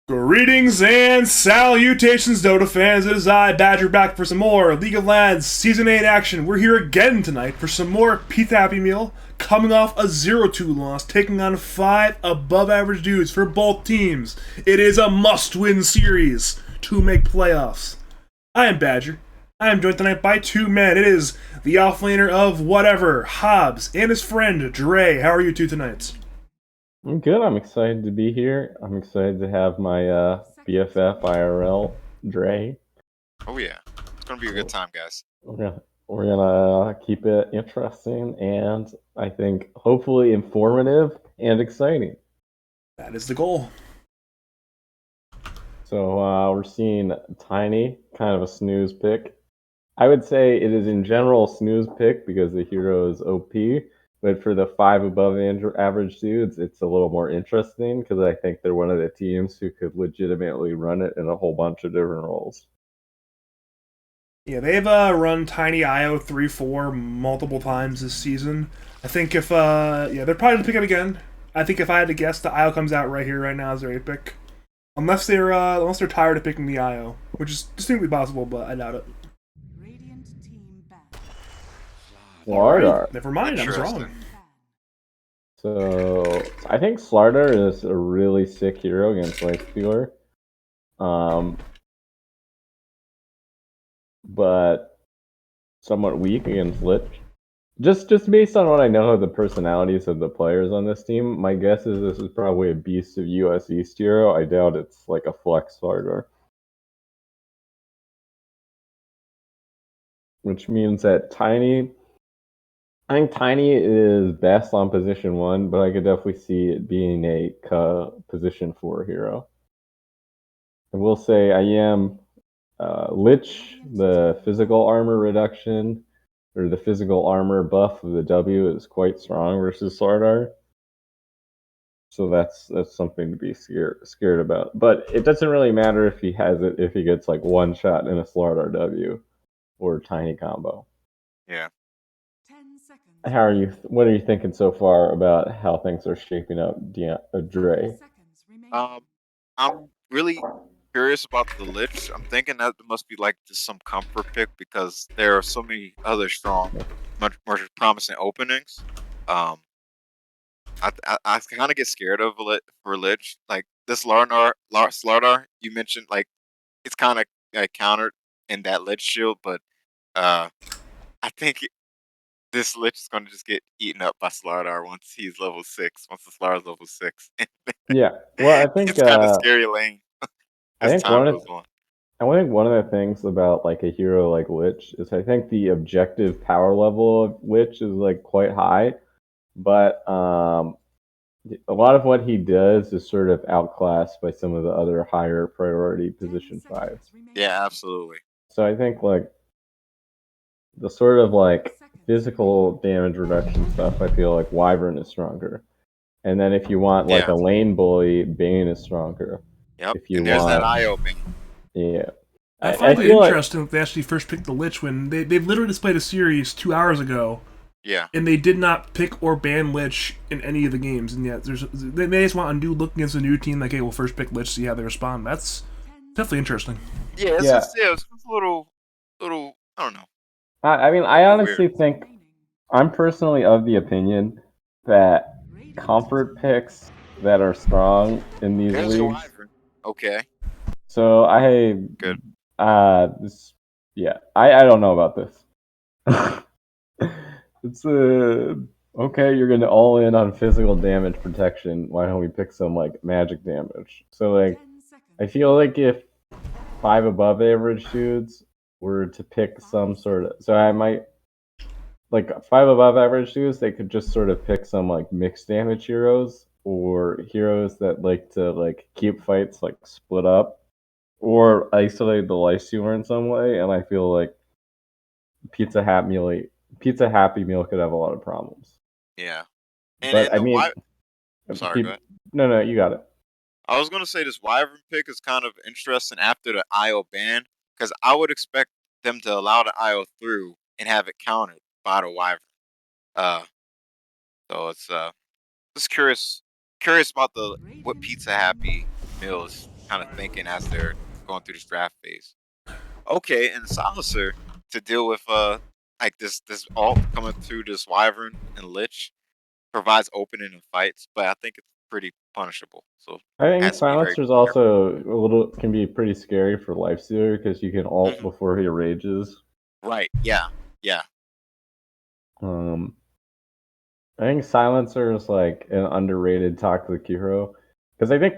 Greetings and salutations, Dota fans. It is I, Badger, back for some more League of Legends Season 8 action. We're here again tonight for some more Pizza Happy Meal, coming off a 0-2 loss, taking on 5 above-average dudes for both teams. It is a must-win series to make playoffs. I am Badger. I am joined tonight by two men. It is the offlaner of whatever, Hobbes, and his friend, Dre. How are you two tonight? I'm good. I'm excited to be here. I'm excited to have my BFF IRL, Dre. Oh yeah, it's gonna be a good time, guys. We're gonna keep it interesting and I think hopefully informative and exciting. That is the goal. So we're seeing Tiny, kind of a snooze pick. I would say it is in general a snooze pick because the hero is OP. But for the 5 above average dudes, it's a little more interesting because I think they're one of the teams who could legitimately run it in a whole bunch of different roles. Yeah, they've run Tiny IO 3-4 multiple times this season. I think if they're probably gonna pick it again. I think if I had to guess, the IO comes out right here, right now as their 8 pick, unless they're tired of picking the IO, which is distinctly possible, but I doubt it. Slardar. Right, never mind, I was wrong. So I think Slardar is a really sick hero against Lifestealer. But somewhat weak against Lich. Just based on what I know of the personalities of the players on this team, my guess is this is probably a Beast of US East hero. I doubt it's like a flex Slardar. Which means that I think Tiny is best on position 1, but I could definitely see it being a position 4 hero. I will say I am Lich, the physical armor reduction, or the physical armor buff of the W is quite strong versus Slardar. So that's something to be scared about. But it doesn't really matter if he has it if he gets like one shot in a Slardar W or Tiny combo. Yeah. How are you? What are you thinking so far about how things are shaping up, Dre? I'm really curious about the Lich. I'm thinking that it must be like just some comfort pick because there are so many other strong, much more promising openings. I kind of get scared of for Lich. Like this Slardar you mentioned, like it's kind of countered in that Lich shield, but I think this Lich is going to just get eaten up by Slardar once he's level 6. Once the Slardar's level 6, Yeah. Well, it's kind of scary lane I as think time goes on. one of the things about like a hero like Lich is I think the objective power level of Lich is like quite high, but a lot of what he does is sort of outclassed by some of the other higher priority position 5. Yeah, absolutely. So I think like the sort of like physical damage reduction stuff, I feel like Wyvern is stronger. And then if you want like a lane bully, Bane is stronger. Yep. If you And there's that want, IO Bane. yeah. I find it interesting that they actually first picked the Lich when they've literally displayed a series 2 hours ago. Yeah. And they did not pick or ban Lich in any of the games, and yet they just want a new look against a new team. Like, hey, we'll first pick Lich, see how they respond. That's definitely interesting. Yeah, it's a little, I don't know. I mean, I honestly Weird. think I'm personally of the opinion that comfort picks that are strong in these There's a leagues. Wyvern. Okay. So Good. I don't know about this. It's okay. You're gonna all in on physical damage protection. Why don't we pick some like magic damage? So like, I feel like if 5 above average dudes were to pick some sort of, so I might like 5 above average dudes, they could just sort of pick some like mixed damage heroes or heroes that like to like keep fights like split up or isolate the lifestealer in some way. And I feel like Pizza Happy Meal could have a lot of problems. Yeah. But And I the mean, sorry, go ahead. no, you got it. I was gonna say this Wyvern pick is kind of interesting after the IO ban because I would expect them to allow the IO through and have it counted by the Wyvern. Uh, so it's just curious curious about what Pizza Happy Meal is kind of thinking as they're going through this draft phase. Okay, and Silencer to deal with like this alt coming through this Wyvern and Lich provides opening and fights, but I think it's pretty punishable. So I think has to be very Silencer's careful. also can be pretty scary for Lifestealer because you can ult before he rages. Right. Yeah. Yeah. I think Silencer is like an underrated toxic hero because I think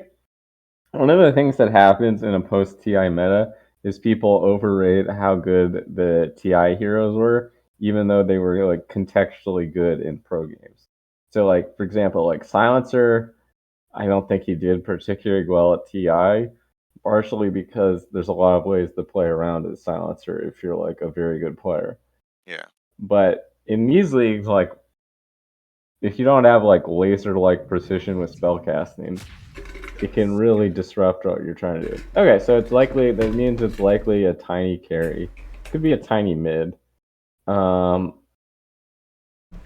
one of the things that happens in a post TI meta is people overrate how good the TI heroes were, even though they were like contextually good in pro games. So, like for example, like Silencer, I don't think he did particularly well at TI, partially because there's a lot of ways to play around a Silencer if you're like a very good player. Yeah. But in these leagues, like if you don't have like laser-like precision with spellcasting, it can really disrupt what you're trying to do. Okay, so that means it's likely a tiny carry. Could be a tiny mid.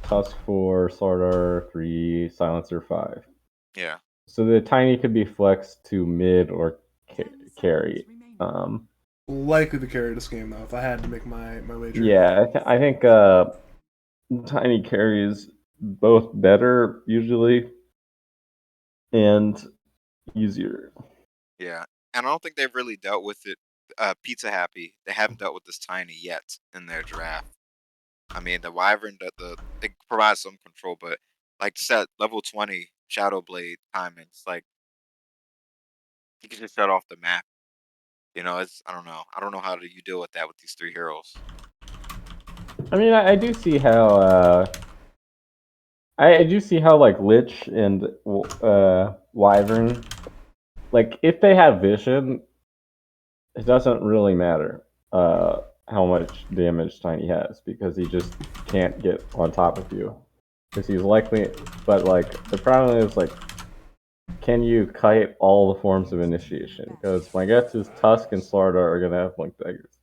Tusk 4, Slardar 3, Silencer 5. Yeah. So the tiny could be flexed to mid or carry. Likely to carry this game though, if I had to make my wager. Yeah, I think tiny carries both better usually and easier. Yeah. And I don't think they've really dealt with it. Pizza Happy, they haven't dealt with this tiny yet in their draft. I mean, the Wyvern it provides some control, but like set level 20 Shadow Blade timings, like you can just shut off the map. You know, I don't know. I don't know how do you deal with that with these 3 heroes. I mean, I do see how I do see how like Lich and Wyvern, like if they have vision, it doesn't really matter how much damage Tiny has because he just can't get on top of you because he's likely. But like the problem is like, can you kite all the forms of initiation? Because my guess is Tusk and Slardar are gonna have like daggers.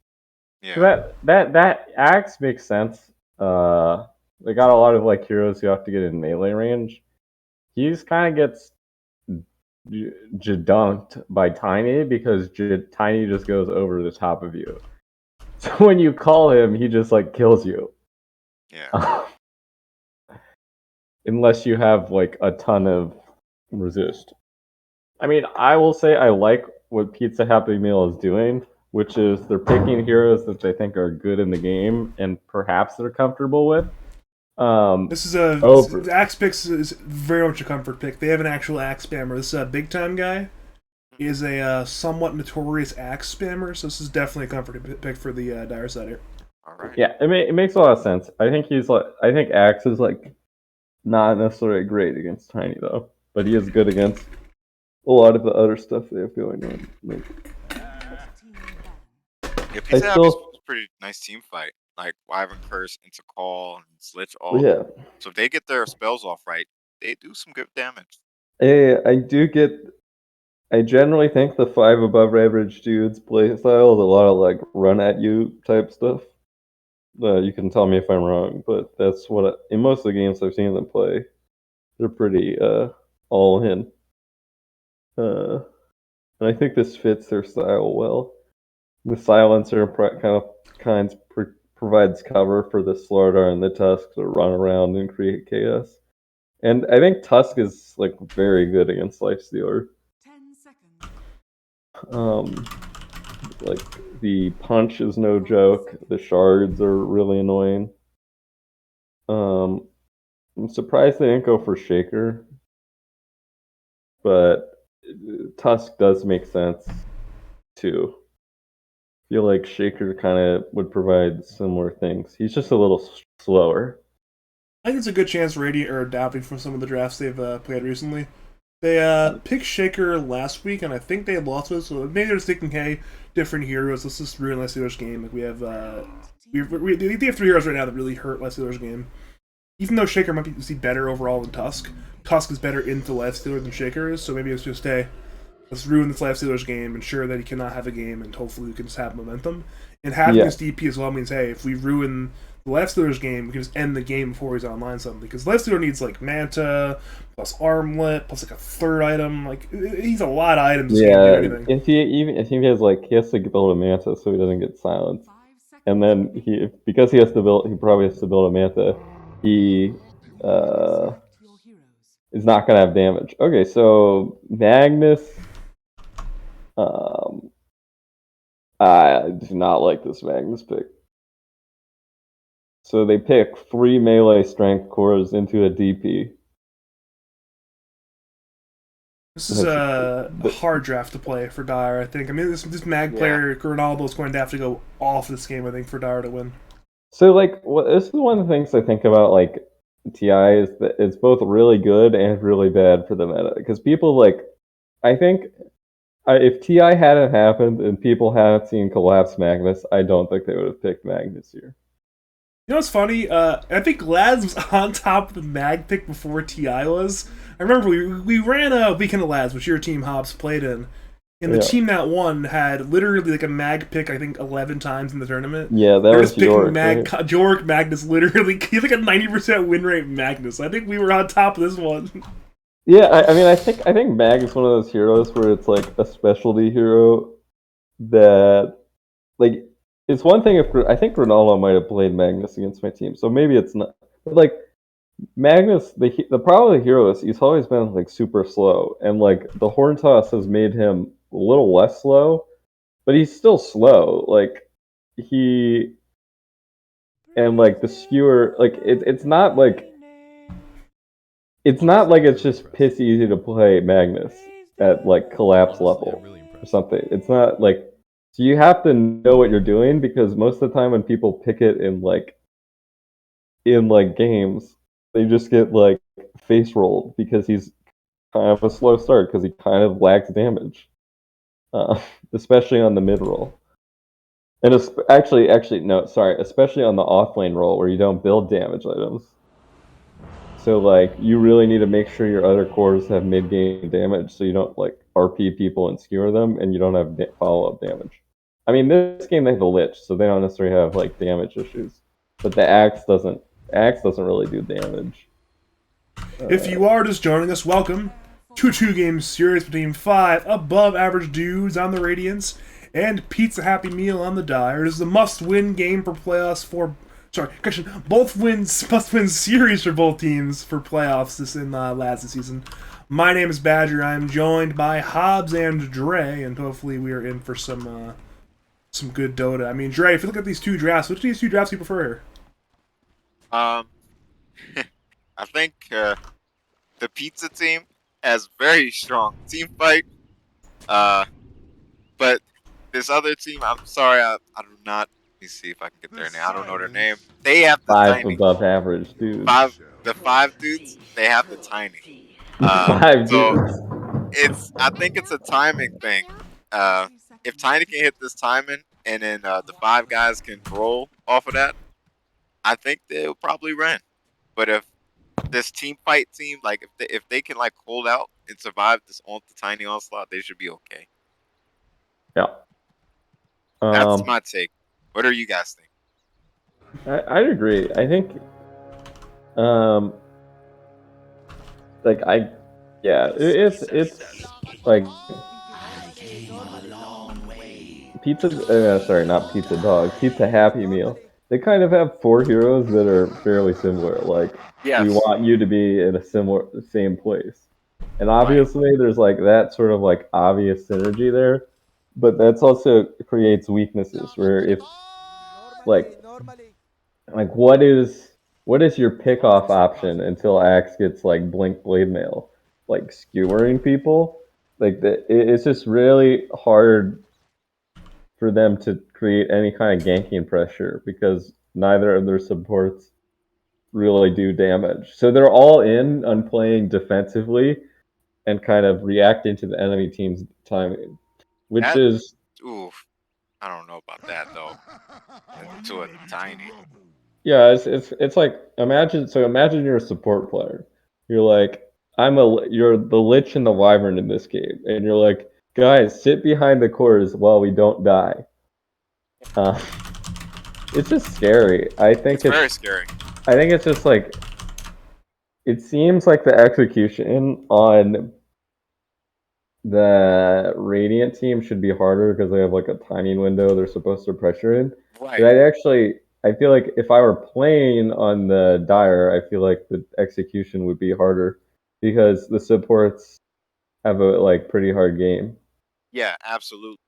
Yeah. That axe makes sense. They got a lot of like heroes who have to get in melee range. He's kind of gets dunked by Tiny because Tiny just goes over the top of you. So when you call him, he just like kills you. Yeah. Unless you have like a ton of resist. I mean, I will say I like what Pizza Happy Meal is doing, which is they're picking heroes that they think are good in the game and perhaps they're comfortable with. This is Axe Picks is very much a comfort pick. They have an actual axe spammer. This big time guy is a somewhat notorious axe spammer, so this is definitely a comfort pick for the dire side here. All right. Yeah, it makes a lot of sense. I think Axe is like not necessarily great against Tiny though, but he is good against a lot of the other stuff they have going on. Like, Yeah, Pizza Happy's a pretty nice team fight. Like Wyvern Curse into Call and Slitch all. yeah. So if they get their spells off right, they do some good damage. I generally think the 5 above average dudes play style is a lot of like run at you type stuff. You can tell me if I'm wrong, but that's what in most of the games I've seen them play, they're pretty all in. And I think this fits their style well. The Silencer provides cover for the Slardar and the Tusk to run around and create chaos. And I think Tusk is like very good against Lifestealer. 10 seconds. Like the punch is no joke. The shards are really annoying. I'm surprised they didn't go for Shaker, but Tusk does make sense too. I feel like Shaker kind of would provide similar things. He's just a little slower. I think it's a good chance Radiant are adapting from some of the drafts they've played recently. They picked Shaker last week, and I think they lost it, so maybe they're just thinking, hey, different heroes, let's just ruin Lifestealer's game. Like we have 3 heroes right now that really hurt Lifestealer's game. Even though Shaker might be better overall than Tusk, Tusk is better into Lifestealer than Shaker is, so maybe it's just, hey, let's ruin this Lifestealer's game, ensure that he cannot have a game, and hopefully we can just have momentum. And having this DP as well means, hey, if we ruin the Life Stealer's game, we can just end the game before he's online suddenly. Because Life Stealer needs like Manta, plus Armlet, plus like a third item. Like, he's a lot of items. Yeah, to do anything. if he has like, he has to build a Manta so he doesn't get silenced. And then because he probably has to build a Manta, he is not gonna have damage. Okay, so Magnus, I do not like this Magnus pick. So they pick 3 melee strength cores into a DP. This is a hard draft to play for Dire, I think. I mean, this Mag player, Ronaldo, is going to have to go off this game, I think, for Dire to win. So, like, this is one of the things I think about, like, TI is that it's both really good and really bad for the meta. Because people, like, I think if TI hadn't happened and people hadn't seen Collapse Magnus, I don't think they would have picked Magnus here. You know what's funny? I think Lads was on top of the Mag pick before TI was. I remember we ran a Weekend of Lads, which your team Hobbes played in. And the team that won had literally like a Mag pick, I think, 11 times in the tournament. Yeah, that was York. Jork, Magnus, literally. He had like a 90% win rate Magnus. I think we were on top of this one. Yeah, I mean, I think Mag is one of those heroes where it's like a specialty hero that, like, it's one thing if I think Ronaldo might have played Magnus against my team, so maybe it's not. But like Magnus, the problem with the hero is he's always been like super slow, and like the Horn Toss has made him a little less slow, but he's still slow. Like and like the skewer, like it's not like it's just piss easy to play Magnus at like collapse level or something. It's not like. So you have to know what you're doing because most of the time when people pick it in games, they just get like face rolled because he's kind of a slow start because he kind of lacks damage, especially on the mid roll. And especially on the off lane roll where you don't build damage items. So like you really need to make sure your other cores have mid game damage so you don't like RP people and skewer them and you don't have follow up damage. I mean, this game they have a Lich, so they don't necessarily have like damage issues. But the Axe doesn't really do damage. If you are just joining us, welcome to a 2-game series between 5 above average dudes on the Radiance and Pizza Happy Meal on the Dire. It is a must-win game for playoffs for. Must-win series for both teams for playoffs this season. My name is Badger. I'm joined by Hobbes and Dre, and hopefully we are in for some good Dota. I mean, Dre, if you look at these two drafts, which of these two drafts do you prefer here? I think the pizza team has very strong team fight. But this other team, I'm sorry, I do not. Let me see if I can get their name. I don't know their name. They have the 5 tiny. above average, dude. The 5 dudes, they have the tiny. 5 dudes. I think it's a timing thing. If Tiny can hit this timing, and then the 5 guys can roll off of that, I think they'll probably run. But if this team fight team, like if they can like hold out and survive the Tiny onslaught, they should be okay. Yeah. That's my take. What do you guys think? I agree. I think, it's like Pizza Happy Meal. They kind of have 4 heroes that are fairly similar. Like, we want you to be in a same place. And obviously there's like that sort of like obvious synergy there, but that's also creates weaknesses where if like what is your pickoff option until Axe gets like Blink Blade Mail? Like skewering people? Like it's just really hard for them to create any kind of ganking pressure because neither of their supports really do damage. So they're all in on playing defensively and kind of reacting to the enemy team's timing, Oof, I don't know about that though. To a Tiny. Yeah, it's like imagine you're a support player. You're like you're the Lich and the Wyvern in this game, and you're like, guys, sit behind the cores while we don't die. It's just scary. I think It's very scary. I think it's just like it seems like the execution on the Radiant team should be harder because they have like a timing window they're supposed to pressure in. Right. But I feel like if I were playing on the Dire, I feel like the execution would be harder because the supports have a like pretty hard game. Yeah, absolutely.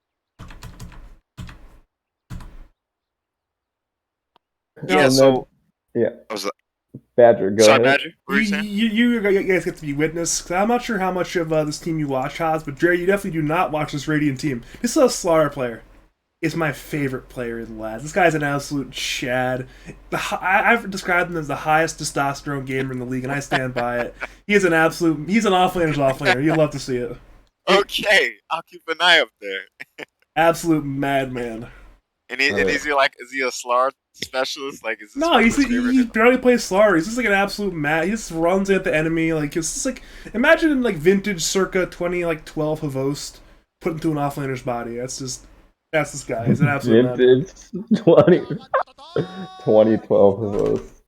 Yeah, And so then, yeah, I was Badger, go sorry, ahead. Badger. What were you saying? You guys get to be witness, because I'm not sure how much of this team you watch, Hobbes, but Dre, you definitely do not watch this Radiant team. This is a Slaughter player. Is my favorite player in the lads. This guy's an absolute Chad. I've described him as the highest testosterone gamer in the league, and I stand by it. He's an offlaner's offlaner. You'll love to see it. Okay, I'll keep an eye up there. Absolute madman. And is he a Slar specialist? Like, is this No, his favorite he hit? barely plays Slaughter. He's just like an absolute mad. He just runs at the enemy. Like, it's just like, imagine like vintage circa 2012 Havost put into an offlaner's body. That's this guy. He's an absolute madman. Vintage 2012 of those.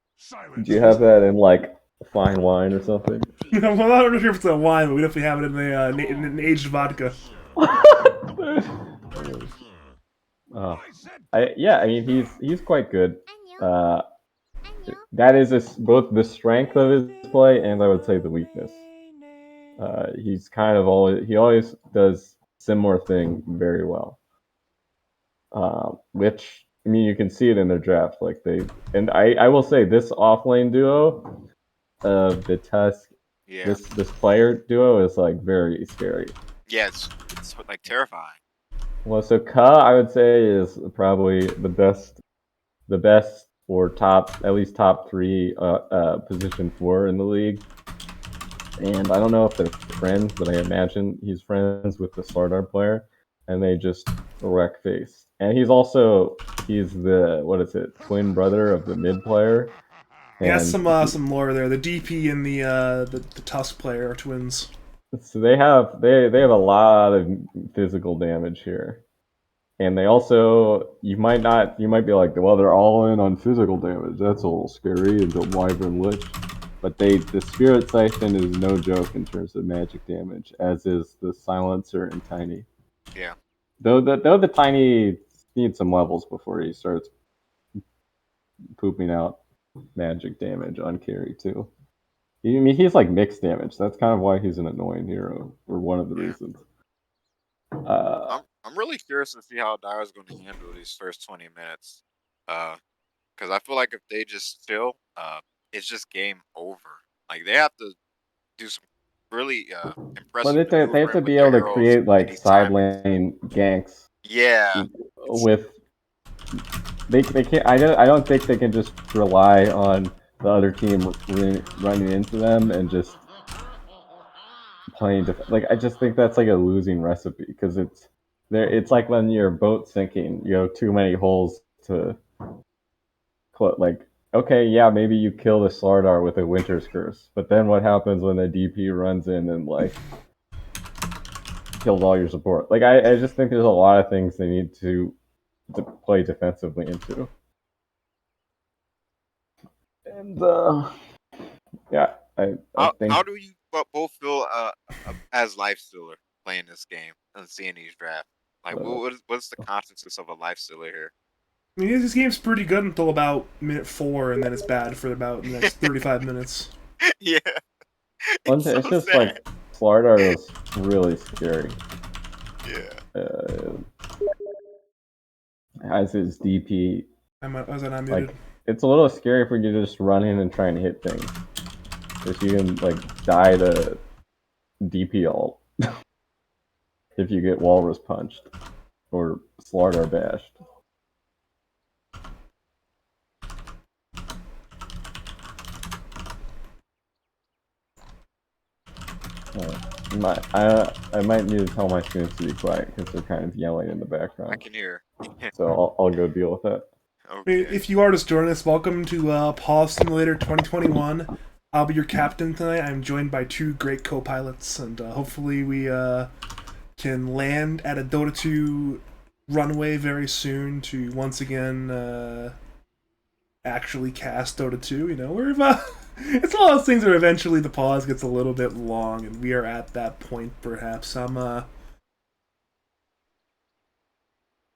Do you have that in like fine wine or something? Well, I'm not sure if it's a wine, but we definitely have it in an aged vodka. I mean he's quite good. That is both the strength of his play and I would say the weakness. He's kind of he always does similar thing very well. Which I mean you can see it in their draft. Like I will say this offlane duo of the Tusk, Yeah. this player duo is like very scary. Yeah, it's like terrifying. Well, so Ka I would say is probably the best or at least top 3 position 4 in the league. And I don't know if they're friends, but I imagine he's friends with the Slardar player, and they just wreck face. And he's the twin brother of the mid player. He has some lore there. The DP and the Tusk player are twins. So they have a lot of physical damage here. And they also you might be like, well, they're all in on physical damage. That's a little scary, and the Wyvern Lich. But the Spirit Siphon is no joke in terms of magic damage, as is the Silencer and Tiny. Yeah. Though the Tiny needs some levels before he starts pooping out magic damage on carry too. I mean, he's like mixed damage. That's kind of why he's an annoying hero, or one of the reasons. I'm really curious to see how Dyer's going to handle these first 20 minutes. Because I feel like if they just chill, it's just game over. Like, they have to do some really impressive. Well, they have to be able to create like side lane ganks. Yeah. With they can't. I don't think they can just rely on the other team running into them and just playing. Like, I just think that's like a losing recipe because it's like when your boat's sinking, you have too many holes to like. Okay, yeah, maybe you kill the Slardar with a Winter's Curse, but then what happens when the DP runs in and like kills all your support? Like, I just think there's a lot of things they need to play defensively into. And yeah, I think. How do you both feel as life stealer playing this game and seeing these drafts? Like, what's the consequences of a life stealer here? I mean, this game's pretty good until about minute 4, and then it's bad for about the next 35 minutes. Yeah. It's just sad. Like Slardar is really scary. Yeah. As his DP. Was I not muted? Like, it's a little scary if we could just run in and try and hit things. If you can like die to DP ult. If you get Walrus punched or Slardar bashed. I might need to tell my students to be quiet because they're kind of yelling in the background. I can hear. So I'll go deal with that. Okay. If you are just joining us, welcome to Paw Simulator 2021. I'll be your captain tonight. I'm joined by 2 great co-pilots, and hopefully we can land at a Dota 2 runway very soon to once again actually cast Dota 2. You know, it's one of those things where eventually the pause gets a little bit long, and we are at that point. Perhaps I'm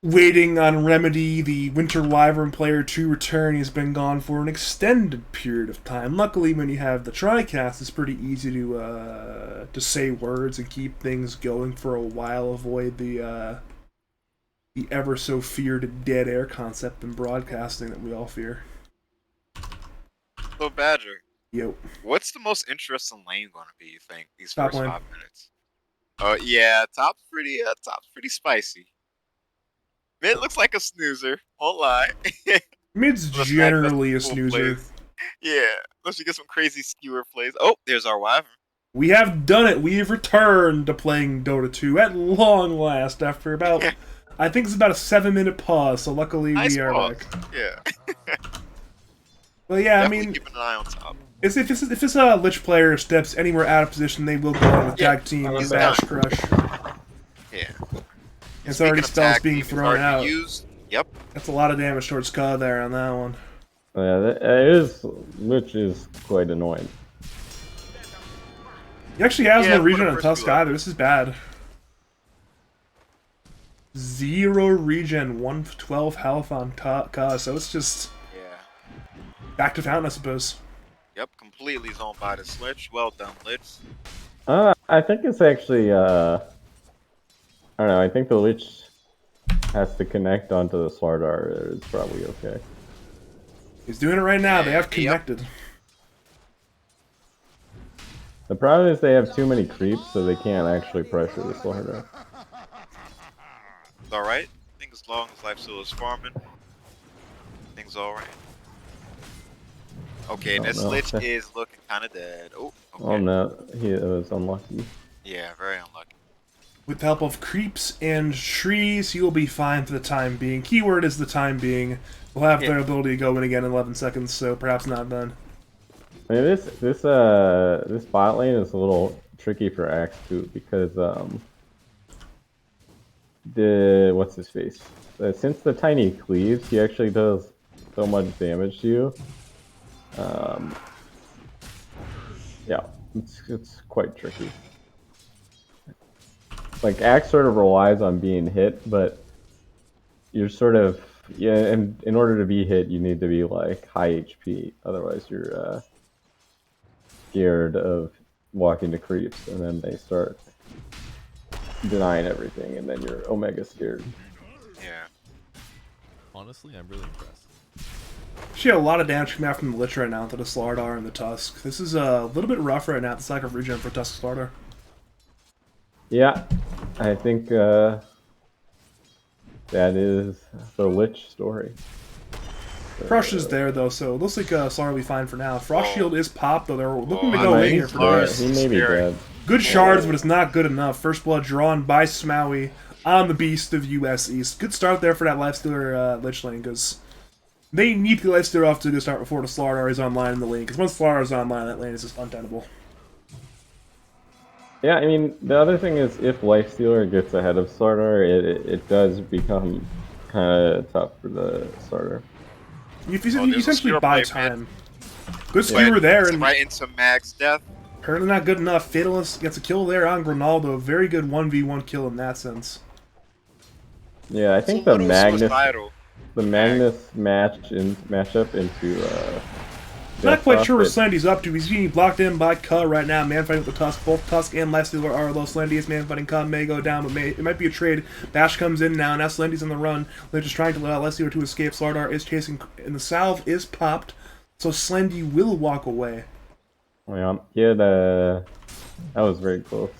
waiting on Remedy, the Winter Wyvern player, to return. He's been gone for an extended period of time. Luckily, when you have the TriCast, it's pretty easy to say words and keep things going for a while. Avoid the ever so feared dead air concept in broadcasting that we all fear. So Badger, Yo, what's the most interesting lane going to be? You think these Top first lane. 5 minutes? Yeah, top's pretty spicy. Mid looks like a snoozer. Won't lie. mid's Let's generally a full snoozer. plays. Yeah, unless you get some crazy skewer plays. Oh, there's our Wyvern. We have done it. We have returned to playing Dota 2 at long last after about, I think it's about a 7-minute pause, so luckily Nice we are pause. back. Yeah. But yeah, Definitely I mean, keeping an eye on top. if this Lich player steps anywhere out of position, they will go on with tag team he's bash done. crush. Yeah. It's Speaking already of spells tag being team, it's thrown already out. used. Yep. That's a lot of damage towards Ka there on that one. Yeah, it is, which is quite annoying. He actually has Yeah, no regen for the on first Tusk few either. This is bad. 0 regen, 112 health on Ka, so it's just Yeah. back to fountain, I suppose. Yep. Completely zoned by the Lich. Well done, Lich. I think it's actually, I don't know, I think the Lich has to connect onto the Slardar. It's probably okay. He's doing it right now. They have Yep. connected. The problem is they have too many creeps, so they can't actually pressure the Slardar. It's alright. I think as long as Lifesteal is farming, things alright. Okay, Oh, this no. Lich is looking kind of dead. Oh, okay. Oh no, he was unlucky. Yeah, very unlucky. With the help of creeps and trees, he will be fine for the time being. Keyword is the time being. We'll have their ability to go in again in 11 seconds, so perhaps not then. I mean, this bot lane is a little tricky for Axe too because what's his face? Since the tiny cleaves, he actually does so much damage to you. Yeah, it's quite tricky. Like Axe sort of relies on being hit, but you're sort of and in order to be hit, you need to be like high HP. Otherwise, you're scared of walking to creeps, and then they start denying everything, and then you're omega scared. Yeah. Honestly, I'm really impressed. She had a lot of damage coming out from the Lich right now to the Slardar and the Tusk. This is a little bit rough right now. It's lack of regen for Tusk Slardar. Yeah, I think that is the Lich story. Crush is there though, so it looks like Slardar will be fine for now. Frost Shield is popped, though. They're looking to I go like in here these for Slardars. this. He may be Scary. dead. Good shards, but it's not good enough. First blood drawn by Smaui on the Beast of US East. Good start there for that Lifestealer Lich lane, because they need the Lifestealer off to a good start before the Slardar is online in the lane, because once Slardar is online, that lane is just untenable. Yeah, I mean, the other thing is if Lifestealer gets ahead of Slardar, it does become kind of tough for the starter. You there's a essentially skewer buy play, man. time. Good skewer But there, it's and right into Mag's death. apparently not good enough. Fatalist gets a kill there on Grinaldo. Very good 1v1 kill in that sense. Yeah, I It's think a the little suicidal. Magnus matchup into Not quite Deathlock, sure what but- Slendy's up to. He's being blocked in by Ka right now. Man fighting with the Tusk. Both Tusk and Lifestealer are low. Slendy's man fighting Ka may go down, but it might be a trade. Bash comes in now. Now Slendy's on the run. They're just trying to allow Lifestealer to escape. Slardar is chasing, and the salve is popped. So Slendy will walk away. Yeah, that was very close.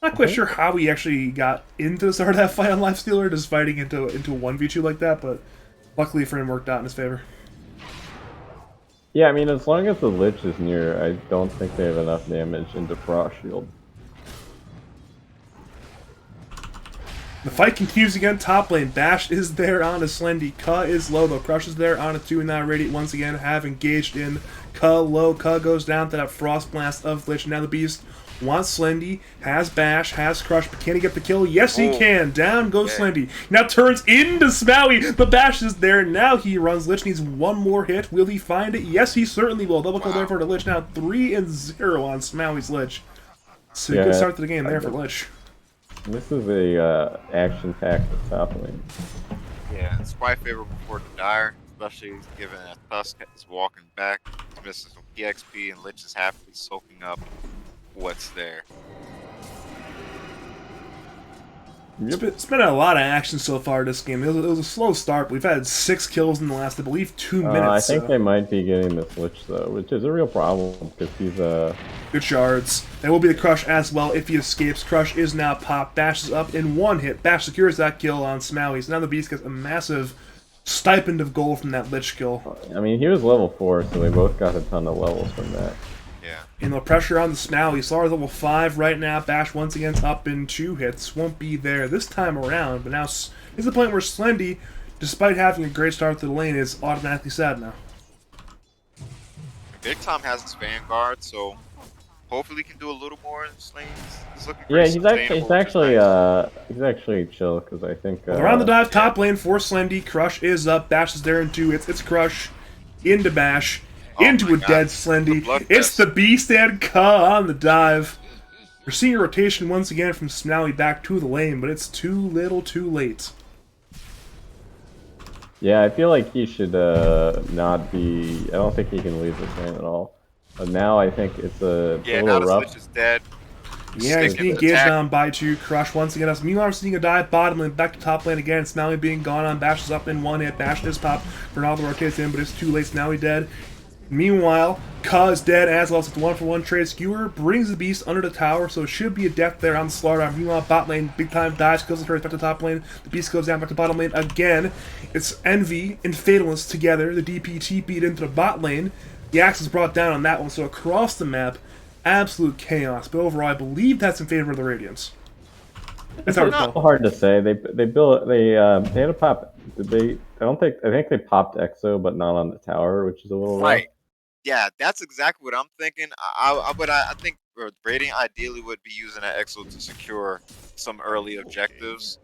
Not quite sure how he actually got into the start of that fight on Lifestealer, just fighting into a 1v2 like that, but luckily for him, worked out in his favor. Yeah, I mean, as long as the Lich is near, I don't think they have enough damage into Frost Shield. The fight continues again. Top lane. Bash is there on a Slendy. Ka is low though. Crush is there on a 2 and now Radiant once again have engaged in Ka low. Ka goes down to that Frost Blast of Lich. Now the Beast wants Slendy, has Bash, has Crush, but can he get the kill? Yes, he can. Down goes Slendy. Now turns into Smaui. The Bash is there. Now he runs. Lich needs one more hit. Will he find it? Yes, he certainly will. Double kill there for the Lich. Now 3-0 on Smaui's Lich. So a good start to the game there for Lich. This is a action-packed top lane. Yeah, it's quite favorable for the Dire, especially given that Tusk is walking back, he's missing some PXP, and Lich is happily soaking up what's there. It's been a lot of action so far this game. It was a slow start, but we've had 6 kills in the last, I believe, 2 minutes. I think they might be getting this Lich, though, which is a real problem, because he's good shards. There will be the Crush as well if he escapes. Crush is now popped. Bash is up in 1 hit. Bash secures that kill on Smaui. So now the Beast gets a massive stipend of gold from that Lich kill. I mean, he was level 4, so they both got a ton of levels from that. Yeah. And the pressure on the Smaui. Slar's level 5 right now. Bash once again up in 2 hits. Won't be there this time around, but now is the point where Slendy, despite having a great start to the lane, is automatically sad now. Big Tom has his Vanguard, so hopefully he can do a little more in his lanes. He's looking Yeah, pretty he's sustainable, actually chill, because I think... around the dive, top lane for Slendy. Crush is up. Bash is there in 2 hits. It's Crush into Bash. Into a dead Slendy. It's the Beast and Ka on the dive. We're seeing a rotation once again from Smaui back to the lane, but it's too little too late. Yeah, I feel like he should not be... I don't think he can leave this lane at all. But now I think it's a now little the rough. Switch is dead. Yeah, he's being engaged on by 2. Crush once again. Meanwhile, we're seeing a dive bottom lane, back to top lane again. Smaui being gone on. Bash is up in 1 hit. Bash is popped. Ronaldo rotates in, but it's too late. Smaui dead. Meanwhile, Ka is dead as well. So it's a 1-for-1 trade. Skewer brings the Beast under the tower, so it should be a death there on the Slardar. Meanwhile, bot lane, big time dives, kills the turret back to top lane. The Beast goes down back to bottom lane again. It's Envy and Fatalist together. The DP TP'd into the bot lane. The axe is brought down on that one, so across the map, absolute chaos. But overall, I believe that's in favor of the Radiants. It's hard to say. They had a pop. Did they? I think they popped Exo, but not on the tower, which is a little rough. Yeah, that's exactly what I'm thinking. But I think Radiant ideally would be using that Exo to secure some early objectives,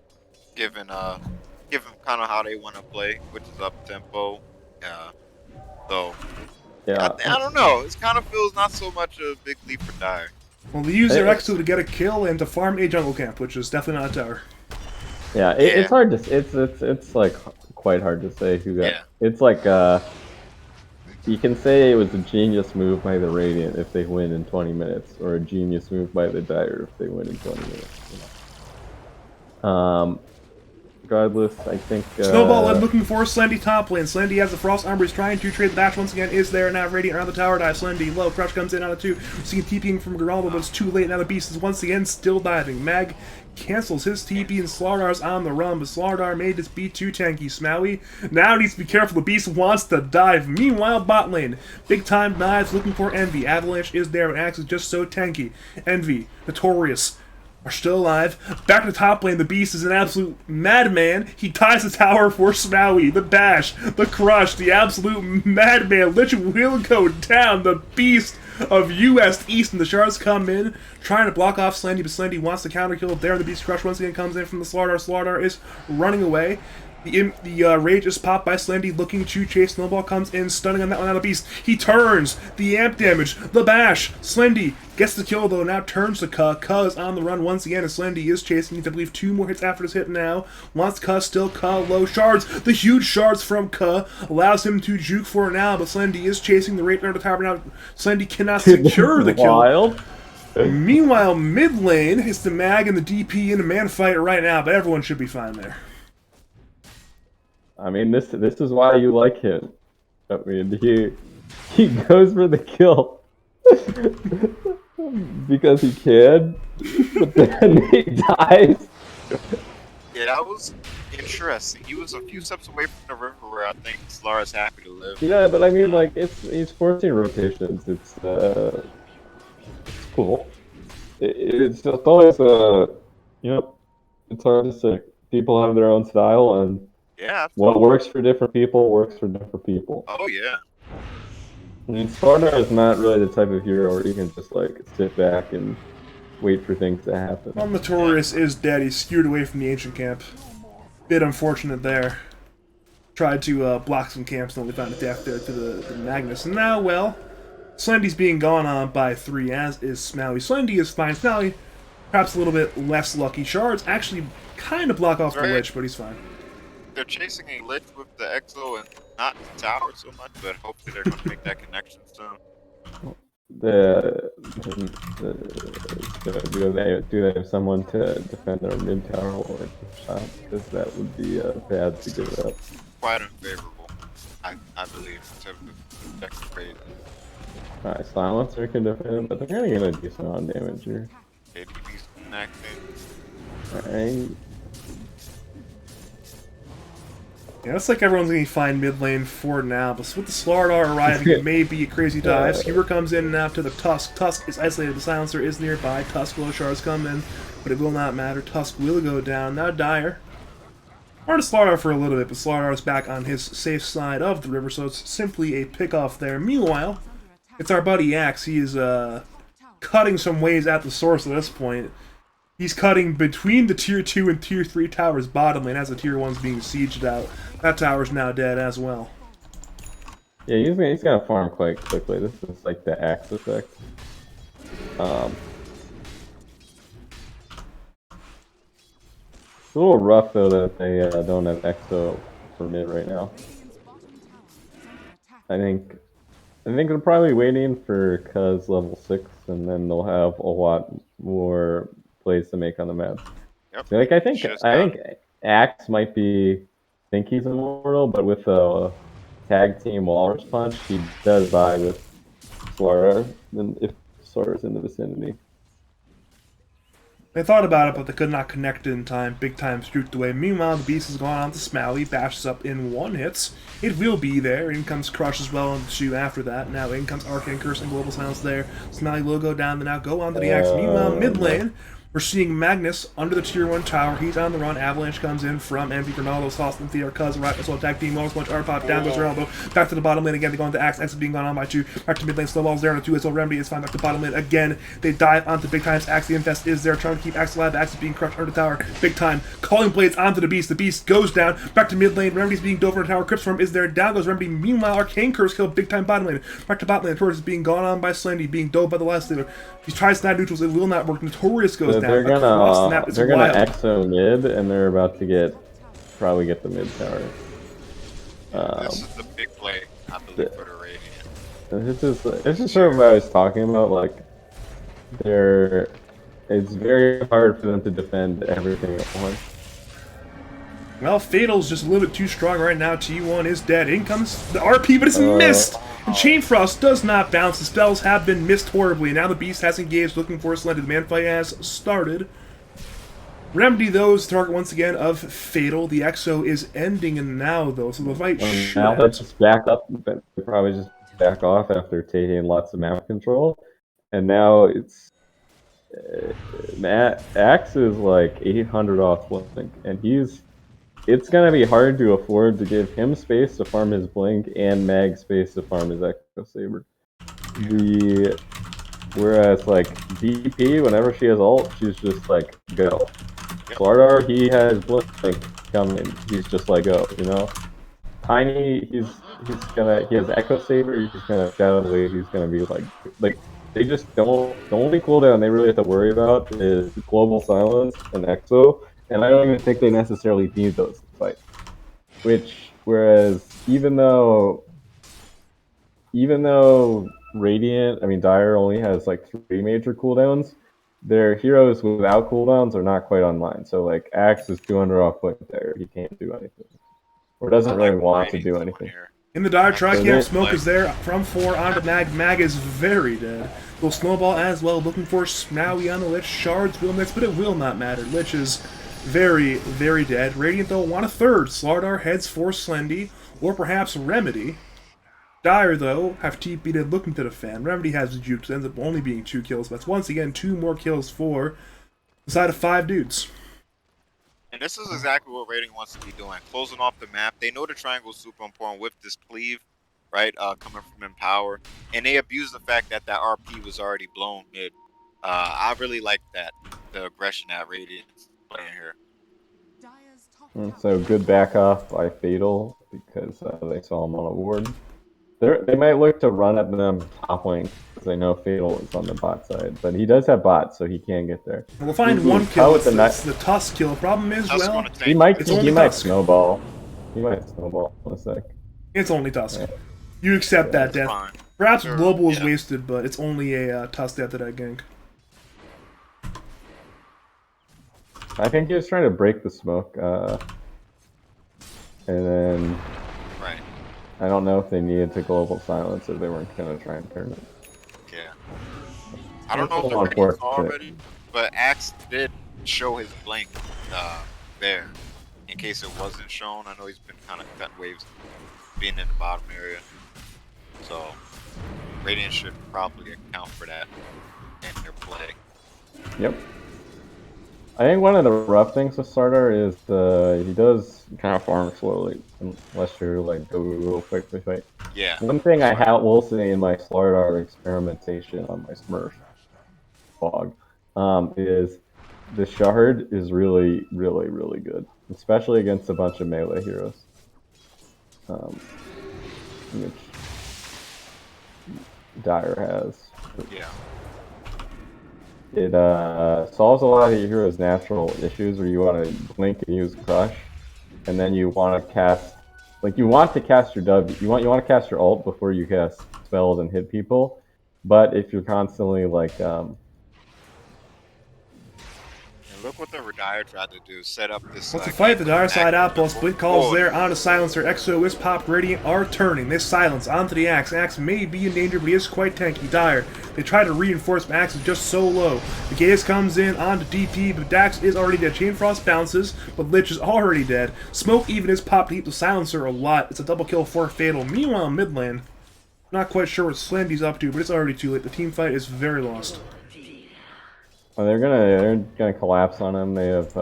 given kind of how they want to play, which is up tempo. So yeah, I don't know. It kind of feels not so much a big leap for Dire. Well, they use their Exo to get a kill and to farm a jungle camp, which is definitely not a tower. Yeah, it's hard to. It's like quite hard to say who got. Yeah. It's like you can say it was a genius move by the Radiant if they win in 20 minutes, or a genius move by the Dire if they win in 20 minutes. You know? Regardless, I think... Snowball led looking for Slendy top lane. Slendy has the Frost Armor. He's trying to trade the Bash once again. Is there now Radiant around the tower dive. Slendy low. Crush comes in on a 2. Seeing TPing from Geraldo, but it's too late. Now the Beast is once again still diving. Mag cancels his TP and Slardar's on the run, but Slardar made this beat too tanky. Smaui now needs to be careful. The Beast wants to dive. Meanwhile, bot lane. Big time dives looking for Envy. Avalanche is there, but Axe is just so tanky. Envy, Notorious, are still alive. Back to top lane, the Beast is an absolute madman. He ties the tower for Smaui. The Bash, the Crush, the absolute madman. Lich will go down. The Beast of US East, and the shards come in, trying to block off Slendy, but Slendy wants the counter kill there. The Beast Crush once again comes in from the Slardar. Slardar is running away. The Rage is popped by Slendy, looking to chase. Snowball comes in, stunning on that one out of Beast. He turns, the amp damage, the Bash. Slendy gets the kill though, now turns to Ka. Ka is on the run once again, and Slendy is chasing. Needs, I believe, 2 more hits after this hit now. Wants Ka, still Ka low. Shards, the huge shards from Ka, allows him to juke for now, but Slendy is chasing the Rape under the tower now. Slendy cannot secure the kill. Wild. Meanwhile, mid lane, it's the Mag and the DP in a man fight right now, but everyone should be fine there. I mean, this is why you like him. I mean, he goes for the kill because he can, but then he dies. Yeah, that was interesting. He was a few steps away from the river where I think Slar's happy to live. Yeah, but I mean, like, he's forcing rotations. It's cool. It's just always it's hard to say. People have their own style, and Yeah. what works for different people works for different people. Oh yeah. I mean, Slardar is not really the type of hero where you can just like sit back and wait for things to happen. Well, Notorious is dead. He's skewed away from the ancient camp. Bit unfortunate there. Tried to block some camps and only found a death there to the Magnus. And now, well, Slendy's being gone on by 3, as is Smaui. Slendy is fine. Smaui, perhaps a little bit less lucky. Shards actually kind of block off the Lich, but he's fine. They're chasing a Lich with the Exo and not the tower so much, but hopefully they're going to make that connection soon. Do they have someone to defend their mid tower or shot? Because that would be bad to give up. Quite unfavorable, I believe, in terms of objective rate. Alright, Silencer can defend it, but they're gonna get a decent amount of damage here. ADB's connecting. Alright. Yeah, looks like everyone's going to find mid lane for now, but with the Slardar arriving, it may be a crazy dive. Skewer comes in now to the Tusk. Tusk is isolated, the Silencer is nearby. Tusk will shards come in, but it will not matter. Tusk will go down. Now Dire. Hard to Slardar for a little bit, but Slardar is back on his safe side of the river, so it's simply a pick-off there. Meanwhile, it's our buddy Axe. He is cutting some ways at the source at this point. He's cutting between the Tier 2 and Tier 3 towers bottom lane as the Tier 1's being sieged out. That tower's now dead as well. Yeah, he's gonna farm quite quickly. This is like the Axe effect. It's a little rough though that they don't have Exo for mid right now. I think they're probably waiting for Cuz level 6, and then they'll have a lot more plays to make on the map. Yep. So, like I think Axe might think he's immortal, but with a tag team Walrus Punch, he does vie with Slardar, and if Slardar's in the vicinity. They thought about it, but they could not connect in time. Big time streaked away. Meanwhile, the Beast has gone on to Smaui, bashes up in 1 hit. It will be there. In comes Crush as well on the 2 after that. Now in comes Arcane Curse and Global Silence there. Smaui will go down, then now go on to the Axe. Meanwhile, mid lane, we're seeing Magnus under the Tier 1 tower. He's on the run. Avalanche comes in from MV Ronaldo, Sauce, and Theor, Cuz, right, as well attack team, Walrus Punch, R-Pop, down goes Ronaldo. Back to the bottom lane again. They go into Axe. Axe is being gone on by 2. Back to mid lane. Snowball's there on the 2 as well. Remedy is fine. Back to bottom lane again. They dive onto Big Time's Axe. The Infest is there, trying to keep Axe alive. Axe is being crushed under the tower. Big Time calling blades onto the Beast. The Beast goes down. Back to mid lane. Remedy's being dove over the tower. Cryptstorm is there. Down goes Remedy. Meanwhile, Arcane Curse killed Big Time bottom lane. Back to bottom lane. Notorious is being gone on by Slendy, being dove by the last leader. He tries to snap neutrals. It will not work. Notorious goes down. They're gonna Exo mid, and they're about to probably get the mid tower. This is the big play, I believe, for the Radiant. This is sort of what I was talking about. Like, it's very hard for them to defend everything at once. Well, Fatal's just a little bit too strong right now. T1 is dead. In comes the RP, but it's missed! And Chain Frost does not bounce. The spells have been missed horribly. Now the Beast has engaged, looking for a Slendy. The man fight has started. Remedy, though, is the target once again of Fatal. The Exo is ending now, though, so the fight should now let's just back up. But probably just back off after taking lots of map control. And now it's... Axe is like 800 off Blink, and it's gonna be hard to afford to give him space to farm his Blink and Mag space to farm his Echo Saber. Whereas like DP, whenever she has ult, she's just like go. Slardar, he has Blink coming, he's just like go, you know. Tiny, he has Echo Saber, he's gonna shadow wave, he's gonna be like they just don't. The only cooldown they really have to worry about is Global Silence and Exo, and I don't even think they necessarily need those to fight. Whereas even though Radiant, Dire only has like 3 major cooldowns, their heroes without cooldowns are not quite online. So like Axe is 200 off Blink there, he can't do anything, or doesn't really want to do anything. In the Dire, Tricam Smoke is there from 4 onto Mag. Mag is very dead. Will Snowball as well, looking for Smaui on the Lich. Shards will mix, but it will not matter. Lich is very, very dead. Radiant, though, want a third. Slardar heads for Slendy, or perhaps Remedy. Dire, though, have TP'd looking to defend. Remedy has the juke, so ends up only being 2 kills. That's once again 2 more kills for the side of 5 dudes. And this is exactly what Rating wants to be doing, closing off the map. They know the triangle is super important with this cleave, right? Coming from Empower, and they abuse the fact that that RP was already blown mid. I really like that, the aggression that Radiant's playing here. And so good back off by Fatal because they saw him on a ward. They might look to run at them top lane because they know Fatal is on the bot side, but he does have bots, so he can get there. We'll find Ooh, one kill. with It's the Tusk kill. Problem is, Tusk well, gonna tank he might it's it. only he might Tusk. snowball. He might snowball in a sec. It's only Tusk. Yeah. You accept that It's death. fine. Perhaps Sure, Global is yeah. wasted, but it's only a Tusk death that I gank. I think he was trying to break the smoke, and then Right. I don't know if they needed to global silence or they weren't gonna try and turn it. Yeah. I don't know if That's the a Radiant unfortunate. saw already, but Axe did show his blink there. In case it wasn't shown, I know he's been kind of cutting waves, being in the bottom area. So Radiant should probably account for that in their play. Yep. I think one of the rough things with Sardar is he does kind of farm slowly unless you're like go real quick to fight. Yeah. One thing I will say in my Slardar experimentation on my Smurf log is the Shard is really, really, really good, especially against a bunch of melee heroes. Which Dire has. Yeah. It solves a lot of your heroes' natural issues where you want to blink and use Crush, and then you want to cast, like you want to cast your W, you want to cast your ult before you cast spells and hit people, but if you're constantly like And look what the Dire tried to do, set up this. What's the fight? The Dire side outpost. Blink calls Oh, there onto Silencer. Exo, Wisp, Pop, Radiant are turning. This silence onto the Axe. Axe may be in danger, but he is quite tanky. Dire. They try to reinforce, but Axe is just so low. The Gaze comes in onto DP, but Dax is already dead. Chain Frost bounces, but Lich is already dead. Smoke even is popped to heat the Silencer a lot. It's a double kill for Fatal. Meanwhile, mid lane, not quite sure what Slendy's up to, but it's already too late. The team fight is very lost. well, they're gonna collapse on him. They have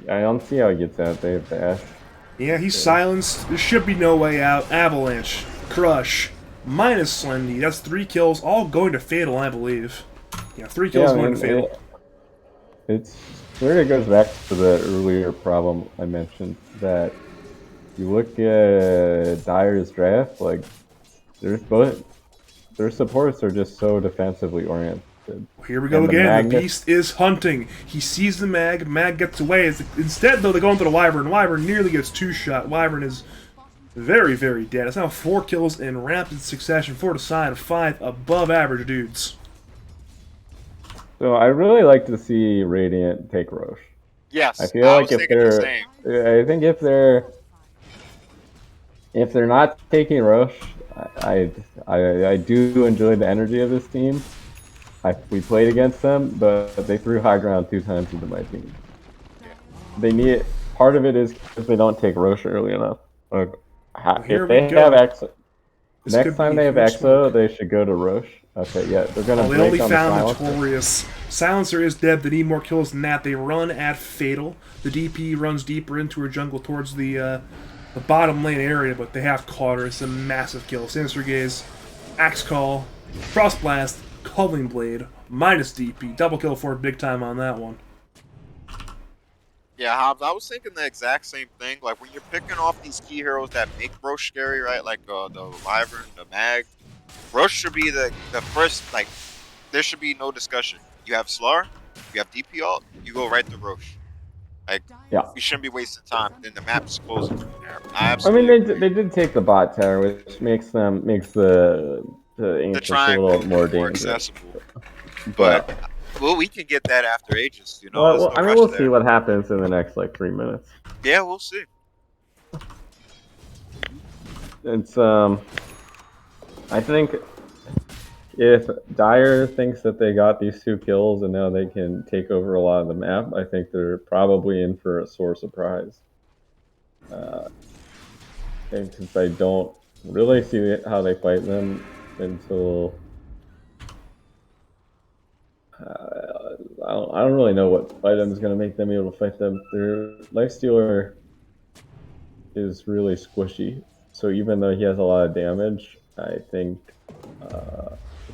I don't see how he gets out. They have dash. Yeah, he's silenced. There should be no way out. Avalanche, Crush, minus Slendy. That's 3 kills, all going to Fatal, I believe. Yeah, 3 kills going to Fatal. It's where it goes back to the earlier problem I mentioned that you look at Dire's draft, like their supports are just so defensively oriented. Here we go And again. The Beast is hunting. He sees the Mag. Mag gets away. Instead, though, they go into the Wyvern. Wyvern nearly gets 2-shot. Wyvern is very, very dead. It's now 4 kills in rapid succession. 4 to side of 5 above average dudes. So I really like to see Radiant take Roche. yes. I feel like was if thinking the same. I think if they're not taking Roche, I do enjoy the energy of this team. We played against them, but they threw high ground 2 times into my team. They need part of it is if they don't take Roche early enough. Like, if they have Exo, next time they have Exo, they should go to Roche. Okay, yeah, they're gonna. They only found Notorious. Silencer is dead. They need more kills than that. They run at Fatal. The DP runs deeper into her jungle towards the bottom lane area, but they have caught her. It's a massive kill. Sinister Gaze, Axe Call, Frost Blast, Culling Blade, minus DP. Double kill for big time on that one. Yeah, Hobbs, I was thinking the exact same thing. Like, when you're picking off these key heroes that make Roche scary, right? Like, the Wyvern, the Mag. Roche should be the first, like, there should be no discussion. You have Slar, you have DP ult, you go right to Roche. Like, yeah. You shouldn't be wasting time. Then the map is closing from there. I mean, they did take the bot tower, which makes the ancients a little more dangerous. accessible. But well, we can get that after ages, you know. Well, I mean, we'll see what happens in the next like 3 minutes. Yeah, we'll see. It's I think if Dire thinks that they got these 2 kills and now they can take over a lot of the map, I think they're probably in for a sore surprise. And since I don't really see how they fight them until I don't really know what item is going to make them able to fight them. Their Lifestealer is really squishy, so even though he has a lot of damage, I think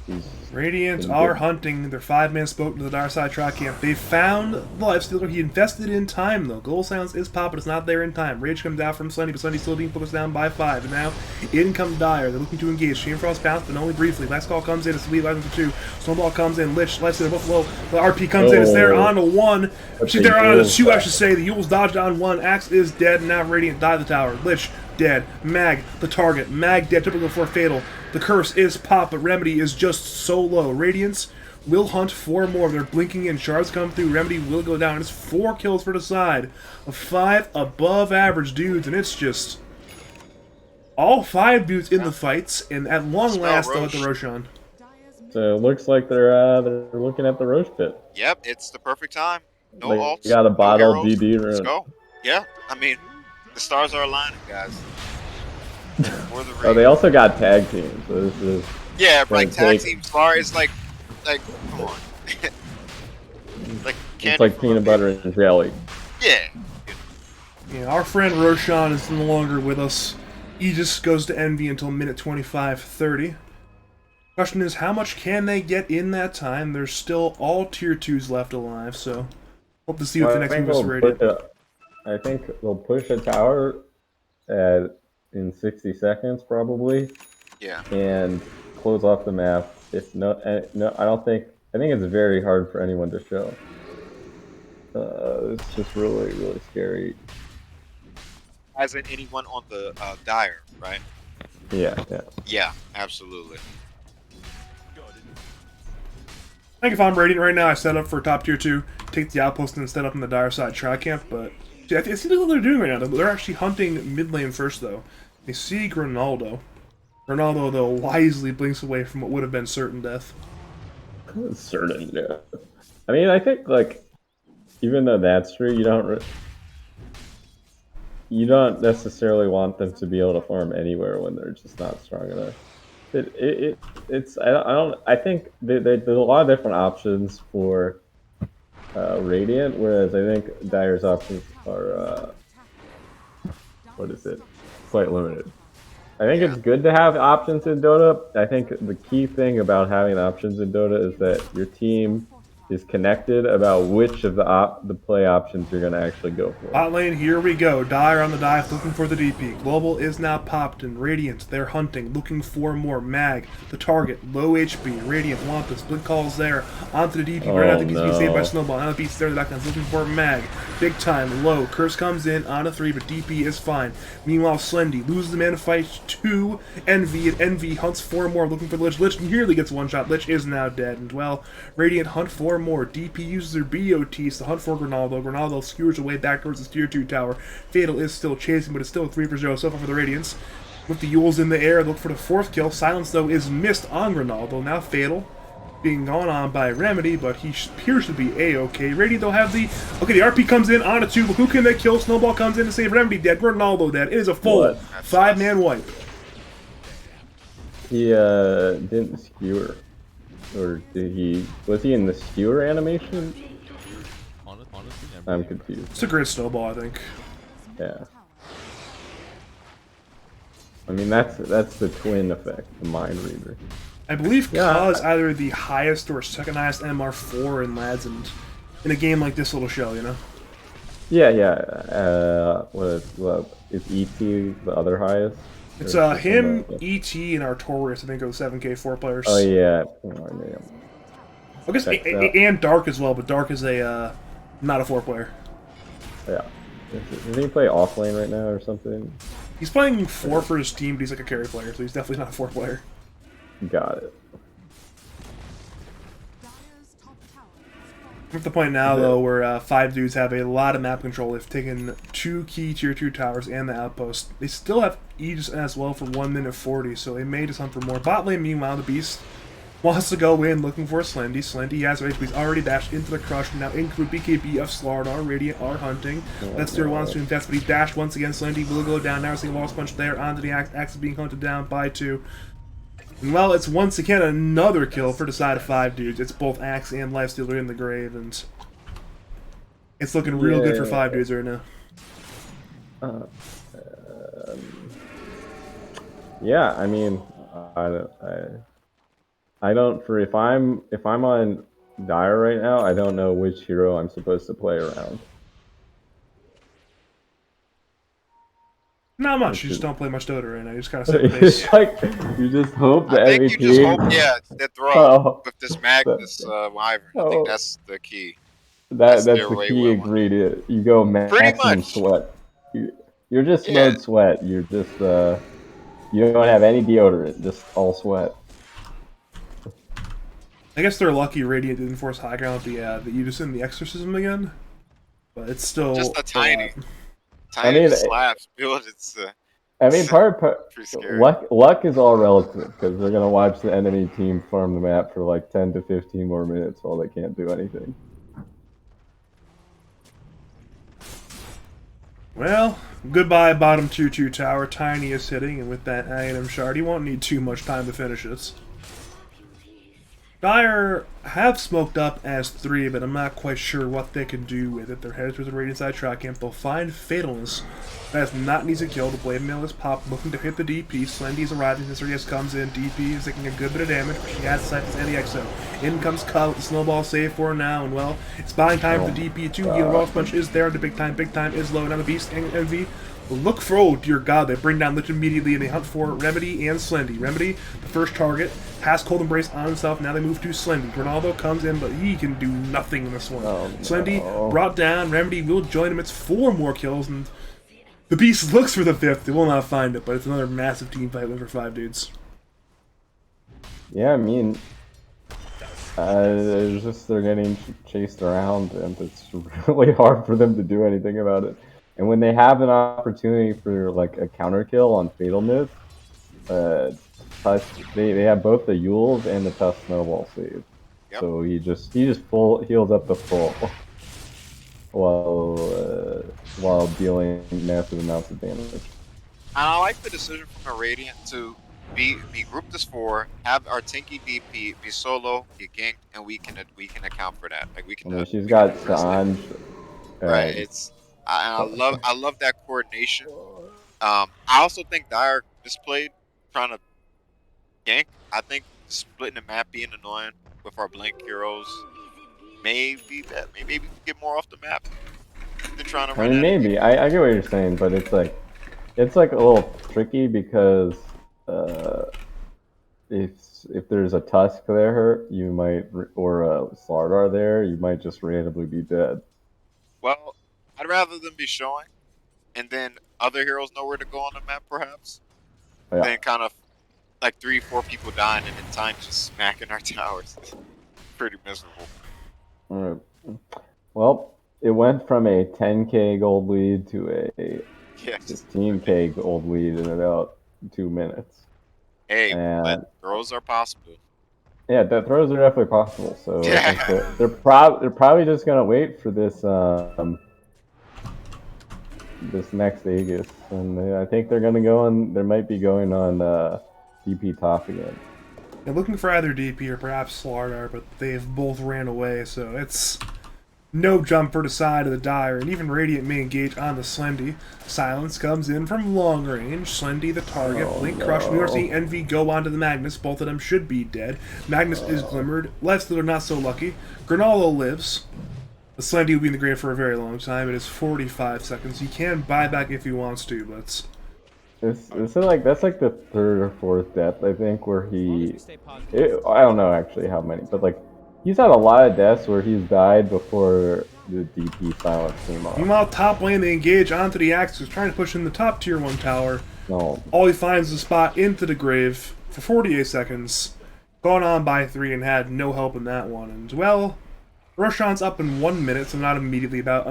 he's Radiant are hunting. Their 5-man spoke to the Dire Side track camp. They found the Lifestealer. He invested in time, though. Goal Silence is popping. It's not there in time. Rage comes out from Sunny, but Sunny's still being focused down by 5. And now, in comes Dire. They're looking to engage. Shamefrost bounce, but only briefly. Last call comes in. It's Sweet Life for 2. Snowball comes in. Lich, Lifestealer, both low. The RP comes in. It's there on a 1. She's there on a 2, I should say. The Yules dodged on 1. Axe is dead. And now Radiant die the tower. Lich, dead. Mag, the target. Mag, dead. Typical for Fatal. The curse is popped, but Remedy is just so low. Radiance will hunt 4 more. They're blinking in. Shards come through. Remedy will go down. It's 4 kills for the side of 5 above average dudes, and it's just all 5 dudes in the fights, and at long last, though, at the Roshan. So it looks like they're looking at the Roche pit. Yep, it's the perfect time. No Like, ults. you got a bottle no heroes. DD Let's run. go. Yeah, I mean, the stars are aligning, guys. Oh, they also got tag teams. So this is yeah, but like tag take... team star is like come on. Like it's like peanut butter and jelly. Yeah. Yeah, our friend Roshan is no longer with us. Aegis goes to Envy until minute 25:30. Question is, how much can they get in that time? There's still all tier 2s left alive, so hope to see what the next move is rated. I think they'll push a tower in 60 seconds, probably. Yeah. And close off the map. If no, I don't think. I think it's very hard for anyone to show. It's just really, really scary. As in anyone on the Dire, right? Yeah. Yeah, absolutely. I think if I'm Radiant right now, I set up for top tier 2, take the outpost and set up in the Dire Side tri camp, but it seems like what they're doing right now. They're actually hunting mid lane first, though. They see Ronaldo. Ronaldo, though, wisely blinks away from what would have been certain death. Certain death. I mean, I think, like, even though that's true, you don't necessarily want them to be able to farm anywhere when they're just not strong enough. I think there's a lot of different options for Radiant, whereas I think Dire's options are quite limited. I think it's good to have options in Dota. I think the key thing about having options in Dota is that your team is connected about which of the play options you're going to actually go for. Bot lane, here we go. Dire on the dive, looking for the DP. Global is now popped, and Radiant, they're hunting, looking for more. Mag, the target, low HP. Radiant want the split calls there. Onto the DP, right out the DP, saved by Snowball. Now the beat's there, the backline, looking for Mag. Big time, low. Curse comes in on a 3, but DP is fine. Meanwhile, Slendy loses the man fight to Envy, and Envy hunts 4 more, looking for Lich. Lich nearly gets one shot. Lich is now dead, and well, Radiant hunt 4 more. DP uses their BOTs to hunt for Ronaldo. Ronaldo skewers away back towards the tier 2 tower. Fatal is still chasing, but it's still 3 for 0 so far for the Radiants. With the Yules in the air, look for the 4th kill. Silence, though, is missed on Ronaldo. Now Fatal being gone on by Remedy, but he appears to be A-OK. Radiant, they'll have the... Okay, the RP comes in on a 2, but who can they kill? Snowball comes in to save Remedy dead. Ronaldo dead. It is a full 5-man wipe. He didn't skewer. Or did he... Was he in the skewer animation? Honestly, I'm confused. It's a great Snowball, I think. Yeah. I mean, that's the twin effect, the mind reader. I believe Ka is either the highest or second highest MR4 in Lads, and in a game like this, it'll show, you know? Yeah. Is ET the other highest? It's him, ET, and Artorias, I think, are the 7K 4 players. Oh, yeah. I guess, and Dark as well, but Dark is a not a 4 player. Yeah. Does he play offlane right now or something? He's playing 4 for his team, but he's like a carry player, so he's definitely not a 4 player. Got it. We're at the point now, though, where 5 dudes have a lot of map control. They've taken 2 key tier 2 towers and the outpost. They still have Aegis as well for 1 minute 40, so they may just hunt for more. Bot lane, meanwhile, the Beast wants to go in looking for Slendy. Slendy has HP. He's already dashed into the crush. Now into the BKB of Slardar. Radiant are hunting. Letster wants to invest, but he dashed once again. Slendy will go down. Now we're seeing a lost punch there onto the Axe. Axe is being hunted down by 2. And well, it's once again another kill for the side of 5 dudes. It's both Axe and Lifestealer in the grave, and it's looking real good for 5 dudes right now. Yeah, I mean, I don't for if I'm on Dire right now, I don't know which hero I'm supposed to play around. Not much. You just don't play much Dota right now. You just kind of set the pace. It's like you just hope the I think MVP. you just hope, yeah, that throw with this Magnus Wyvern. I think that's the key. That's their the way key well. ingredient. You go maximum much. sweat. You're just mode sweat. You're just you don't have any deodorant, just all sweat. I guess they're lucky Radiant didn't force high ground with the Unison, the Exorcism again. But it's still just a tiny I mean, slaps build. It's I mean, part scary. luck is all relative because they're gonna watch the enemy team farm the map for like 10 to 15 more minutes while they can't do anything. Well, goodbye bottom 2-2 tower. Tiny is hitting, and with that item shard, he won't need too much time to finish this. Dire have smoked up as 3, but I'm not quite sure what they can do with it. They're headed towards the Radiant side track camp. They'll find Fatalness. That's not an easy kill. The Blade Mail is popped, looking to hit the DP. Slendy's arriving. This comes in. DP is taking a good bit of damage, but she has Cyphers and the Exo. In comes Cut with the snowball save for now, and well, it's buying time for the DP too. Heal Ross Punch is there. The big time is low. Now the Beast and Envy look for, oh dear god, they bring down Lich immediately, and they hunt for Remedy and Slendy. Remedy, the first target, has Cold Embrace on himself. Now they move to Slendy. Ronaldo comes in, but he can do nothing in this one. Slendy brought down. Remedy will join him. It's 4 more kills, and the Beast looks for the 5th. They will not find it, but it's another massive team fight win for 5 dudes. Yeah, I mean, it's just they're getting chased around, and it's really hard for them to do anything about it. And when they have an opportunity for like a counter kill on Fatal Myth, they have both the Yules and the Tusk Snowball save. Yep. So he just full heals up the full while dealing massive amounts of damage. And I like the decision from a Radiant to be grouped as 4, have our Tinky DP be solo, get ganked, and we can account for that. Like we can. She's got Sanj. Right. It's. I love that coordination. I also think Dire displayed trying to gank. I think splitting the map being annoying with our blink heroes maybe we can get more off the map than trying to run. I mean, maybe I get what you're saying, but it's like a little tricky because if there's a Tusk there, you might, or a Slardar there, you might just randomly be dead. Well, I'd rather them be showing, and then other heroes know where to go on the map, perhaps, than kind of like 3-4 people dying and then time just smacking our towers. Pretty miserable. All right. Well, it went from a 10k gold lead to a 15k gold lead in about 2 minutes. Hey, but throws are possible. Yeah, the throws are definitely possible. So they're probably just gonna wait for this this next Aegis, and I think they're gonna go on. They might be going on DP top again. They're looking for either DP or perhaps Slardar, but they've both ran away, so it's no jump for the side of the Dire, and even Radiant may engage on the Slendy. Silence comes in from long range. Slendy the target. Blink Crush. We are seeing Envy go onto the Magnus. Both of them should be dead. Magnus is glimmered. Lifestealer not so lucky. Granalo lives. The Slendy will be in the grave for a very long time. It is 45 seconds. He can buy back if he wants to, but it's like that's like the 3rd or 4th death, I think, where I don't know actually how many, but like he's had a lot of deaths where he's died before the DP silence came off. Meanwhile, top lane they engage onto the Axis, trying to push in the top tier 1 tower. No. All he finds is a spot into the grave for 48 seconds. Gone on by 3 and had no help in that one. And well, Roshan's up in 1 minute, so not immediately, about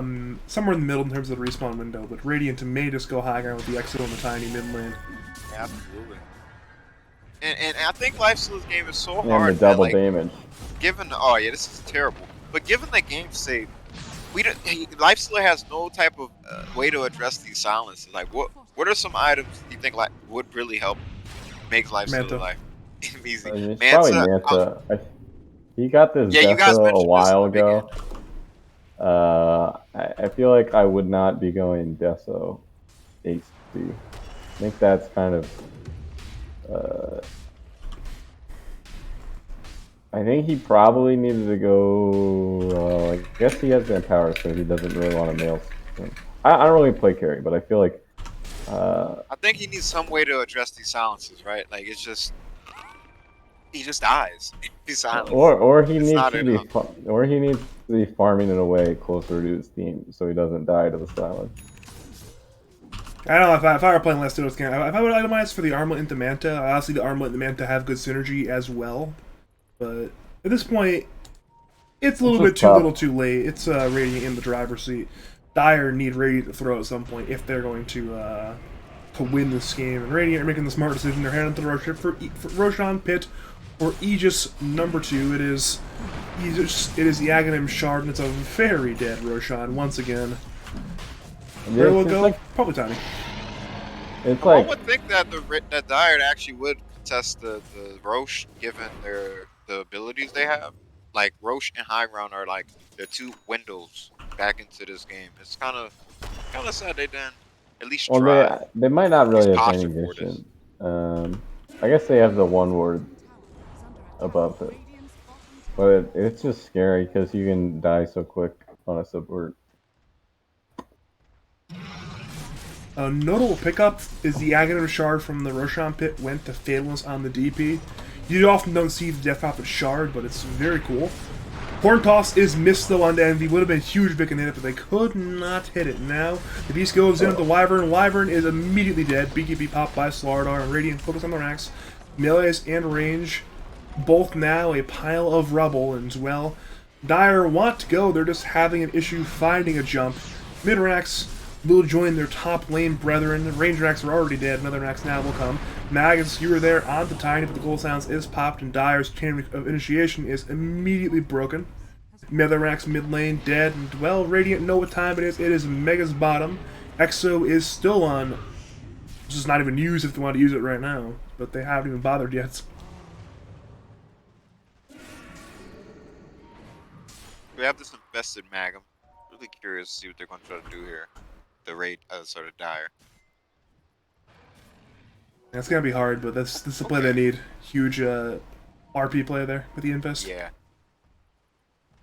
somewhere in the middle in terms of the respawn window, but Radiant may just go high ground with the exit on the tiny mid lane. Absolutely. And I think Lifestealer's game is so hard. And the double damage. Given this is terrible. But given the game state, Lifestealer has no type of way to address these silences. Like what are some items you think like would really help make Lifestealer life? Easy. I mean, it's probably Manta. Manta. He got this Yeah, you guys Deso a mentioned this in while the ago. beginning. I feel like I would not be going Deso AC. I think that's kind of. I think he probably needed to go. I guess he has the empower, so he doesn't really want to mail. I don't really play carry, but I feel like. I think he needs some way to address these silences, right? Like it's just he just dies. He's silent. Or he It's needs not to be, enough. or he needs to be farming it away closer to his team, so he doesn't die to the silence. I don't know if I were playing less Dodos game. If I would itemize for the armlet into Manta, obviously the armlet and the Manta have good synergy as well. But at this point, it's a little bit too little too late. It's Radiant in the driver's seat. Dire need Radiant to throw at some point if they're going to win this game. And Radiant are making the smart decision. They're heading to the Rosh for Roshan Pit or Aegis number 2. It is Aegis. It is the Aghanim Shard, and it's a very dead Roshan once again. Where will it go? Like, probably Tiny. It's One like would think that that Dire actually would contest the Roche given the abilities they have. Like Roche and High Ground are like the two windows back into this game. It's kind of sad they didn't at least try. They might not really have any posture for this. vision. I guess they have the one word above it, but it's just scary because you can die so quick on a subvert. A notable pickup is the Aghanim Shard from the Roshan Pit went to Fatalness on the DP. You often don't see the Death Prophet Shard, but it's very cool. Horn Toss is missed though on the Envy. Would have been huge if they can hit it, but they could not hit it. Now the Beast goes in with the Wyvern. Wyvern is immediately dead. BKB popped by Slardar and Radiant focus on the racks. Melees and range, both now a pile of rubble as well. Dire want to go, they're just having an issue finding a jump. Mid racks will join their top lane brethren. The range racks are already dead. Another racks now will come. Mag and Skewer there on the Tiny, but the Gold Sounds is popped, and Dire's chain of initiation is immediately broken. Nether racks mid lane dead, and well, Radiant know what time it is. It is Mega's bottom. Exo is still on. It's just not even used if they want to use it right now, but they haven't even bothered yet. We have this invested Mag. I'm really curious to see what they're going to try to do here. The raid sort of Dire. It's gonna be hard, but this is the play they need. Huge RP play there with the invest. Yeah.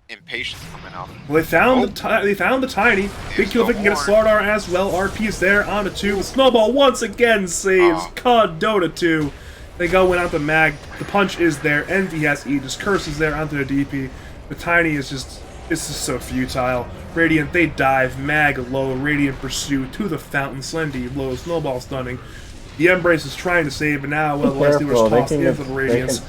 Impatience coming out. Well, they found the Tiny. Big kill if they can get a Slardar as well. RP is there on the 2. Snowball once again saves COD Dota 2. They go in onto Mag. The punch is there. Envy has Aegis. Curse is there onto the DP. The Tiny is just. It's just so futile. Radiant, they dive. Mag low. Radiant pursue to the fountain. Slendy low. Snowball stunning. The Embrace is trying to save, but now, well, Leslie was tossed in for the Radiance.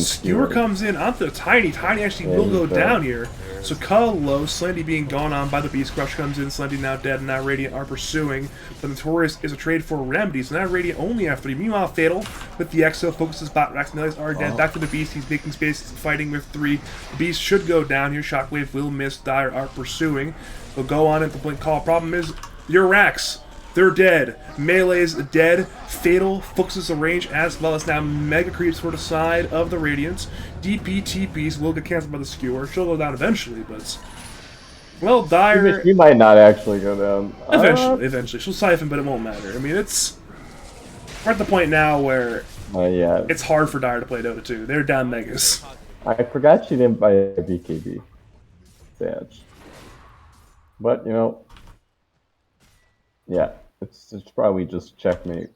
Skewer comes in onto the Tiny. Tiny actually will go down here. So Cull low, Slendy being gone on by the Beast Crush comes in. Slendy now dead, and now Radiant are pursuing. But Notorious is a trade for Remedy, so now Radiant only have 3. Meanwhile, Fatal with the Exo focuses bot racks. Nellies are dead. Back to the Beast. He's making space, fighting with 3. The Beast should go down here. Shockwave will miss. Dire are pursuing. They'll go on into Blink Call. Problem is, your racks. They're dead. Melee's dead. Fatal focuses the range as well as now Mega creeps for the side of the Radiance. DP TPs will get cancelled by the Skewer. She'll go down eventually, but well, Dire. She might not actually go down. Eventually, she'll siphon, but it won't matter. I mean, we're at the point now where yeah, it's hard for Dire to play Dota 2. They're down Megas. I forgot she didn't buy a BKB. Sad. But you know, yeah. It's probably just checkmate.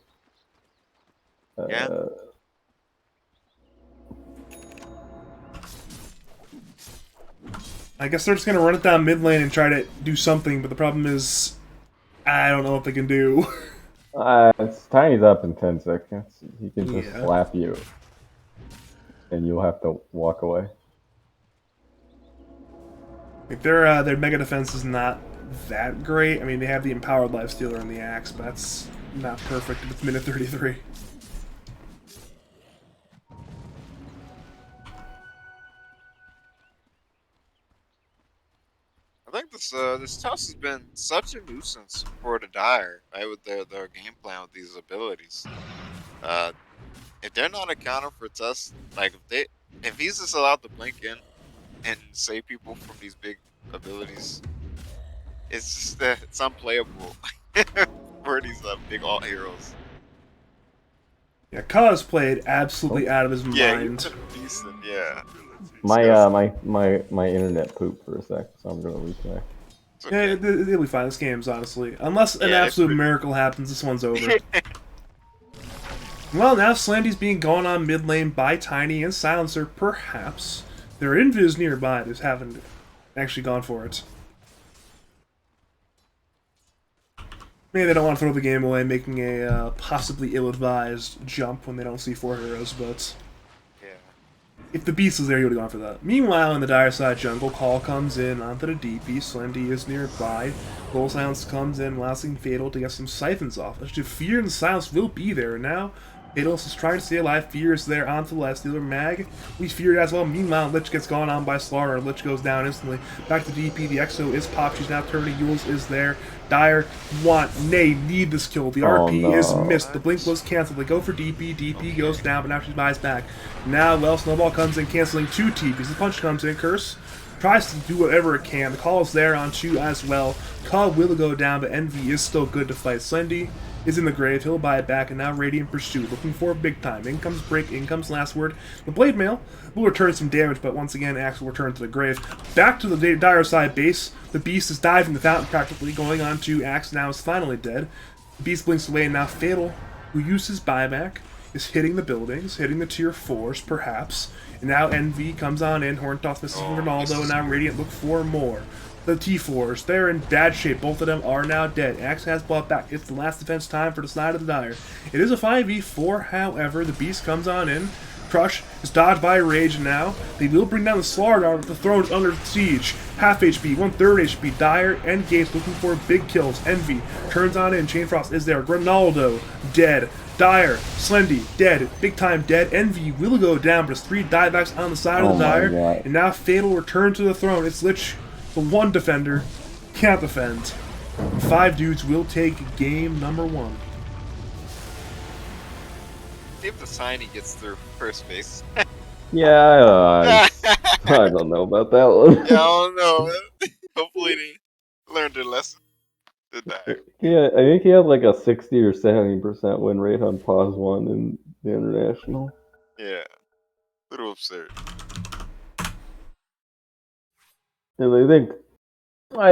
Yeah. I guess they're just gonna run it down mid lane and try to do something, but the problem is, I don't know what they can do. Tiny's up in 10 seconds. He can just slap you, and you'll have to walk away. Like their mega defense is not that great. I mean, they have the Empowered Lifestealer and the Axe, but that's not perfect if it's minute 33. I think this toss has been such a nuisance for the Dire, right? With their game plan with these abilities. if they're not accounting for Tusk, like if he's just allowed to blink in and save people from these big abilities, it's just that it's unplayable for these big alt heroes. Yeah, Kaz played absolutely out of his Yeah, he's mind. been decent. Yeah, My internet pooped for a sec, so I'm gonna replay. it's Yeah, okay. it'll be fine. This game's honestly, unless an Yeah, it's absolute pretty. miracle happens, this one's over. Well, now Slandy's being gone on mid lane by Tiny and Silencer, perhaps. Their invis nearby just haven't actually gone for it. Maybe they don't want to throw the game away, making a possibly ill-advised jump when they don't see 4 heroes, but Yeah. if the beast was there, he would have gone for that. Meanwhile, in the dire side jungle, Call comes in onto the DP, Slendy is nearby, Bull Silence comes in, lasting Fatal to get some siphons off. Actually, Fear and Silence will be there now. Fatal is trying to stay alive, Fear is there onto the left stealer, Mag. We feared as well. Meanwhile, Lich gets gone on by Slaughter, Lich goes down instantly. Back to DP, the Exo is popped, she's now turning, Yules is there. Dire need this kill. The RP is missed. The blink was cancelled. They go for DP. DP goes down, but now she buys back. Now, well, Snowball comes in, canceling 2 TPs. The punch comes in. Curse tries to do whatever it can. The call is there on 2 as well. Call will go down, but Envy is still good to fight. Slendy is in the grave. He'll buy it back, and now Radiant Pursuit, looking for big time. In comes Break, in comes Last Word. The Blade Mail will return some damage, but once again, Axe will return to the grave. Back to the dire side base. The Beast is diving the fountain practically, going on to Axe now is finally dead. The Beast blinks away, and now Fatal, who used his buyback, is hitting the buildings, hitting the tier 4s, perhaps. And now Envy comes on in, Horntoff misses from Ronaldo, and now Radiant look for more. The T4s, they're in bad shape. Both of them are now dead. Axe has bought back. It's the last defense time for the side of the Dire. It is a 5v4, however. The Beast comes on in. Crush is dodged by Rage now. They will bring down the Slaughter, but the throne is under siege. Half HP, 1/3 HP. Dire and Gates looking for big kills. Envy turns on in. Chainfrost is there. Ronaldo dead. Dire, Slendy, dead, big time dead. Envy will go down, but it's 3 diebacks on the side of the Dire. God. And now Fatal return to the throne. It's Lich, the one defender, can't defend. 5 dudes will take game number 1. See if the Signy gets through first base. Yeah, I don't know about that one. Yeah, I don't know, man. Hopefully they learned their lesson. The Dire. Yeah, I think he had like a 60 or 70% win rate on pause 1 in the international. Yeah. Little absurd. And I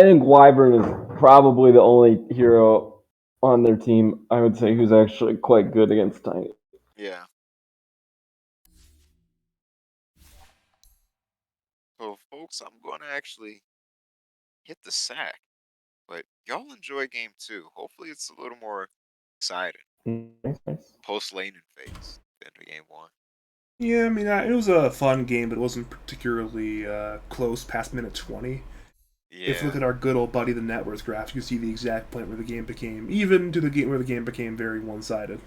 think Wyvern is probably the only hero on their team, I would say, who's actually quite good against Tiny. Yeah. So, folks, I'm going to actually hit the sack. But y'all enjoy game 2. Hopefully it's a little more exciting. Nice. Post-laning phase than game 1. Yeah, I mean, it was a fun game, but it wasn't particularly close past minute 20. Yeah. If you look at our good old buddy, the net worth graph, you see the exact point where the game became, even to the game where the game became very one-sided.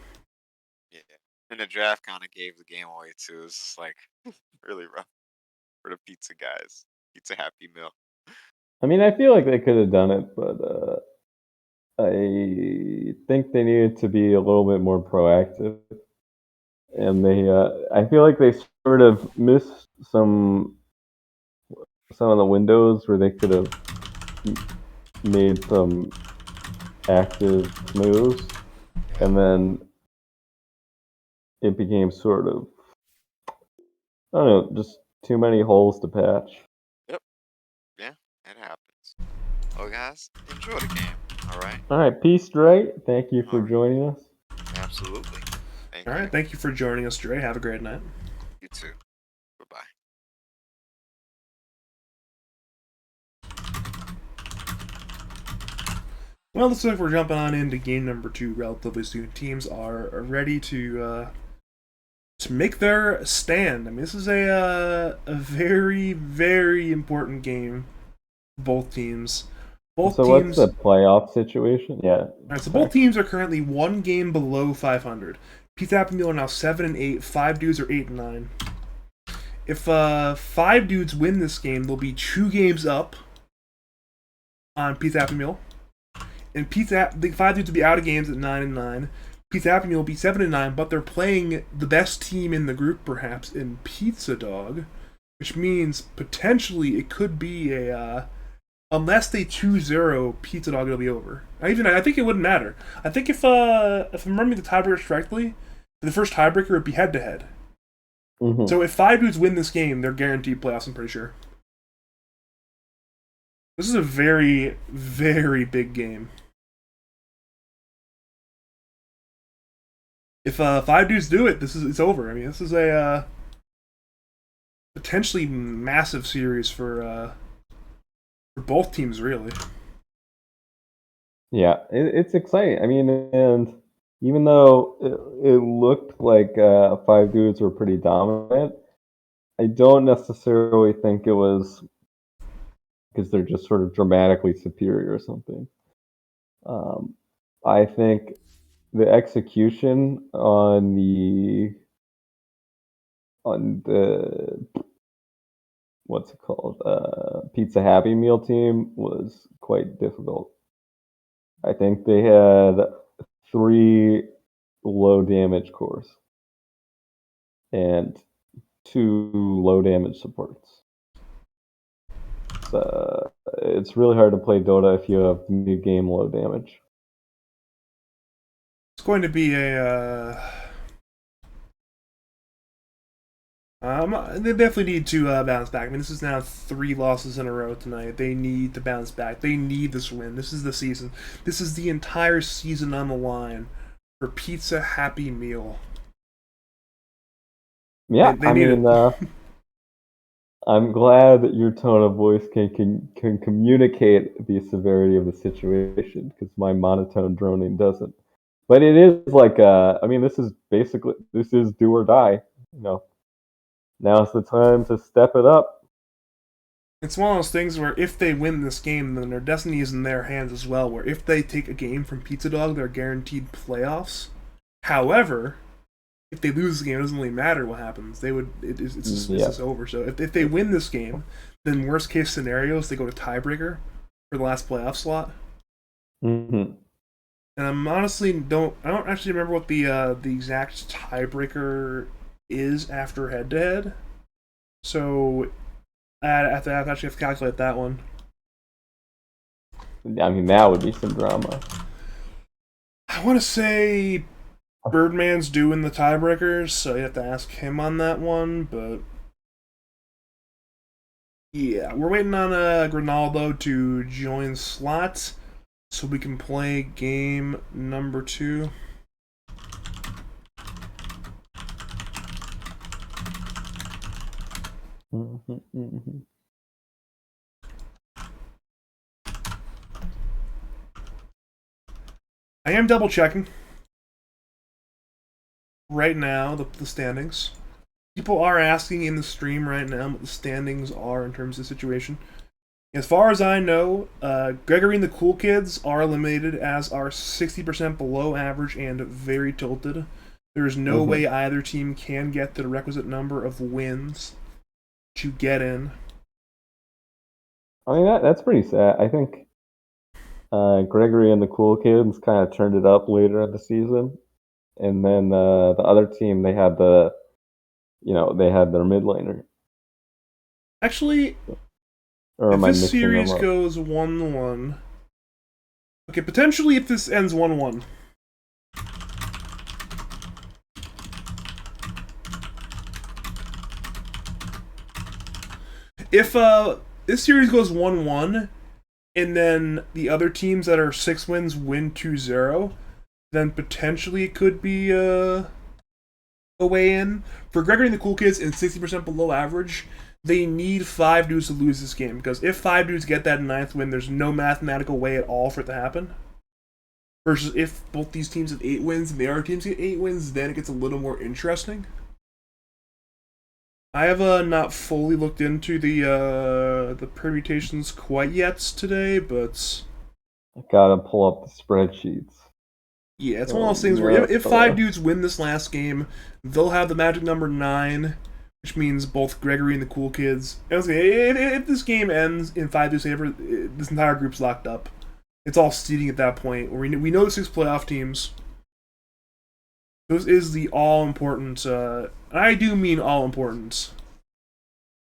Yeah. And the draft kind of gave the game away, too. It's just like really rough for the pizza guys. Pizza Happy Meal. I mean, I feel like they could have done it, but I think they needed to be a little bit more proactive. And I feel like they sort of missed some of the windows where they could have made some active moves, and then it became sort of, I don't know, just too many holes to patch. Yep. Yeah, it happens. Well, guys, enjoy the game. All right. All right, peace, Dre. Thank you for joining us. Absolutely. All right, thank you for joining us, Dre. Have a great night. You too. Bye-bye. Well, looks like we're jumping on into game number 2 relatively soon. Teams are ready to make their stand. I mean, this is a very, very important game for both teams. What's the playoff situation? Yeah. All right, so both teams are currently 1 game below 500. Pete Appendale are now 7-8. 5 dudes are 8-9. If 5 dudes win this game, they'll be 2 games up on Pete Appendale. And the 5 dudes will be out of games at 9-9. Pizza Happy Meal will be 7-9, but they're playing the best team in the group, perhaps, in Pizza Dog, which means potentially it could be a unless they 2-0 Pizza Dog, it'll be over. I think it wouldn't matter. I think if I'm remembering the tiebreakers correctly, the first tiebreaker would be head to head. So if 5 dudes win this game, they're guaranteed playoffs. I'm pretty sure. This is a very, very big game. If 5 dudes do it, it's over. I mean, this is a potentially massive series for both teams, really. Yeah, it's exciting. I mean, and even though it looked like 5 dudes were pretty dominant, I don't necessarily think it was because they're just sort of dramatically superior or something. I think the execution on the what's it called, Pizza Happy Meal team was quite difficult. I think they had 3 low damage cores and 2 low damage supports. So it's really hard to play Dota if you have mid game low damage. It's going to be a. They definitely need to bounce back. I mean, this is now 3 losses in a row tonight. They need to bounce back. They need this win. This is the season. This is the entire season on the line for Pizza Happy Meal. Yeah, I'm glad that your tone of voice can communicate the severity of the situation, because my monotone droning doesn't. But it is like, I mean, this is do or die. You know, now's the time to step it up. It's one of those things where if they win this game, then their destiny is in their hands as well. Where if they take a game from Pizza Dog, they're guaranteed playoffs. However, if they lose the game, it doesn't really matter what happens. It's just over. So if they win this game, then worst case scenarios, they go to tiebreaker for the last playoff slot. Mm-hmm. And I'm honestly I don't actually remember what the exact tiebreaker is after head to head. So I actually have to calculate that one. I mean, that would be some drama. I want to say Birdman's doing the tiebreakers, so you have to ask him on that one, but yeah, we're waiting on Grinaldo to join slots so we can play game number 2. I am double checking right now the standings. People are asking in the stream right now what the standings are in terms of the situation. As far as I know, Gregory and the Cool Kids are eliminated, as are 60% below average and very tilted. There is no way either team can get the requisite number of wins to get in. I mean, that's pretty sad. I think Gregory and the Cool Kids kind of turned it up later in the season, and then the other team, they had their mid laner. Actually, or if this series goes 1-1, okay, potentially if this ends 1-1. If this series goes 1-1, and then the other teams that are 6 wins win 2-0, then potentially it could be a way in. For Gregory and the Cool Kids and 60% below average, they need 5 dudes to lose this game, because if 5 dudes get that 9th win, there's no mathematical way at all for it to happen. Versus if both these teams have 8 wins and the other teams get 8 wins, then it gets a little more interesting. I have not fully looked into the permutations quite yet today, but I gotta pull up the spreadsheets. Yeah, it's one of those things where if 5 dudes win this last game, they'll have the magic number 9, which means both Gregory and the Cool Kids. If this game ends in 5 dudes' favor, this entire group's locked up. It's all seeding at that point. We know the 6 playoff teams. This is the all-important, I do mean all-important,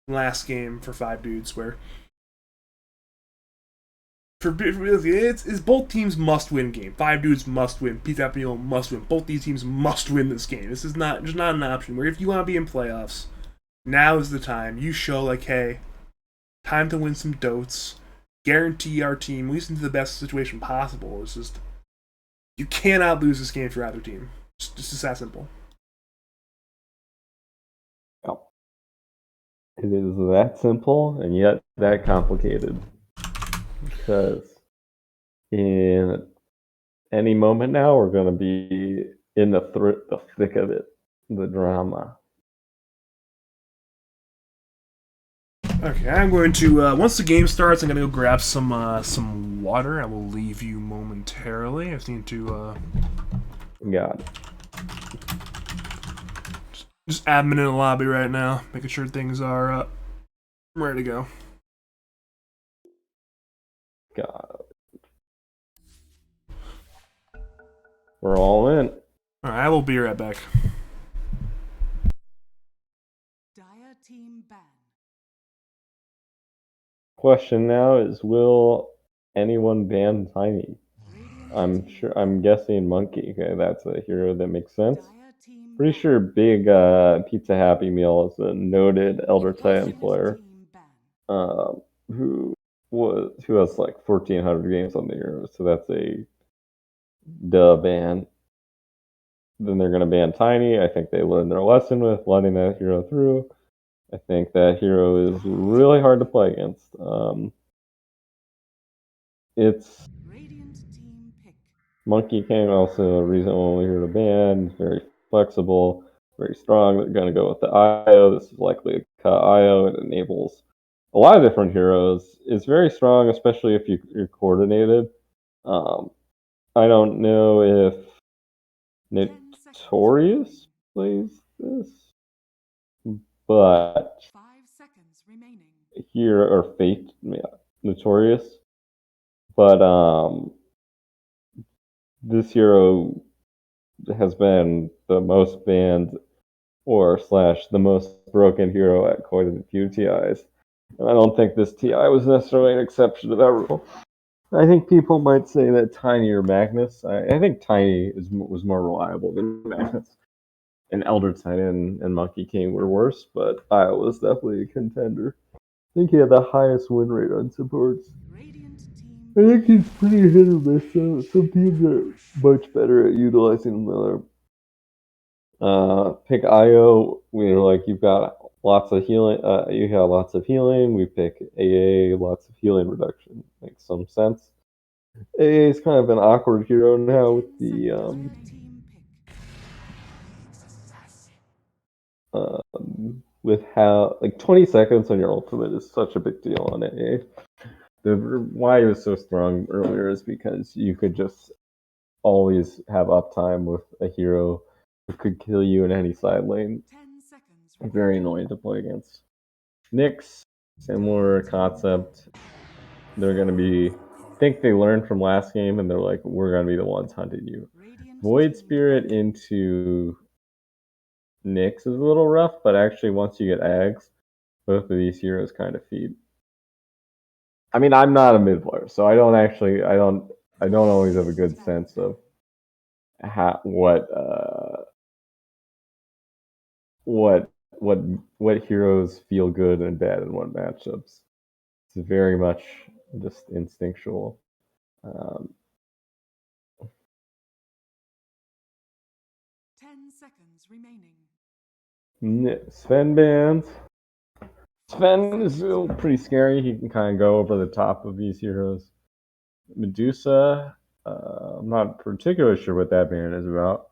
last game for 5 dudes, where it's both teams must win game. 5 dudes must win. Pete Apneo must win. Both these teams must win this game. This is just not an option. Where if you want to be in playoffs, now is the time. You show like, hey, time to win some dotes. Guarantee our team at least into the best situation possible. It's just you cannot lose this game for either team. Just that simple. It is that simple and yet that complicated. Because in any moment now, we're going to be in the thick of it, the drama. Okay, I'm going to once the game starts, I'm going to go grab some water. I will leave you momentarily. I just need to Got it. just admin in the lobby right now, making sure things are ready to go. Got it. We're all in. All right, I will be right back. Dire team ban. Question now is, will anyone ban Tiny? I'm guessing Monkey. Okay, that's a hero that makes sense. Pretty sure Big Pizza Happy Meal is a noted Elder Titan player, who has like 1,400 games on the hero, so that's a duh ban. Then they're gonna ban Tiny. I think they learned their lesson with letting that hero through. I think that hero is really hard to play against. It's Monkey King, also a reasonable hero to ban. Very flexible, very strong. They're going to go with the IO. This is likely a cut IO. It enables a lot of different heroes. It's very strong, especially if you're coordinated. I don't know if Notorious plays this, but 5 seconds remaining. here or Fate, yeah, Notorious, but this hero has been the most banned or / the most broken hero at quite a few TIs. And I don't think this TI was necessarily an exception to that rule. I think people might say that Tiny or Magnus. I think Tiny was more reliable than Magnus. And Elder Titan and Monkey King were worse, but Io was definitely a contender. I think he had the highest win rate on supports. I think he's pretty hit or miss. Some teams are much better at utilizing him than others. Pick Io. You've got lots of healing. You have lots of healing. We pick AA, lots of healing reduction. Makes some sense. AA is kind of an awkward hero now with the with how 20 seconds on your ultimate is such a big deal on AA. Why he was so strong earlier is because you could just always have uptime with a hero who could kill you in any side lane. Very annoying to play against. Nyx, similar concept. They're going to be, I think they learned from last game and they're like, we're going to be the ones hunting you. Void Spirit into Nyx is a little rough, but actually once you get Ags, both of these heroes kind of feed. I mean, I'm not a mid player, so I don't always have a good sense of what heroes feel good and bad in what matchups. It's very much just instinctual. 10 seconds remaining. Sven bans. Sven is still pretty scary. He can kind of go over the top of these heroes. Medusa, I'm not particularly sure what that ban is about.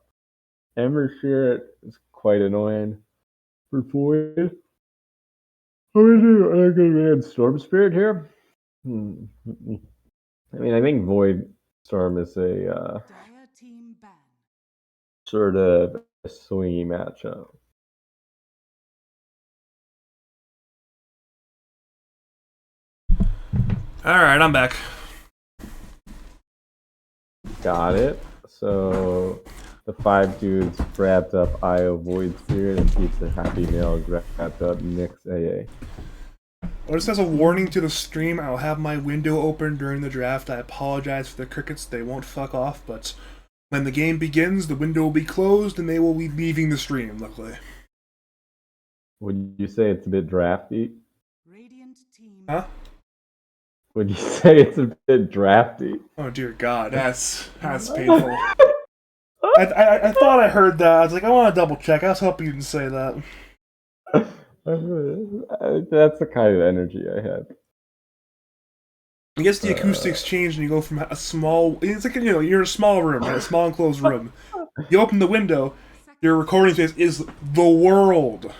Ember Spirit is quite annoying. For Void, I'm gonna ban Storm Spirit here. I mean, I think Void Storm is a sort of a swingy matchup. Alright, I'm back. Got it. So The 5 dudes grabbed up Io Void Spirit and Pizza Happy Meal grabbed up Nick's AA. Just as a warning to the stream, I'll have my window open during the draft. I apologize for the crickets, they won't fuck off, but when the game begins, the window will be closed and they will be leaving the stream, luckily. Would you say it's a bit drafty? Radiant team. Huh? Would you say it's a bit drafty? Oh dear God, that's painful. I thought I heard that. I was like, I want to double check. I was hoping you didn't say that. That's the kind of energy I had. I guess the acoustics change and you go from a small... It's like, you're in a small room, right? A small enclosed room. You open the window, your recording space is the world.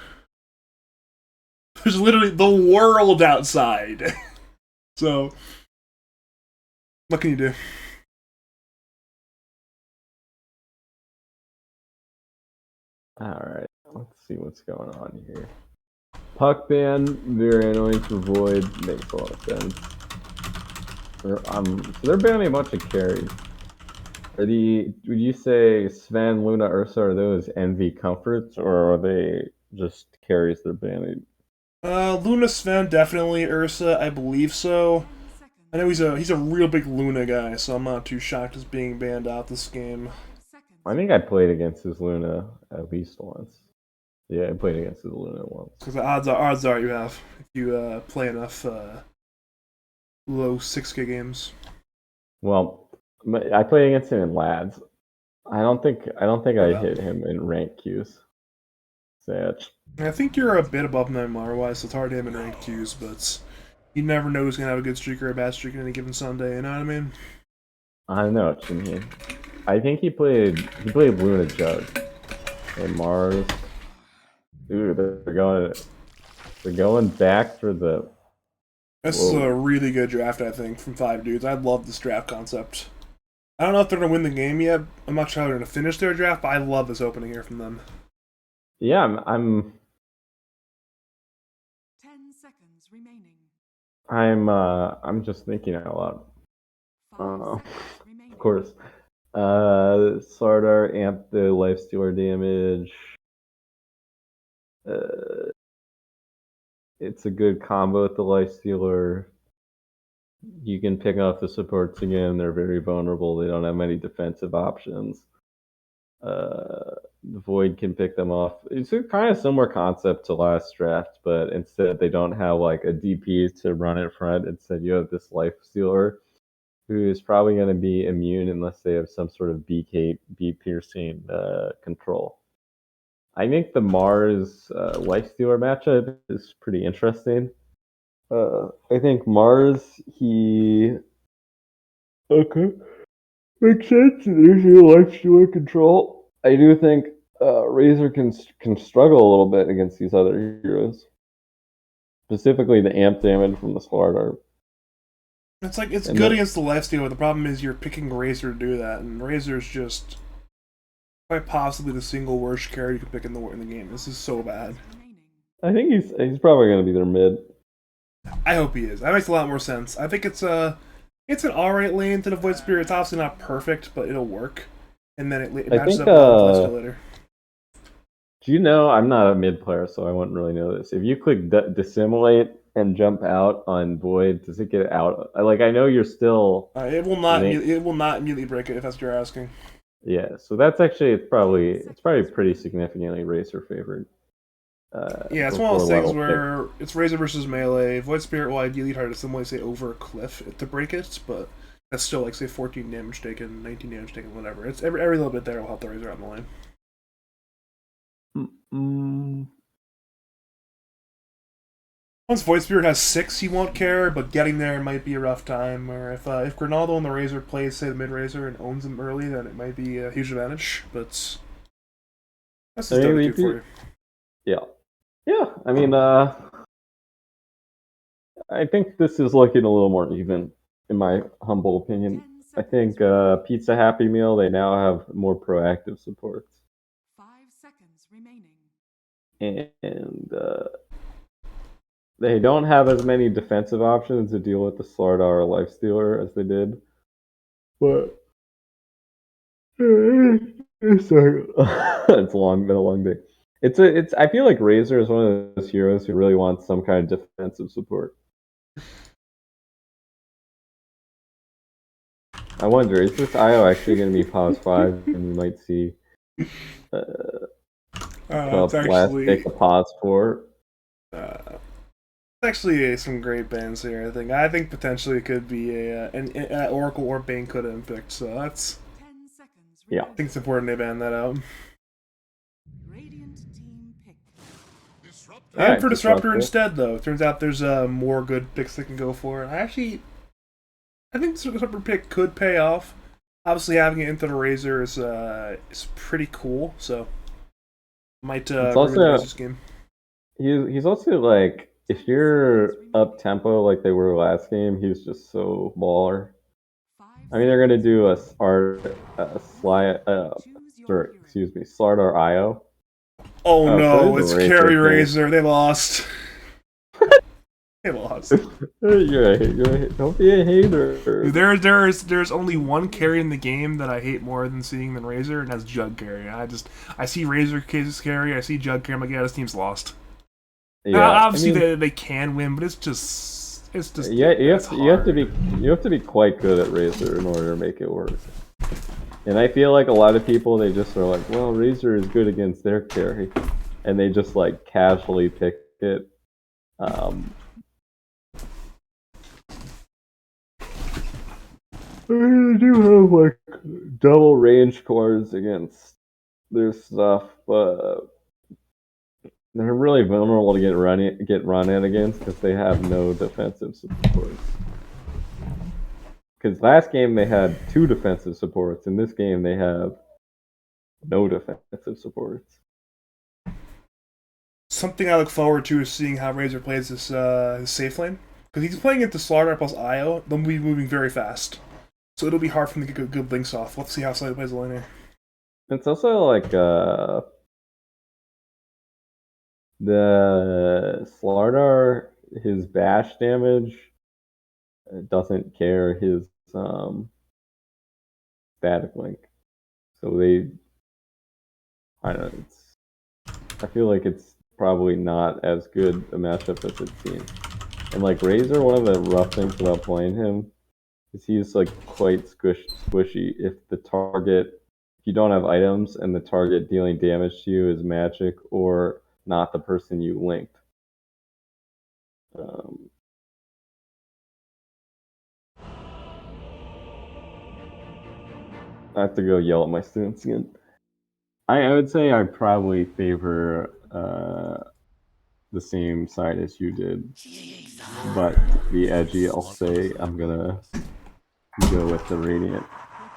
There's literally the world outside. So, what can you do? Alright, let's see what's going on here. Puck ban, very annoying to avoid, makes a lot of sense. So they're banning a bunch of carries. Would you say Sven, Luna, Ursa, are those NV comforts, or are they just carries they're banning? Luna, Sven, definitely. Ursa, I believe so. I know he's a real big Luna guy, so I'm not too shocked as being banned out this game. I think I played against his Luna at least once. Yeah, I played against his Luna once. Because the odds are you have if you play enough low 6K games. Well, I played against him in lads. I don't think I hit him in rank queues. Sad. I think you're a bit above him MR-wise, so it's hard to hit him in ranked queues, but you never know who's going to have a good streak or a bad streak on any given Sunday, you know what I mean? I know what you mean. I think he played Luna Jug and Mars. Dude, they're going back for the... This is a really good draft, I think, from 5 dudes. I love this draft concept. I don't know if they're going to win the game yet. I'm not sure how they're going to finish their draft, but I love this opening here from them. Yeah, I'm 10 seconds remaining. I'm just thinking out loud. 5 seconds remaining. Of course. Slardar amp the lifestealer damage. It's a good combo with the lifestealer. You can pick off the supports again. They're very vulnerable. They don't have many defensive options. The Void can pick them off. It's a kind of similar concept to last draft, but instead they don't have like a DP to run in front. Instead, you have this lifestealer who is probably going to be immune unless they have some sort of B piercing control. I think the Mars lifestealer matchup is pretty interesting. I think Mars, okay, makes sense. There's your lifestealer control. I do think Razor can struggle a little bit against these other heroes, specifically the amp damage from the Slardar. It's like it's good against the lifestealer. The problem is you're picking Razor to do that, and Razor's just quite possibly the single worst carry you can pick in the game. This is so bad. I think he's probably going to be their mid. I hope he is. That makes a lot more sense. I think it's an alright lane to the Void Spirit. It's obviously not perfect, but it'll work. And then it matches up with the later. Do you know, I'm not a mid player, so I wouldn't really know this. If you click dissimulate and jump out on Void, does it get out? Like, I know you're still... It will not immediately break it, if that's what you're asking. Yeah, so that's actually, it's probably pretty significantly Razor favored. Yeah, it's one of those things where it's Razor versus melee. Void Spirit will ideally try to simulate, say, over a cliff to break it, but that's still like, say, 14 damage taken, 19 damage taken, whatever. It's every little bit there will help the Razor out in the lane. Once Void Spirit has 6, he won't care, but getting there might be a rough time. Or if Grinaldo and the Razor plays, say, the mid Razor and owns him early, then it might be a huge advantage. But that's just W2 for you. Yeah. I mean, I think this is looking a little more even, in my humble opinion. I think Pizza Happy Meal, they now have more proactive supports. 5 seconds remaining. And they don't have as many defensive options to deal with the Slardar or Lifestealer as they did. But Sorry. It's been a long day. It's. I feel like Razor is one of those heroes who really wants some kind of defensive support. I wonder, is this IO actually going to be pause 5, and you might see It's last pick a pause 4? Actually some great bands here. I think potentially it could be an Oracle or Bane could have been picked. So that's 10 seconds Yeah. I think it's important they ban that out. Radiant team pick. And Alright, for Disruptor Disruptor. instead, though, turns out there's more good picks they can go for. I think the Disruptor pick could pay off. Obviously, having it into the Razor is pretty cool. So might It's ruin the also- Razor scheme. He's also like, if you're up tempo like they were last game, he's just so baller. I mean, they're gonna do a Slardar IO. Oh so no, is it's the Carry Razor. Razor. They lost. They lost. Don't be a hater. Dude, there's only one carry in the game that I hate more than seeing than Razor, and that's Jug Carry. I see Razor cases carry, I see Jug Carry, I'm like, yeah, this team's lost. Obviously they can win, but it's just yeah, you it's have to hard. be quite good at Razor in order to make it work. And I feel like a lot of people, they just are like, well, Razor is good against their carry, and they just like casually pick it. They do have like double range cores against their stuff, but they're really vulnerable to get run in against because they have no defensive support. Because last game they had 2 defensive supports. In this game they have no defensive supports. Something I look forward to is seeing how Razor plays this his safe lane. Because he's playing into Slaughter plus IO, they'll be moving very fast. So it'll be hard for him to get good links off. Let's see how Slaughter plays the lane here. It's also like the Slardar, his bash damage doesn't care his static link. So I don't know, I feel like it's probably not as good a matchup as it seems. And like Razor, one of the rough things about playing him is he's like quite squishy. If you don't have items and the target dealing damage to you is magic or not the person you linked. I have to go yell at my students again. I would say I probably favor the same side as you did, but to be edgy, I'll say I'm gonna go with the Radiant.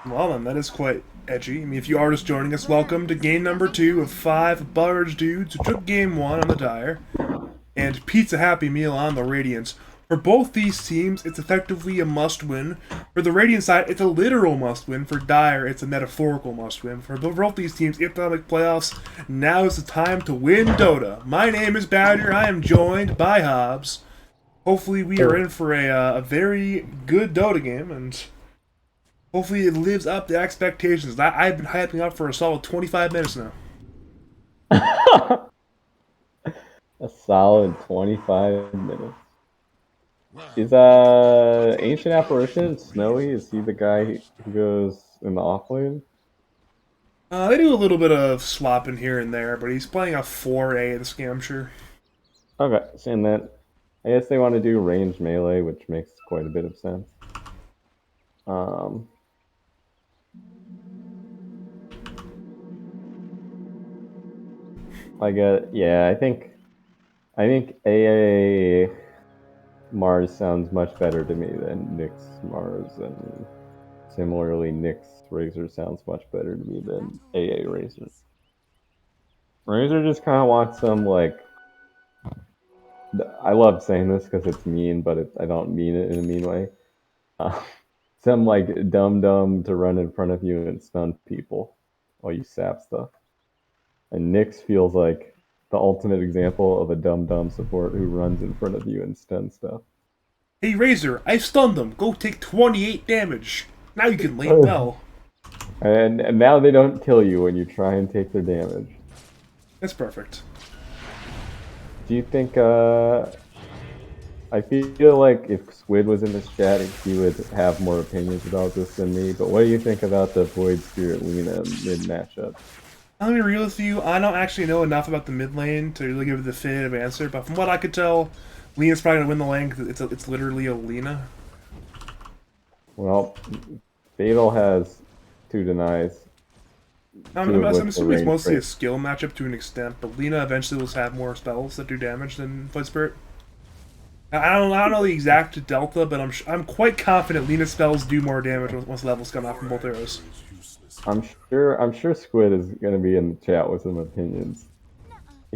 Well then, that is quite edgy. I mean, if you are just joining us, welcome to game number 2 of 5 Butters Dudes who took game 1 on the Dire, and Pizza Happy Meal on the Radiance. For both these teams, it's effectively a must-win. For the Radiant side, it's a literal must-win. For Dire, it's a metaphorical must-win. For both these teams, if they make playoffs, now is the time to win Dota. My name is Badger. I am joined by Hobbes. Hopefully, we are in for a very good Dota game, and hopefully it lives up to expectations. I've been hyping up for a solid 25 minutes now. A solid 25 minutes. Is Ancient Apparition Snowy? Is he the guy who goes in the off lane? They do a little bit of swapping here and there, but he's playing a 4A this game, I'm sure. Okay, and then I guess they want to do ranged melee, which makes quite a bit of sense. I think AA Mars sounds much better to me than Nyx Mars, and similarly Nyx Razor sounds much better to me than AA Razor. Razor just kind of wants some like, I love saying this because it's mean, but I don't mean it in a mean way. Some like dumb to run in front of you and stun people while you sap stuff. And Nyx feels like the ultimate example of a dumb support who runs in front of you and stuns stuff. Hey Razor, I stunned them. Go take 28 damage. Now you can lane well. And now they don't kill you when you try and take their damage. It's perfect. Do you think, I feel like if Squid was in this chat, he would have more opinions about this than me, but what do you think about the Void Spirit Lina mid matchup? I'm gonna be real with you, I don't actually know enough about the mid lane to really give a definitive answer, but from what I could tell, Lena's probably gonna win the lane because it's literally a Lena. Well, Fatal has 2 denies. I'm assuming it's mostly a skill matchup to an extent, but Lena eventually will have more spells that do damage than Void Spirit. I don't know the exact delta, but I'm quite confident Lena's spells do more damage once levels come out from both arrows. I'm sure Squid is gonna be in the chat with some opinions.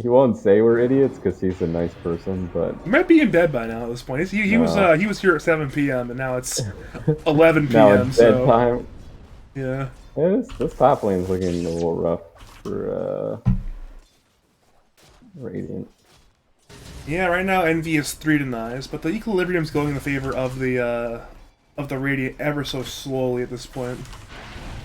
He won't say we're idiots because he's a nice person, but He might be in bed by now at this point. He was here at 7 p.m. and now it's 11 p.m. now it's so bedtime. yeah. Yeah, this top lane's looking a little rough for Radiant. Yeah, right now Envy is 3 denies, but the equilibrium's going in the favor of the Radiant ever so slowly at this point.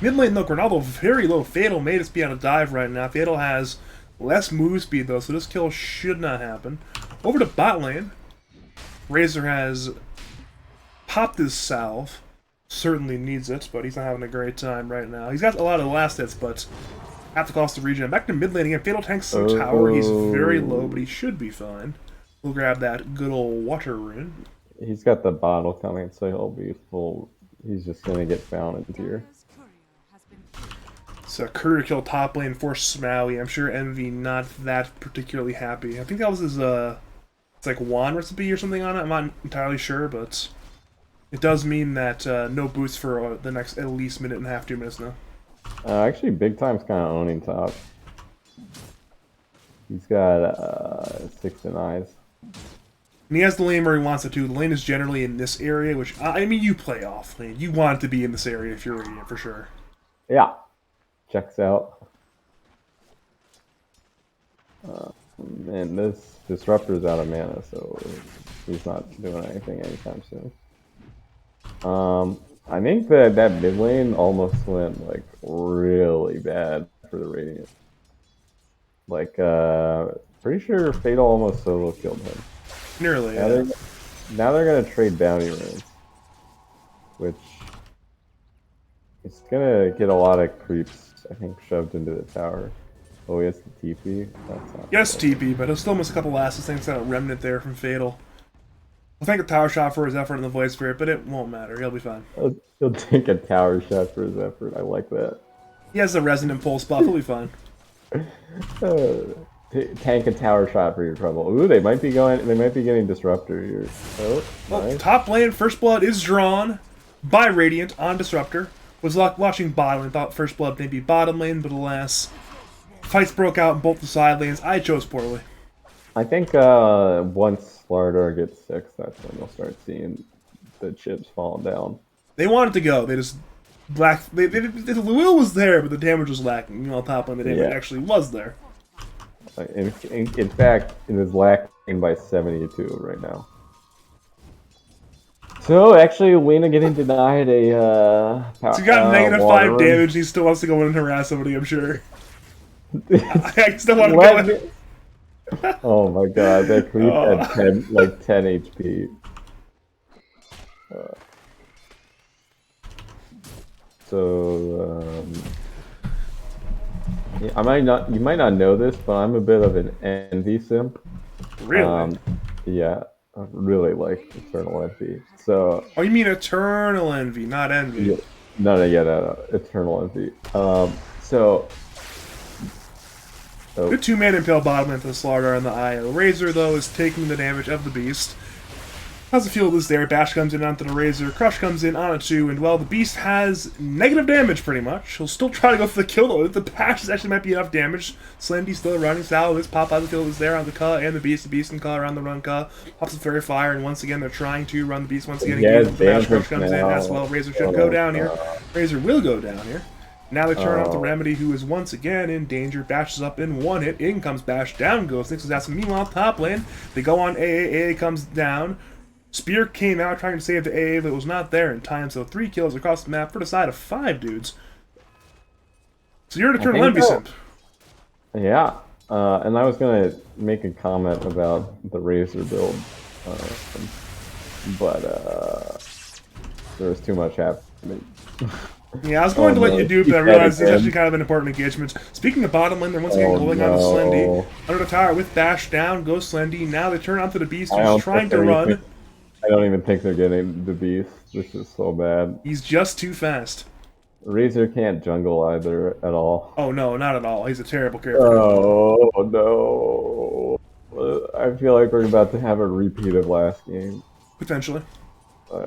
Mid lane though, Ronaldo very low. Fatal may just be on a dive right now. Fatal has less move speed though, so this kill should not happen. Over to bot lane. Razor has popped his salve. Certainly needs it, but he's not having a great time right now. He's got a lot of last hits, but at the cost of regen. Back to mid lane again. Fatal tanks some tower. He's very low, but he should be fine. We'll grab that good old water rune. He's got the bottle coming, so he'll be full. He's just gonna get found in here. So Courier kill top lane for Smaui. I'm sure Envy not that particularly happy. I think that was his it's like wand recipe or something on it. I'm not entirely sure, but it does mean that no boost for the next at least minute and a half, 2 minutes now. Actually, Big Time's kind of owning top. He's got 6 denies. And he has the lane where he wants it to. The lane is generally in this area, which, I mean, you play off lane. You want it to be in this area if you're Radiant, for sure. Yeah, checks out. And this Disruptor's out of mana, so he's not doing anything anytime soon. I think that mid lane almost went like really bad for the Radiant. Like, pretty sure Fatal almost solo killed him. Nearly, Now they're gonna trade bounty runes, which it's gonna get a lot of creeps, I think, shoved into the tower. Oh, he has the TP? That's not yes, TP, but he'll still miss a couple last things. Got a remnant there from Fatal. We'll thank a tower shot for his effort in the Void Spirit, but it won't matter. He'll be fine. He'll take a tower shot for his effort. I like that. He has the Resonant Pulse buff. He'll be fine. Tank a tower shot for your trouble. Ooh, they might be getting Disruptor here. Oh, nice. Top lane, First Blood is drawn by Radiant on Disruptor. Was watching bottom and thought First Blood may be bottom lane, but alas, fights broke out in both the side lanes. I chose poorly. I think once Slardar gets 6, that's when you'll start seeing the chips falling down. They wanted to go. They just the will was there, but the damage was lacking. You know, top lane, the damage actually was there. In fact, it is lacking by 72 right now. So actually, Lena getting denied a. So he got -5 damage. He still wants to go in and harass somebody. I'm sure. I still want to go in. Oh my god, that creep had 10 HP. Yeah, you might not know this, but I'm a bit of an Envy simp. Really? Yeah, I really like Eternal Envy. So. Oh, you mean Eternal Envy, not Envy? Yeah, no, Eternal Envy. Good 2-man impale bottom into the Slardar and the Eye. The Razor, though, is taking the damage of the Beast. How's the field is there? Bash comes in onto the Razor. Crush comes in on a 2, and well, the Beast has negative damage pretty much. He'll still try to go for the kill though. The Bash actually might be enough damage. Slendy's still running. Salvage pop out the field is there on the Ka and the Beast. The Beast and Ka around the run Ka. Pops the Fairy Fire, and once again they're trying to run the Beast once again. Yes, The Bash Crush comes in as well. Razor should go down here. Razor will go down here. Now they turn off the Remedy, who is once again in danger. Bashes up in 1 hit. In comes Bash. Down goes Nix's ass. Meanwhile, top lane, they go on AA. AA comes down. Spear came out trying to save the AA, but it was not there in time, so 3 kills across the map for the side of 5 dudes. So you're an Eternal think Envy so. simp. Yeah, and I was gonna make a comment about the Razor build, but there was too much happening. Yeah, I was going to let you do it, but I Keep realized it's that actually again. kind of an important engagement. Speaking of bottom lane, they're once again Oh, going on to Slendy. no. Under the tower with Bash down goes Slendy. Now they turn onto the Beast, I who's don't trying think to they're run. even- I don't even think they're getting the beast. This is so bad. He's just too fast. Razor can't jungle either at all. Oh no, not at all. He's a terrible character. Oh no! I feel like we're about to have a repeat of last game. Potentially. Uh,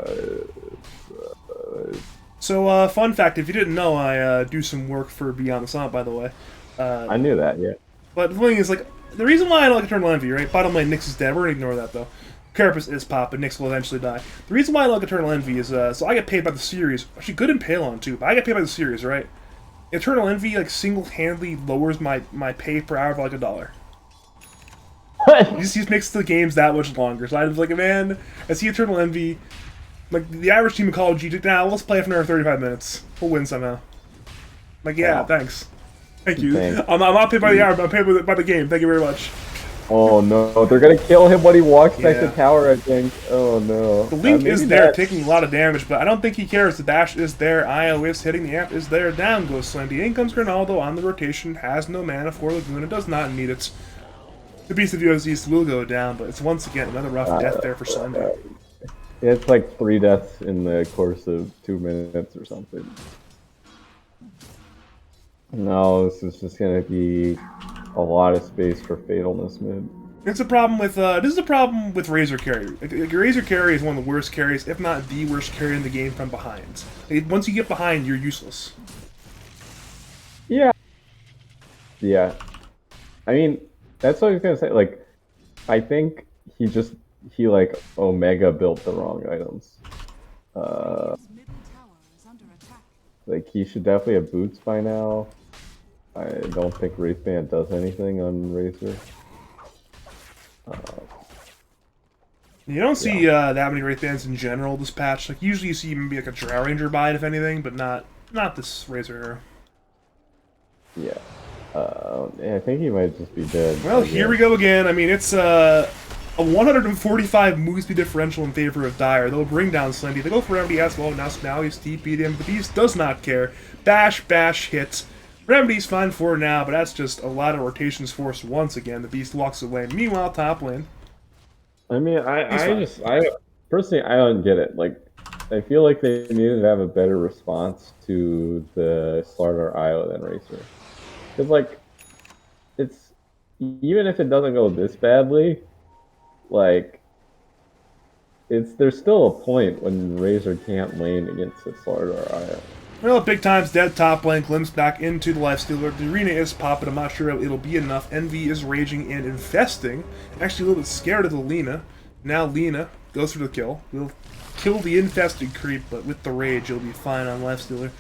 So, fun fact, if you didn't know, I do some work for Beyond the Summit, by the way. I knew that, yeah. But the thing is, like, the reason why I don't like Eternal Envy, right? Bottom lane, Nyx is dead. We're gonna ignore that, though. Carapace is pop, but Nyx will eventually die. The reason why I like Eternal Envy is, so I get paid by the series. Actually, good in Palon, too, but I get paid by the series, right? Eternal Envy, like, single-handedly lowers my pay per hour by, like, $1. He just makes the games that much longer. So I was like, man, I see Eternal Envy. Like, the average team of Call of Duty, now let's play for another 35 minutes. We'll win somehow. Like, yeah, Wow. thanks. Thank you. Thanks. I'm not paid by the hour, but I'm paid by the game. Thank you very much. Oh no, they're gonna kill him when he walks back Yeah. to tower, I think. Oh no. The Link Maybe is there, that's- taking a lot of damage, but I don't think he cares. The dash is there, IO is hitting, the amp is there, down goes Slendy. In comes Grinaldo on the rotation, has no mana for Laguna, does not need it. The Beast of US East will go down, but it's once again another rough death there for Slendy. Yeah, it's like 3 deaths in the course of 2 minutes or something. No, this is just gonna be a lot of space for Fatalness mid. It's a problem with this is a problem with Razor Carry. Like, Razor Carry is one of the worst carries, if not the worst carry in the game from behind. Like, once you get behind, you're useless. Yeah. Yeah. I mean, that's what I was gonna say. Like, I think he like Omega built the wrong items. Radiant's middle tower is under attack. Like, he should definitely have boots by now. I don't think Wraithband does anything on Razor. You don't see that many Wraith Bands in general this patch. Like, usually you see maybe like a Drow Ranger buy it, if anything, but not this Razor hero. Yeah, I think he might just be dead. Well, here we go again. I mean, it's a 145 move speed differential in favor of Dire. They'll bring down Slendy. They go for Remedy as well. Now he's TP'd him. The Beast does not care. Bash, hits. Remedy's fine for now, but that's just a lot of rotations forced once again. The Beast walks away. Meanwhile, top lane. I mean, He's I personally, I don't get it. Like, I feel like they needed to have a better response to the Slardar IO than Racer. Because, like, it's, even if it doesn't go this badly, like, there's still a point when Razor can't lane against the Slardar IO. Well, Big Time's dead top lane, glimpse back into the Lifestealer. The arena is popping, I'm not sure it'll be enough. Envy is raging and infesting. Actually a little bit scared of the Lina. Now Lina goes for the kill. Will kill the infested creep, but with the rage it'll be fine on Lifestealer.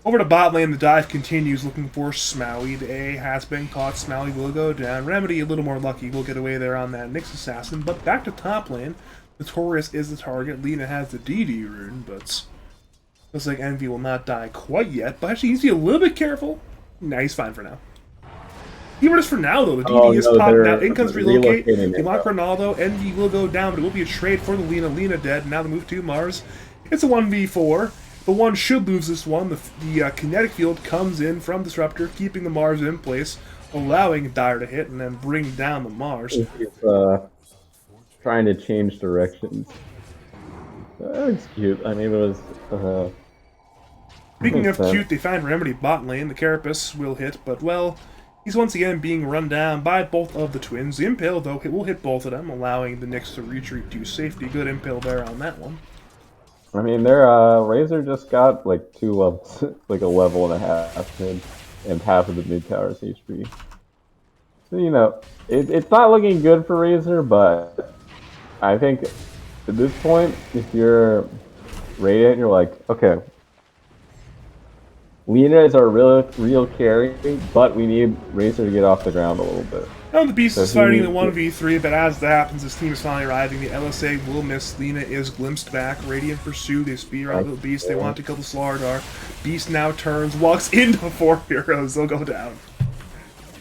Over to bot lane, the dive continues looking for Smaui. The A has been caught, Smaui will go down. Remedy a little more lucky, will get away there on that Nyx Assassin, but back to top lane. Notorious is the target, Lina has the DD rune, but looks like Envy will not die quite yet, but actually he needs to be a little bit careful. Nah, he's fine for now. Even just for now, though, the DD is popping out. In comes relocate. relocating They it, lock though. Ronaldo. Envy will go down, but it will be a trade for the Lina. Lina dead. Now the move to Mars. It's a 1v4. The one should lose this one. The kinetic field comes in from Disruptor, keeping the Mars in place, allowing Dire to hit and then bring down the Mars. He's trying to change directions. It's cute. I mean, it was. Speaking of Makes sense. cute, they find Remedy bot lane. The Carapace will hit, but well, he's once again being run down by both of the twins. The Impale, though, it will hit both of them, allowing the Nyx to retreat to safety. Good Impale there on that one. I mean, their Razor just got like 2 levels, like a level and a half, and half of the mid tower's HP. So you know, it's not looking good for Razor, but I think at this point, if you're Radiant, you're like, okay, Lina is our real carry, but we need Razor to get off the ground a little bit. Now the Beast So is fighting he- the 1v3, but as that happens, his team is finally arriving. The LSA will miss. Lina is glimpsed back. Radiant pursue. They speed around the Beast. They want to kill the Slardar. Beast now turns, walks into 4 heroes. They'll go down.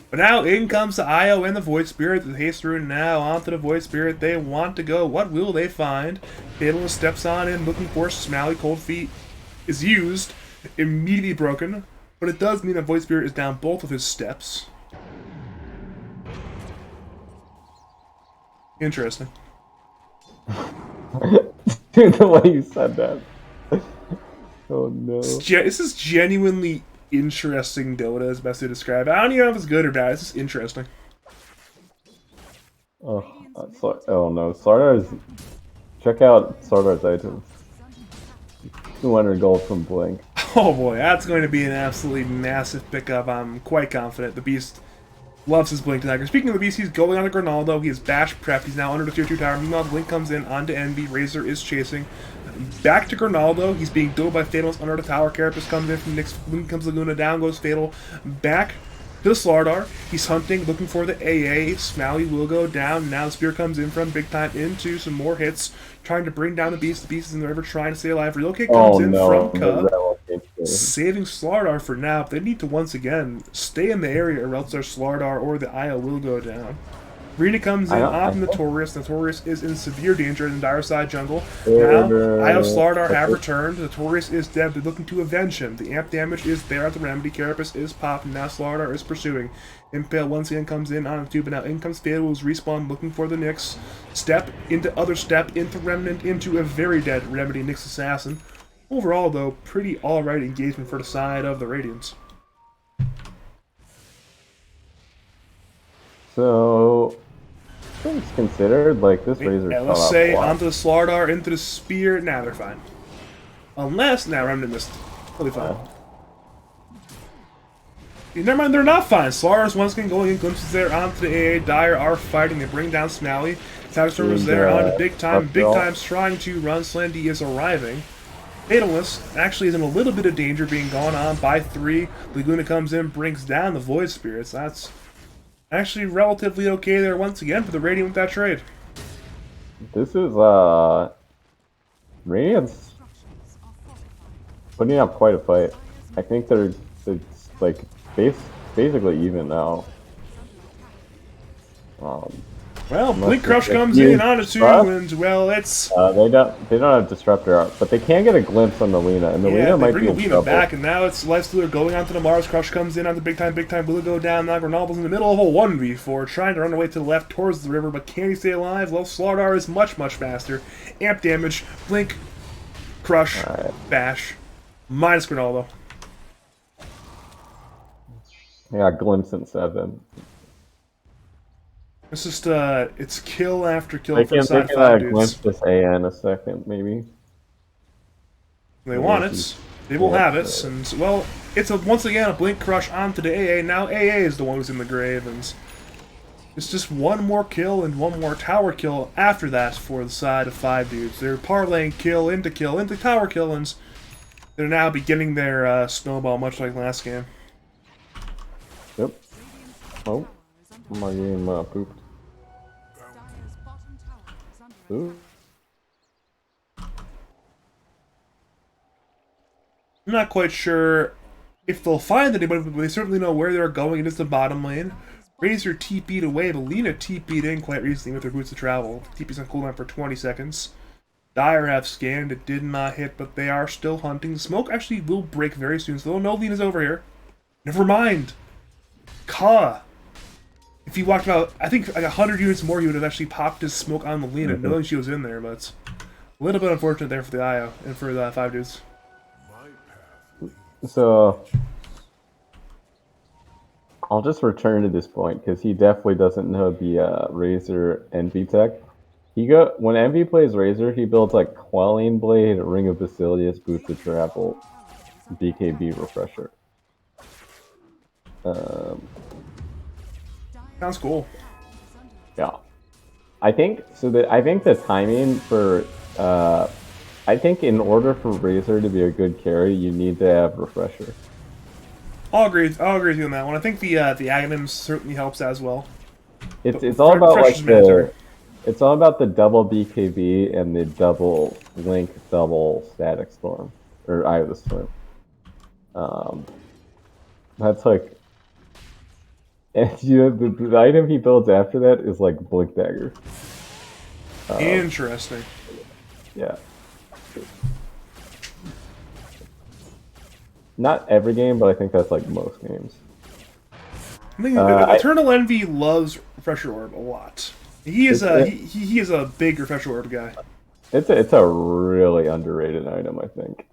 But now in comes the Io and the Void Spirit. The haste through now onto the Void Spirit. They want to go. What will they find? Fatalist steps on in, looking for Smally. Cold Feet is used. Immediately broken. But it does mean that Void Spirit is down both of his steps. Interesting. Dude, the way you said that. Oh no. This is genuinely interesting Dota, is best to describe. I don't even know if it's good or bad. It's just interesting. Oh no. Sardar's. Check out Sardar's items. 200 gold from Blink. Oh boy, that's going to be an absolutely massive pickup. I'm quite confident. The Beast loves his Blink Dagger. Speaking of the Beast, he's going on to Grinaldo. He is bash prepped. He's now under the tier 2 tower. Meanwhile, Blink comes in onto Envy. Razor is chasing. Back to Grinaldo. He's being dueled by Fatalist under the tower. Carapace comes in from Nyx. Blink comes Laguna. Down goes Fatal. Back to the Slardar. He's hunting, looking for the AA. Smally will go down. Now the Spear comes in from big time into some more hits. Trying to bring down the Beast. The Beast is in the river trying to stay alive. Relocate comes in from Cub. Saving Slardar for now. They need to once again stay in the area or else their Slardar or the Io will go down. Rena comes in off Notorious. Notorious is in severe danger in the dire side jungle. Now, Io Slardar have returned. Notorious is dead. They're looking to avenge him. The amp damage is there at the remedy. Carapace is popped. Now Slardar is pursuing. Impale once again comes in on a tube, but now in comes Fatal, who's respawned looking for the Nyx. Step into other step, into Remnant, into a very dead remedy Nyx Assassin. Overall, though, pretty alright engagement for the side of the Radiants. So, things considered, like this Razor Let's say onto the Slardar, into the Spear. Nah, they're fine. Unless, Remnant missed. They'll be fine. Never mind, they're not fine. Slardar's once again going in glimpses there onto the AA. Dire are fighting. They bring down Smally. Tavistor was there onto Big Time. Big Time's trying to run. Slendy is arriving. Fatalist actually is in a little bit of danger, being gone on by 3. Laguna comes in, brings down the Void Spirits. That's actually relatively okay there once again for the Radiant with that trade. This is, Radiant's putting up quite a fight. I think it's like, basically even now. Well, Blink Crush comes in onto 2, and well, it's they don't have Disruptor out, but they can get a glimpse on the Lina, and the Lina might be in Lina trouble. back, and now it's Lifestealer going onto the Mars. Crush comes in onto Big Time. Big Time will go down. Now Grinaldo's in the middle of a 1v4, trying to run away to the left towards the river, but can he stay alive? Well, Slardar is much faster. Amp damage, Blink, Crush, Bash, minus Grinaldo. Yeah, glimpse in 7. It's just, it's kill after kill They for can the side 5 dudes. glimpse this AA in a second, maybe. They want it. They will have it. And, well, it's once again a Blink Crush onto the AA. Now AA is the one who's in the grave. And it's just one more kill and one more tower kill after that for the side of 5 dudes. They're parlaying kill into tower kill. And they're now beginning their snowball, much like last game. Yep. Oh. My game pooped. Dire's bottom tower is under attack. Ooh. I'm not quite sure if they'll find anybody, but they certainly know where they're going. It is the bottom lane. Razor TP'd away, but Lina TP'd in quite recently with her boots of travel. TP's on cooldown for 20 seconds. Dire have scanned. It did not hit, but they are still hunting. Smoke actually will break very soon, so they'll know Lina's over here. Never mind. Ka. If he walked about, I think, like 100 units more, he would have actually popped his smoke on the Lina, knowing she was in there, but it's a little bit unfortunate there for the IO and for the 5 dudes. So, I'll just return to this point, because he definitely doesn't know the Razor Envy tech. When Envy plays Razor, he builds like Quelling Blade, Ring of Basilius, Boots of Travel, BKB Refresher. Sounds cool. Yeah, I think so. I think the timing for I think in order for Razor to be a good carry, you need to have Refresher. I'll agree with you on that one. I think the Aghanims certainly helps as well. It's all about like Fresh's mandatory. it's all about the double BKB and the double link, double static storm, or Eye of the Storm. That's like, and the item he builds after that is like Blink Dagger. Interesting. Yeah. Not every game, but I think that's like most games. I think Eternal Envy loves Refresher Orb a lot. He is he is a big Refresher Orb guy. It's a really underrated item, I think.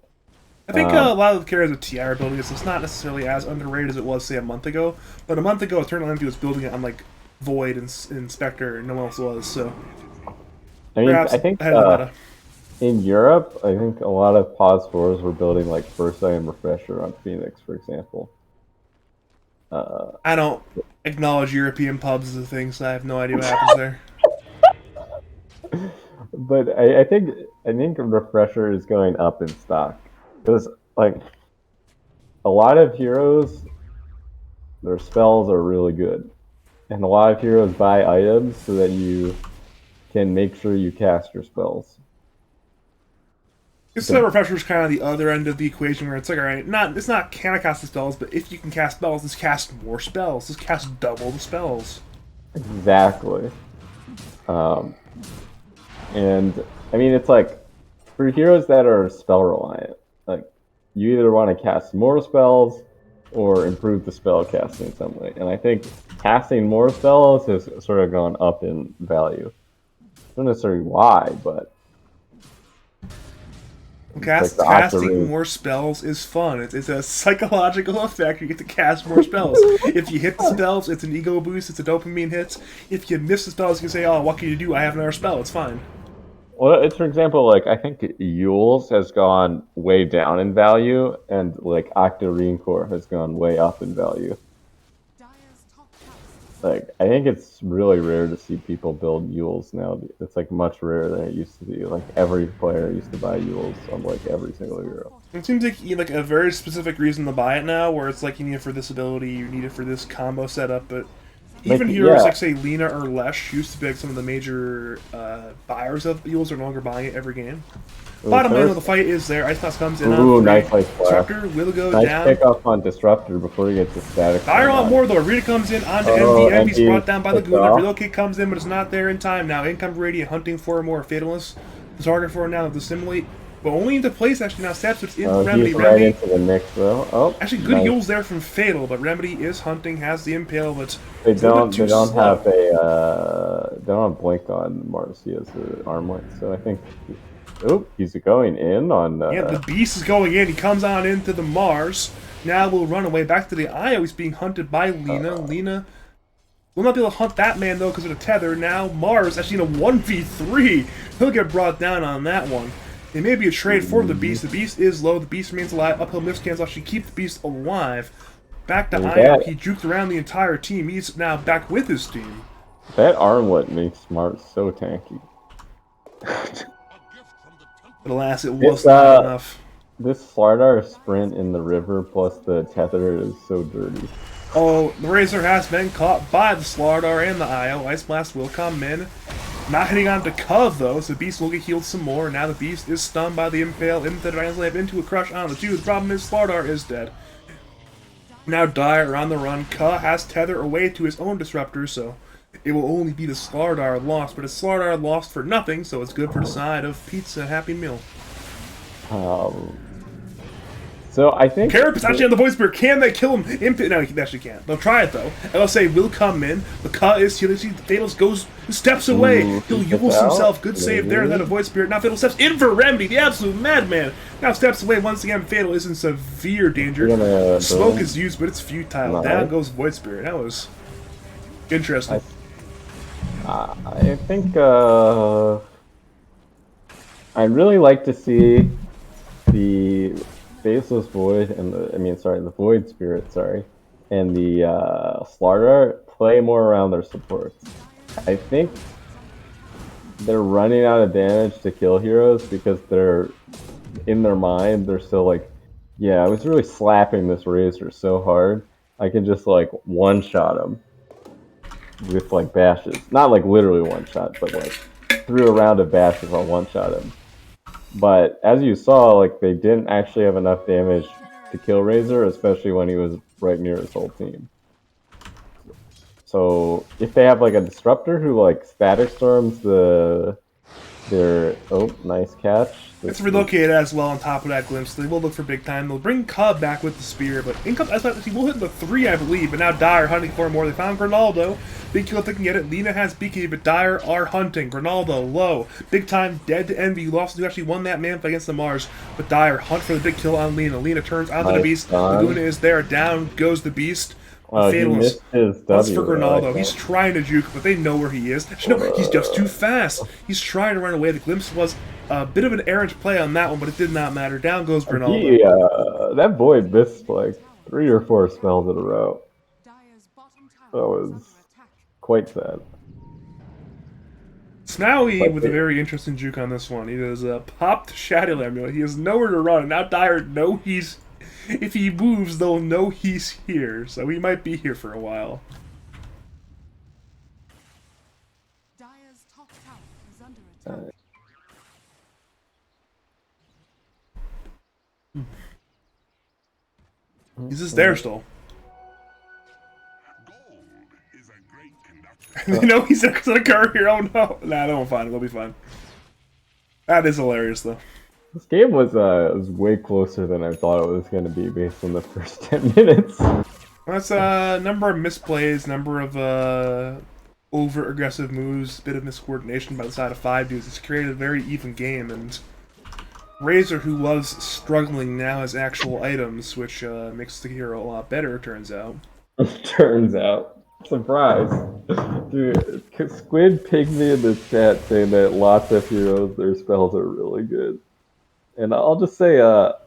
I think a lot of the characters with TI are building it, so it's not necessarily as underrated as it was, say, a month ago. But a month ago, Eternal Envy was building it on like Void and Spectre, and no one else was. So I mean, perhaps I think ahead of the meta. in Europe, I think a lot of Pause 4s were building like First Item Refresher on Phoenix, for example. I don't acknowledge European pubs as a thing, so I have no idea what happens there. But I think Refresher is going up in stock because like a lot of heroes, their spells are really good, and a lot of heroes buy items so that you can make sure you cast your spells. It's the Refresher's kind of the other end of the equation where it's like, all right, it's not can I cast the spells, but if you can cast spells, let's cast more spells. Let's cast double the spells. Exactly. And I mean, it's like for heroes that are spell reliant, like you either want to cast more spells or improve the spell casting in some way. And I think casting more spells has sort of gone up in value. Not necessarily why, but Casting more spells is fun. It's a psychological effect. You get to cast more spells. If you hit the spells, it's an ego boost. It's a dopamine hit. If you miss the spells, you can say, "Oh, what can you do? I have another spell. It's fine." Well, it's for example, like I think Yule's has gone way down in value, and like Octarine Core has gone way up in value. Like I think it's really rare to see people build Yules now. It's like much rarer than it used to be. Like every player used to buy Yules on like every single hero. It seems like you need like a very specific reason to buy it now, where it's like you need it for this ability, you need it for this combo setup, but even heroes like, say, Lina or Lesh used to be like some of the major buyers of Yules are no longer buying it every game. Bottom line of the fight is there. Ice Class comes in on nice Ice Class. Disruptor will go nice down. Pick up on Disruptor before he gets to static. Fire on more though. Rita comes in onto Envy. Envy's brought down by Laguna. Relocate comes in, but it's not there in time now. In comes Radiant hunting for more Fatalist. The target for now to simulate. But only into place actually now. Steps it's in Remedy. He's right into the mix though. Oh, actually good heals there from Fatal, but Remedy is hunting, has the impale, but they don't have blink on Marcia's arm length, so I think he's going in on yeah, the beast is going in. He comes on into the Mars. Now we'll run away back to the Io. He's being hunted by Lina. Lina will not be able to hunt that man though because of the tether. Now Mars actually in a 1v3. He'll get brought down on that one. It may be a trade for the Beast. The Beast is low. The Beast remains alive. Uphill miss cans actually keep the Beast alive. Back to Io. He juked around the entire team. He's now back with his team. That armlet makes Smart so tanky. But alas, it was not enough. This Slardar sprint in the river plus the tether is so dirty. Oh, the Razor has been caught by the Slardar and the Io. Ice Blast will come in. Not hitting onto Cove though, so the Beast will get healed some more. Now the Beast is stunned by the Impale into the Dragon's Lab into a crush on the 2. The problem is Slardar is dead. Now Dire on the run. Ka has Tether away to his own Disruptor, so it will only be the Slardar lost. But it's Slardar lost for nothing, so it's good for the side of Pizza Happy Meal. So I think Carapace actually on the Void Spirit. Can they kill him? No, they actually can't. They'll try it though. LSA will come in. The Ka is healing. The Fatalist goes steps away. He'll use himself. Good save there. Then a Void Spirit. Now Fatal steps in for Remedy, the absolute madman. Now steps away once again. Fatal is in severe danger. Smoke is used, but it's futile. Down goes Void Spirit. That was interesting. I think I'd really like to see the Faceless Void and the Void Spirit, and the Slardar play more around their supports. I think they're running out of damage to kill heroes because they're in their mind they're still like, yeah, I was really slapping this Razor so hard I can just like one shot him. with like bashes. Not like literally one shot, but like threw a round of bashes on one shot him. But as you saw, like they didn't actually have enough damage to kill Razor, especially when he was right near his whole team. So if they have like a disruptor who like static storms their nice catch. It's relocated as well on top of that glimpse. They will look for big time. They'll bring Cub back with the spear, but in Cub, he will hit the 3, I believe, but now Dire hunting for more. They found Grinaldo. Big kill if they can get it. Lena has BK, but Dire are hunting. Grinaldo low. Big time dead to Envy. Who actually won that man fight against the Mars, but Dire hunt for the big kill on Lena. Lena turns onto the Beast. Laguna is there. Down goes the Beast. Fatalist. That's for Grinaldo. He's trying to juke, but they know where he is. No, he's just too fast. He's trying to run away. The glimpse was a bit of an errant play on that one, but it did not matter. Down goes Grinaldo. That boy missed like 3 or 4 spells in a row. That was quite sad. Smaui with a very interesting juke on this one. He has popped Shadow Amulet. He has nowhere to run. Now Dire know he's... If he moves, they'll know he's here. So he might be here for a while. Dire's top tower is under attack. He's just there still. You know he's gonna occur here. Oh no! Nah, they won't find him. They'll be fine. That is hilarious, though. This game was way closer than I thought it was going to be based on the first 10 minutes. That's number of misplays, number of over-aggressive moves, bit of miscoordination by the side of 5 dudes. It's created a very even game, and Razor, who was struggling, now has actual items, which makes the hero a lot better, it turns out. Turns out. Surprise. Dude, Squid pinged me in the chat saying that lots of heroes, their spells are really good. And I'll just say,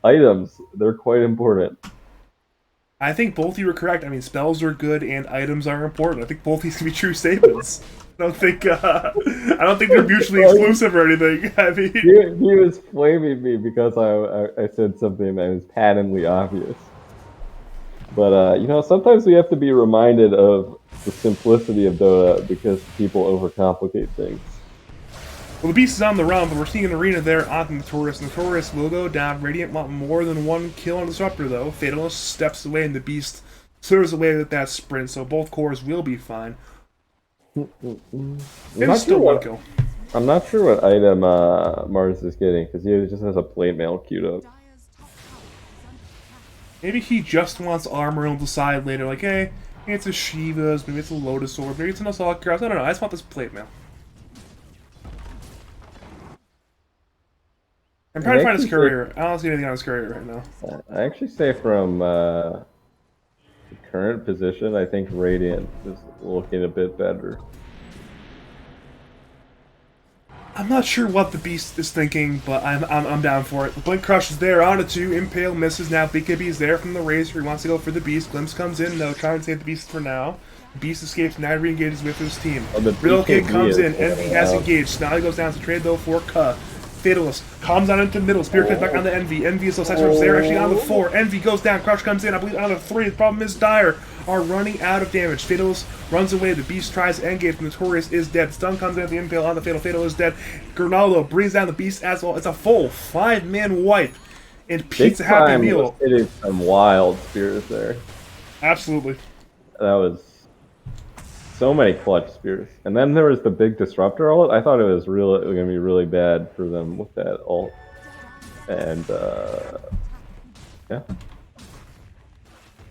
items, they're quite important. I think both of you are correct. I mean, spells are good and items are important. I think both these can be true statements. I don't think they're mutually exclusive or anything. I mean, he was flaming me because I said something that was patently obvious. But, you know, sometimes we have to be reminded of the simplicity of Dota because people overcomplicate things. Well, the Beast is on the run, but we're seeing an arena there on Notorious. Notorious will go down. Radiant want more than one kill on Disruptor, though. Fatalist steps away, and the Beast clears away with that sprint, so both cores will be fine. It's still one kill. I'm not sure what item Mars is getting, because he just has a plate mail queued up. Maybe he just wants armor and will decide later, like, hey, maybe it's a Shiva's, maybe it's a Lotus Orb, maybe it's an Assault Cross. I don't know, I just want this plate mail. I'm trying to find his courier. I don't see anything on his courier right now. I actually say from the current position, I think Radiant is looking a bit better. I'm not sure what the Beast is thinking, but I'm down for it. The Blink Crush is there on a 2. Impale misses. Now BKB is there from the Razor. He wants to go for the Beast. Glimpse comes in, though, trying to save the Beast for now. Beast escapes, now re-engages with his team. Real Kid comes in, Envy has engaged. Now he goes down to trade, though, for Ka. Fatalist comes on into the middle. Spear comes back on the Envy. Envy is so saturated. They're actually on the 4. Envy goes down. Crush comes in. I believe on the 3. The problem is Dire are running out of damage. Fatalist runs away. The Beast tries to engage. Notorious is dead. Stun comes in at the Impale on the Fatal. Fatal is dead. Grinaldo brings down the Beast as well. It's a full 5-man wipe. And Pizza Happy Meal. Hitting some wild spears there. Absolutely. That was so many clutch spears. And then there was the big disruptor ult. I thought it was going to be really bad for them with that ult. And, yeah.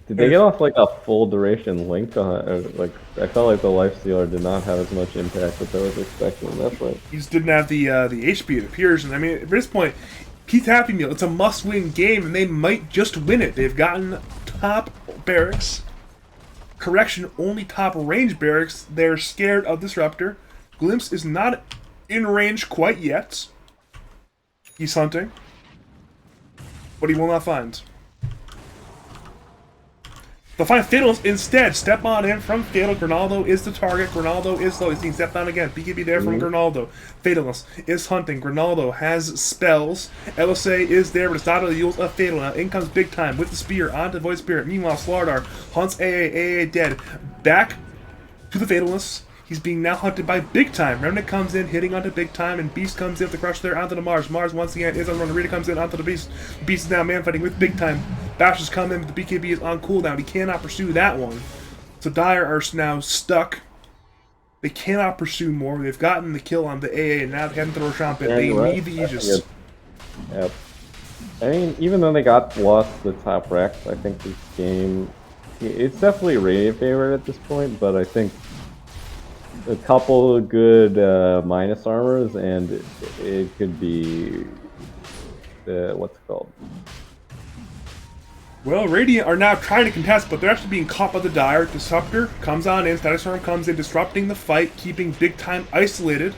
Did they get off, like, a full duration link on like, I felt like the Lifestealer did not have as much impact as I was expecting. That's right. He just didn't have the HP, it appears. And, I mean, at this point, Keith Happy Meal, it's a must-win game, and they might just win it. They've gotten top barracks. Correction, only top range barracks. They're scared of Disruptor. Glimpse is not in range quite yet. He's hunting. But he will not find. They'll find Fatalist instead. Step on in from Fatal. Grinaldo is the target. Grinaldo is low. He's being stepped on again. BKB there from Grinaldo. Fatalist is hunting. Grinaldo has spells. LSA is there, but it's not the use of Fatal. Now in comes Big Time with the spear onto Void Spirit. Meanwhile, Slardar hunts AA. AA dead. Back to the Fatalist. He's being now hunted by Big Time. Remnant comes in, hitting onto Big Time, and Beast comes in with the crush there onto the Mars. Mars once again is on the run. Rita comes in onto the Beast. Beast is now man fighting with Big Time. Bash has come in, but the BKB is on cooldown. He cannot pursue that one. So Dire are now stuck. They cannot pursue more. They've gotten the kill on the AA, and now they haven't thrown Roshamp. They need the Aegis. Yep. I mean, even though they lost the top Rex, I think this game, it's definitely a Radiant favorite at this point, but I think a couple of good minus armors, and it could be what's it called? Well, Radiant are now trying to contest, but they're actually being caught by the Dire. Disruptor comes on in, Static Storm comes in, disrupting the fight, keeping Big Time isolated.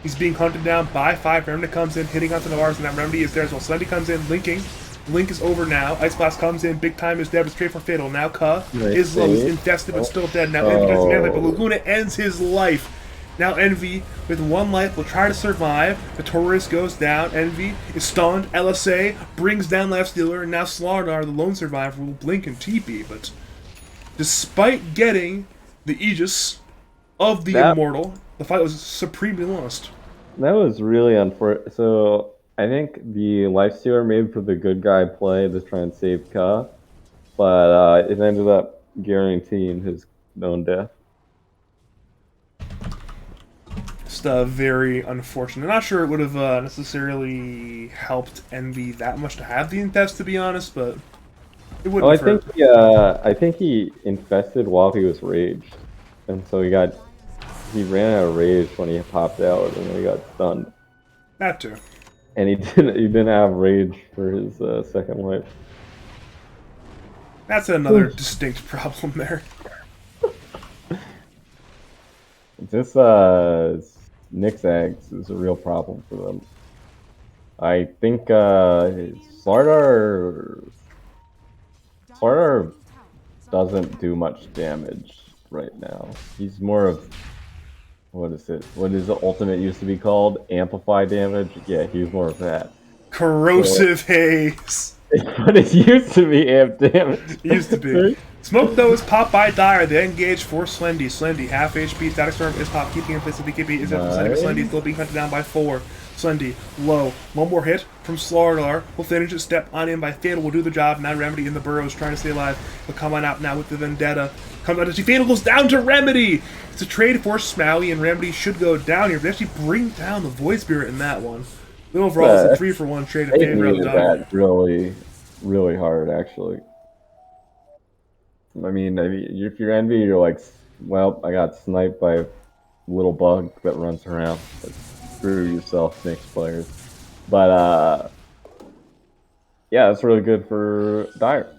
He's being hunted down by 5. Remnant comes in, hitting onto Navarre's, and that Remedy is there as well. Slendy comes in, linking. Link is over now. Ice Blast comes in, Big Time is dead, but straight for Fatal. Now Ka is low, he's infested but still dead. Now Envy does the man, but Laguna ends his life. Now Envy, with 1 life, will try to survive. Notorious goes down. Envy is stunned. LSA brings down Lifestealer, and now Slardar, the lone survivor, will blink and TP. But despite getting the Aegis of the Immortal, the fight was supremely lost. That was really unfortunate. So I think the Lifestealer made for the good guy play to try and save Ka, but it ended up guaranteeing his own death. Just very unfortunate. Not sure it would have necessarily helped Envy that much to have the infest, to be honest, but it would. I think he infested while he was raged, and so he ran out of rage when he popped out, and then he got stunned. That too. And he didn't have rage for his second life. That's another distinct problem there. This Nyx eggs is a real problem for them. I think Slardar doesn't do much damage right now. He's more of, what is it? What is the ultimate used to be called? Amplify damage? Yeah, he's more of that. Corrosive haze. But it used to be amp damage. Used to be. Smoke, though, is popped by Dire. They engage for Slendy. Slendy, half HP. Static Storm is popped, keeping him facing BKB. Is up for Slendy, but Slendy still being hunted down by 4. Slendy, low. One more hit from Slardar. Will finish it. Step on in by Fatal. Will do the job. Now Remedy in the burrows trying to stay alive. Will come on out now with the Vendetta. Comes out to see Fatal goes down to Remedy. It's a trade for Smaui, and Remedy should go down here. But actually bring down the Void Spirit in that one. But overall, it's a 3-for-1 trade. They needed that really, really hard, actually. I mean, if you're Envy, you're like, well, I got sniped by a little bug that runs around. Like, screw yourself, Nyx players. But, yeah, that's really good for Dire.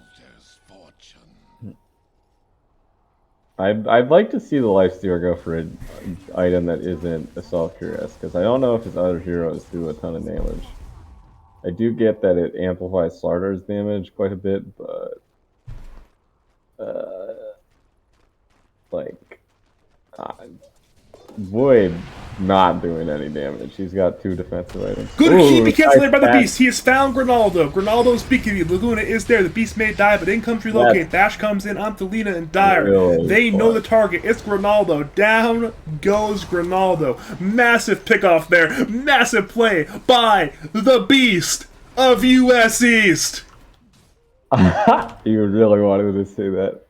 I'd like to see the Lifestealer go for an item that isn't Assault Cuirass, because I don't know if his other heroes do a ton of damage. I do get that it amplifies Slardar's damage quite a bit, but Void not doing any damage. He's got 2 defensive items. Good keep be cancelled by the Beast. He has found Grinaldo. Grinaldo's speaking. Laguna is there. The Beast may die, but in comes relocate. Bash comes in onto Lina and Dire. Really they know the target. It's Grinaldo. Down goes Grinaldo. Massive pickoff there. Massive play by the Beast of US East. You really wanted to say that.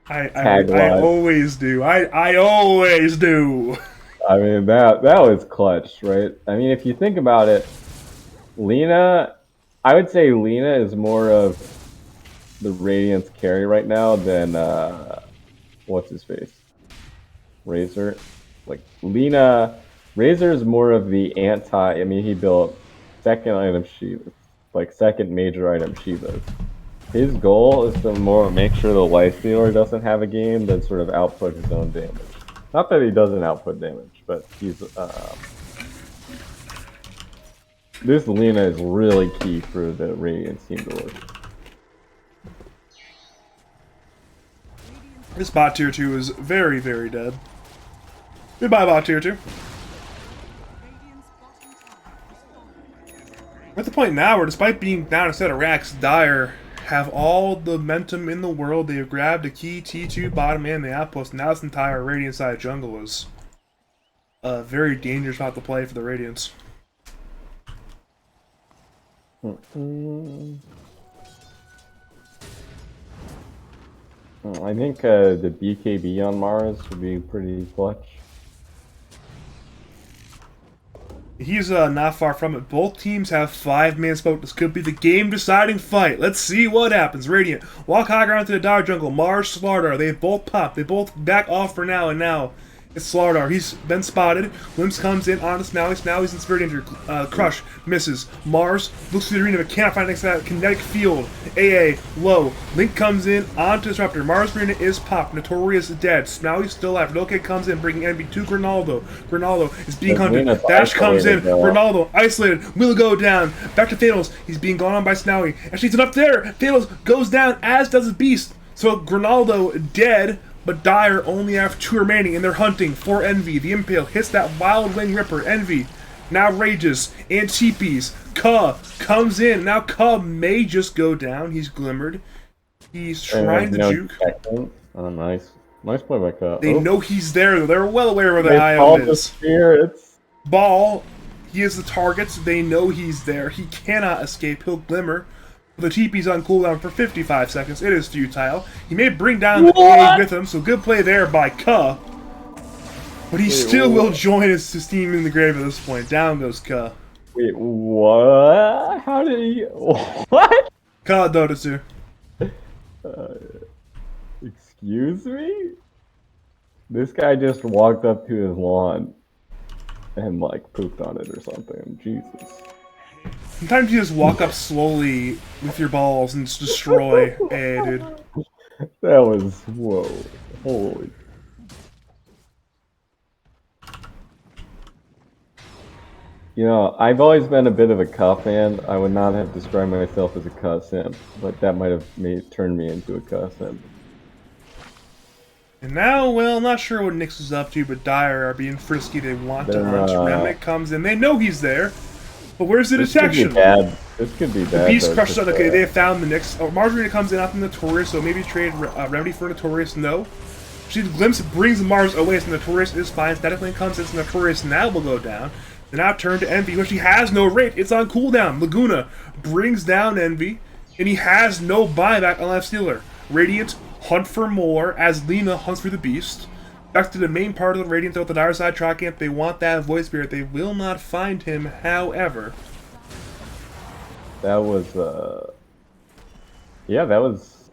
I always do. I always do. I mean, that was clutch, right? I mean, if you think about it, Lina, I would say Lina is more of the Radiant's carry right now than, what's his face? Razor. Like, Razor is more of the I mean, he built second item Shiva, like second major item Shivas. His goal is to more make sure the Lifestealer doesn't have a game that sort of output his own damage. Not that he doesn't output damage, but he's this Lina is really key for the Radiant team to work. This bot tier 2 is very, very dead. Goodbye, bot tier 2. We're at the point now where, despite being down a set of racks, Dire have all the momentum in the world. They have grabbed a key T2 bottom and the outpost. Now this entire Radiant side jungle is a very dangerous spot to play for the Radiants. I think the BKB on Mars would be pretty clutch. He's not far from it. Both teams have 5-man smoke. This could be the game-deciding fight. Let's see what happens. Radiant walk high ground to the Dire jungle. Mars, Slardar. They both pop. They both back off for now, and now it's Slardar. He's been spotted. Glimpse comes in on Snowy. Now he's in severe danger. Crush misses. Mars looks through the arena but can't find next to that kinetic field. AA low. Link comes in onto Disruptor. Mars arena is popped. Notorious is dead. Snowy's still alive. Loke comes in, bringing envy to Grinaldo. Grinaldo is being hunted. Dash comes in. Grinaldo isolated. Will go down. Back to Thanos. He's being gone on by Snowy. Actually, it's up there. Thanos goes down, as does his beast. So Grinaldo dead. But Dire only have 2 remaining, and they're hunting for Envy. The Impale hits that Wild Wing Ripper. Envy now rages and teepees. Ka comes in. Now Ka may just go down. He's glimmered. He's trying to juke. Oh, nice. Nice play by Ka. They know he's there, though. They're well aware where the They IO called the is. spirits. Ball, he is the target. They know he's there. He cannot escape. He'll glimmer. The TP's on cooldown for 55 seconds. It is futile. He may bring down the AA with him, so good play there by Ka. But he still will join his team in the grave at this point. Down goes Ka. Wait, what? How did he... What? Ka Dotatsu. Excuse me? This guy just walked up to his lawn and, like, pooped on it or something. Jesus. Sometimes you just walk up slowly with your balls and just destroy AA, dude. That was... Whoa. Holy... You know, I've always been a bit of a Ka fan. I would not have described myself as a Ka simp, but that might have turned me into a Ka simp. And now, well, not sure what Nyx is up to, but Dire are being frisky. They want to hunt. Remick comes in. They know he's there. But where's the detection? This could be bad. Beast crushes out. Okay, they have found the Nyx. Oh, Margarita comes in after Notorious, so maybe trade Remedy for Notorious. No. She Glimpse brings Mars away, so Notorious is fine. Static Link comes in, so Notorious now will go down. They now turn to Envy, which he has no rate. It's on cooldown. Laguna brings down Envy, and he has no buyback on Life Stealer. Radiant hunt for more as Lena hunts for the Beast. Back to the main part of the Radiant, though, at the Dire side Tricamp. They want that Void Spirit. They will not find him, however. That was, yeah, that was...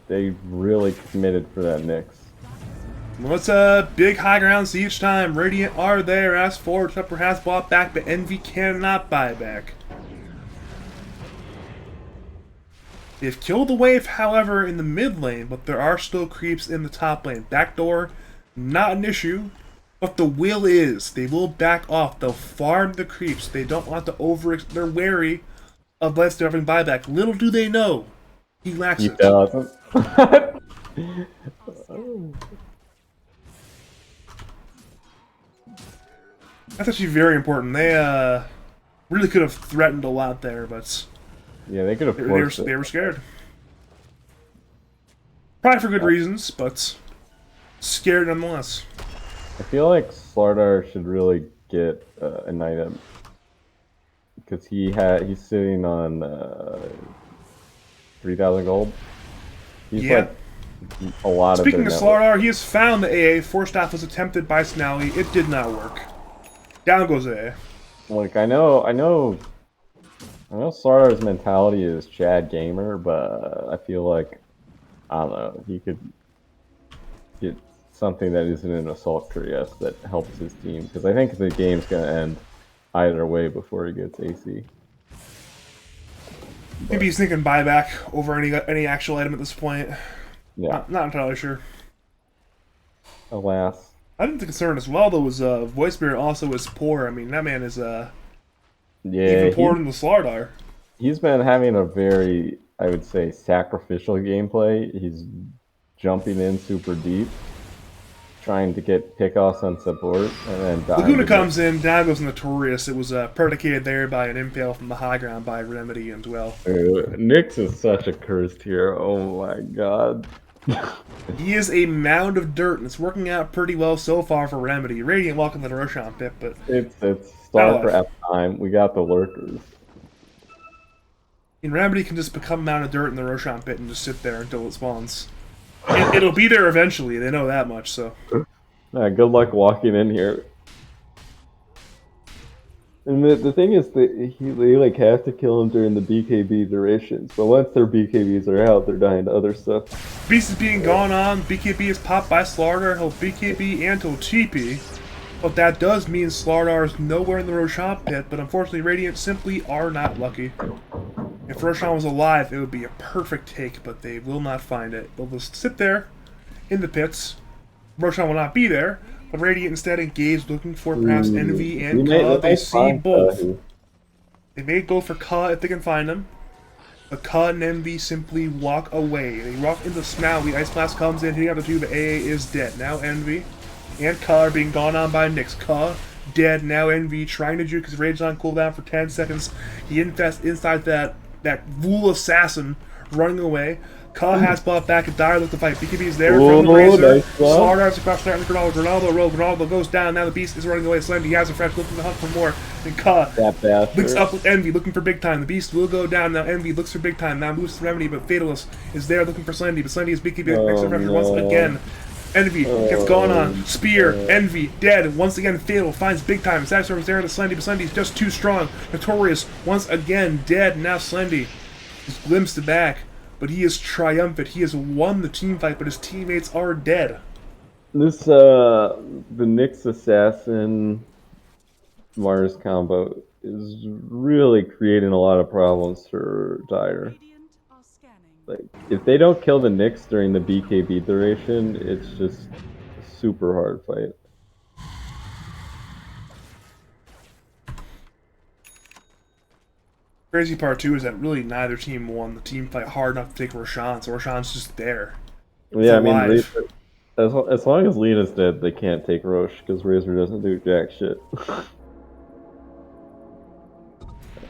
They really committed for that Nyx. Well, it's a big high ground siege time. Radiant are there as forward. Tupper has bought back, but Envy cannot buy back. They've killed the wave, however, in the mid lane, but there are still creeps in the top lane. Backdoor, not an issue, but the will is. They will back off. They'll farm the creeps. They don't want to they're wary of Blades having buyback. Little do they know, he lacks it. Doesn't. That's actually very important. They really could have threatened a lot there, but Yeah, they could have forced it. they were scared. Probably for good reasons, but scared nonetheless. I feel like Slardar should really get an item because he's sitting on 3,000 gold. He's like a lot Speaking of of Slardar, he has found the AA. Force Staff was attempted by Snowy. It did not work. Down goes AA. Like I know Sardar's mentality is Chad Gamer, but I feel like, I don't know, he could get something that isn't an Assault Curious that helps his team, because I think the game's going to end either way before he gets AC. Maybe he's thinking buyback over any actual item at this point. Yeah. Not entirely sure. Alas. I think the concern as well, though, was Void Spirit also is poor. I mean, that man is even poorer than the Slardar. He's been having a very, I would say, sacrificial gameplay. He's jumping in super deep, trying to get pickoffs on support and then dying. Laguna comes in, down goes Notorious. It was predicated there by an impale from the high ground by Remedy and Dwell. Nyx is such a cursed hero. Oh my god. He is a mound of dirt, and it's working out pretty well so far for Remedy. Radiant welcome to the Roshan pit, but It's star for F time. We got the lurkers. and Remedy can just become a mound of dirt in the Roshan pit and just sit there until it spawns. It'll be there eventually. They know that much. So Good luck walking in here. And the thing is that they like have to kill him during the BKB durations, but once their BKBs are out, they're dying to other stuff. Beast is being gone on. BKB is popped by Slardar. He'll BKB and he'll TP. But that does mean Slardar is nowhere in the Roshan pit. But unfortunately, Radiant simply are not lucky. If Roshan was alive, it would be a perfect take, but they will not find it. They'll just sit there in the pits. Roshan will not be there, but Radiant instead engaged, looking for perhaps Envy and Ka. They see both. They may go for Ka if they can find him. But Ka and Envy simply walk away. They walk into Smaui. Ice Blast comes in, hitting out the two, but AA is dead. Now Envy and Ka are being gone on by Nyx. Ka dead. Now Envy trying to juke his Rage on cooldown for 10 seconds. He infests inside that Ghoul Assassin running away. Ka has bought back a dire look to fight. BKB is there from the Razor. Slardar's across there. Granaldo goes down. Now the Beast is running away. Slendy has a fresh looking to hunt for more. And Ka links up with Envy looking for big time. The Beast will go down. Now Envy looks for big time. Now moves to Remedy, but Fatalist is there looking for Slendy. But Slendy is BKB extra pressure once again. Envy gets gone on. Spear. Envy dead. Once again, Fatal finds big time. Satisfying is there to Slendy, but Slendy's just too strong. Notorious once again dead. Now Slendy is glimpsed back, but he is triumphant. He has won the team fight, but his teammates are dead. This the Nyx Assassin Mars combo is really creating a lot of problems for Dire. Radiant are scanning. Like, if they don't kill the Nyx during the BKB duration, it's just a super hard fight. Crazy part too is that really neither team won the team fight hard enough to take Roshan, so Roshan's just there. Yeah, I mean, alive. as long as Lena's dead, they can't take Roche because Razor doesn't do jack shit.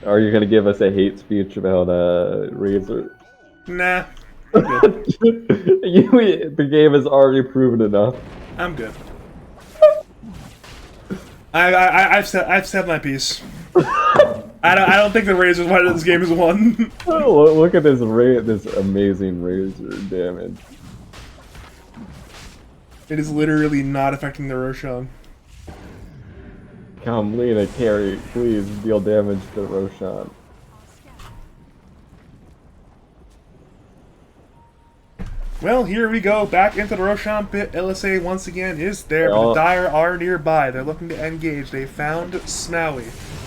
Are you gonna give us a hate speech about Razor? Nah, I'm good. The game has already proven enough. I'm good. I've said my piece. I don't think the Razor's why this game is won. Oh, look at this amazing Razor damage. It is literally not affecting the Roshan. Come, Lena, carry, please deal damage to Roshan. Well, here we go, back into the Roshan pit. LSA once again is there, but the Dire are nearby. They're looking to engage. They found Smaui.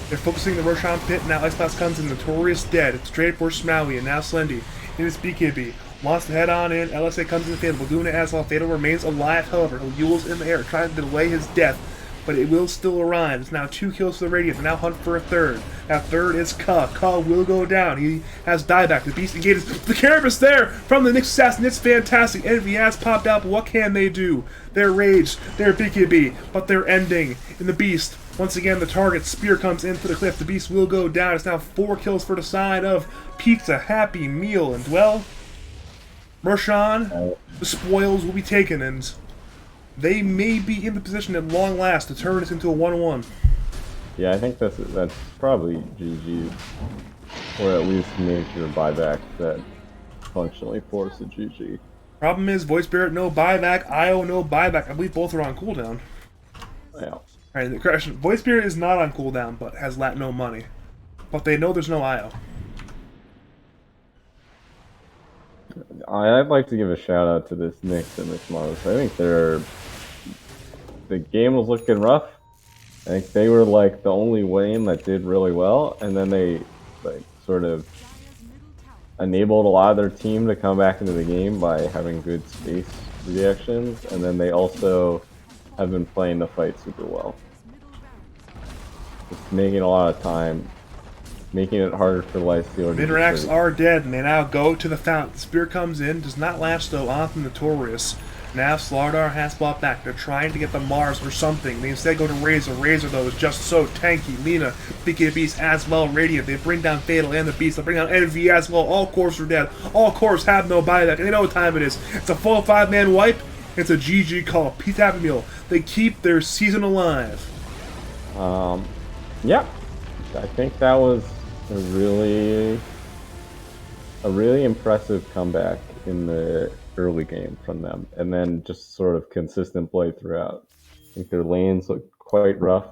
They're focusing the Roshan pit. Now Ice Blast comes in, Notorious dead. It's straight for Smaui, and now Slendy in his BKB. Wants to head on in. LSA comes in the Fatal. Laguna as well. Fatal remains alive, however. He yules in the air, trying to delay his death, but it will still arrive. It's now 2 kills for the Radiant. They now hunt for a third. Now third is Ka. Ka will go down. He has dieback. The Beast engages. The Carapace there from the Nyx Assassin. It's fantastic. Envy has popped out, but what can they do? They're raged. They're BKB, but they're ending in the Beast. Once again, the target Spear comes in for the cliff. The Beast will go down. It's now 4 kills for the side of Pizza, Happy Meal, and Dwell. Roshan, the spoils will be taken, and they may be in the position at long last to turn this into a 1-1. Yeah, I think that's probably GG, or at least make your buyback that functionally force a GG. Problem is, Void Spirit no buyback, IO no buyback. I believe both are on cooldown. Yeah. Alright, the correction. Void Spirit is not on cooldown, but has no money. But they know there's no IO. I'd like to give a shout out to this Nyx and this Mars. I think the game was looking rough. I think they were like the only lane that did really well, and then they like sort of enabled a lot of their team to come back into the game by having good space reactions, and then they also have been playing the fight super well. Just making a lot of time, making it harder for Lifestealer to Minrax are dead, and they now go to the fountain. The Spear comes in, does not last though on the Notorious. Now Slardar has bought back. They're trying to get the Mars or something. They instead go to Razor. Razor, though, is just so tanky. Lina, BK Beast as well. Radiant. They bring down Fatal and the Beast. They bring down Envy as well. All cores are dead. All cores have no buyback. And they know what time it is. It's a full 5-man wipe. It's a GG call. Pete Happy Meal. They keep their season alive. Yeah. I think that was a really impressive comeback in the early game from them, and then just sort of consistent play throughout. I think their lanes looked quite rough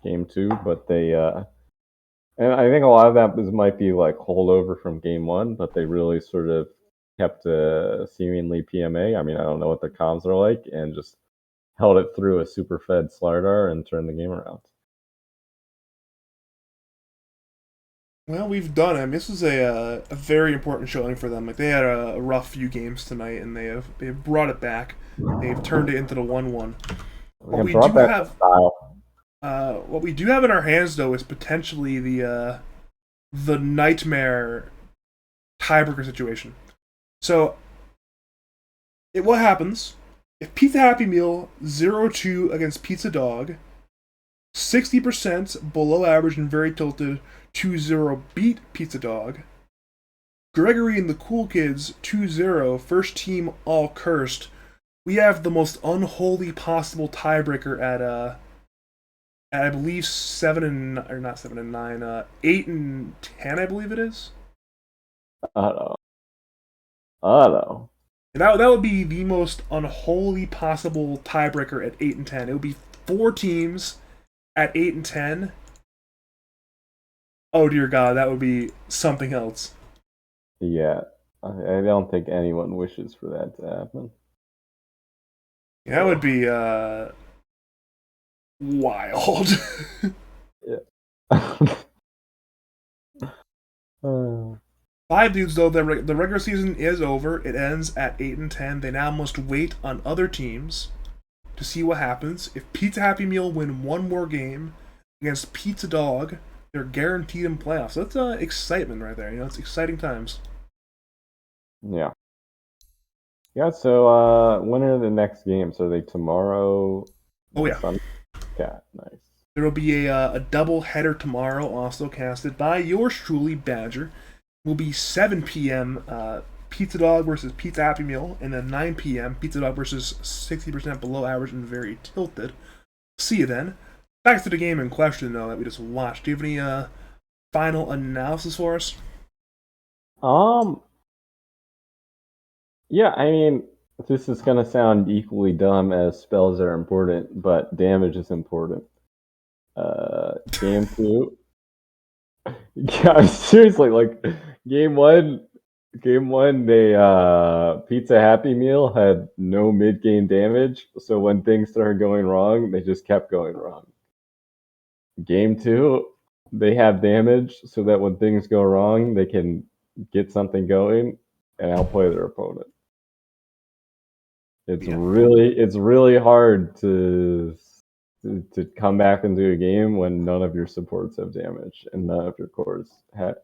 game 2, but they and I think a lot of that might be like holdover from game 1, but they really sort of kept seemingly PMA. I mean, I don't know what the comms are like, and just held it through a super fed Slardar and turned the game around. Well, we've done it. I mean, this was a very important showing for them. Like they had a rough few games tonight, and they've brought it back. They've turned it into the 1-1. What we do have in our hands, though, is potentially the nightmare tiebreaker situation. So, what happens if Pizza Happy Meal 0-2 against Pizza Dog, 60% below average and very tilted 2-0 beat Pizza Dog, Gregory and the Cool Kids 2-0 first team all cursed. We have the most unholy possible tiebreaker at I believe 8 and 10, I believe it is. I don't know. And that would be the most unholy possible tiebreaker at 8 and 10. It would be 4 teams at 8 and 10. Oh dear God, that would be something else. Yeah, I don't think anyone wishes for that to happen. Yeah, that would be wild. Yeah. 5 dudes, though, the regular season is over. It ends at 8 and 10. They now must wait on other teams to see what happens. If Pizza Happy Meal win one more game against Pizza Dog, they're guaranteed in playoffs. So that's excitement right there. You know, it's exciting times. Yeah. Yeah, so when are the next games? Are they tomorrow? Oh, yeah. Sunday? Yeah, nice. There will be a double header tomorrow, also casted by yours truly, Badger. Will be 7 p.m. Pizza Dog versus Pizza Happy Meal, and then 9 p.m. Pizza Dog versus 60% below average and very tilted. See you then. Back to the game in question, though, that we just watched. Do you have any final analysis for us? Yeah, I mean, this is gonna sound equally dumb as spells are important, but damage is important. Game 2. Yeah, seriously, like game one, they Pizza Happy Meal had no mid game damage, so when things started going wrong, they just kept going wrong. Game 2, they have damage, so that when things go wrong, they can get something going and outplay their opponent. It's really hard to come back into a game when none of your supports have damage and none of your cores have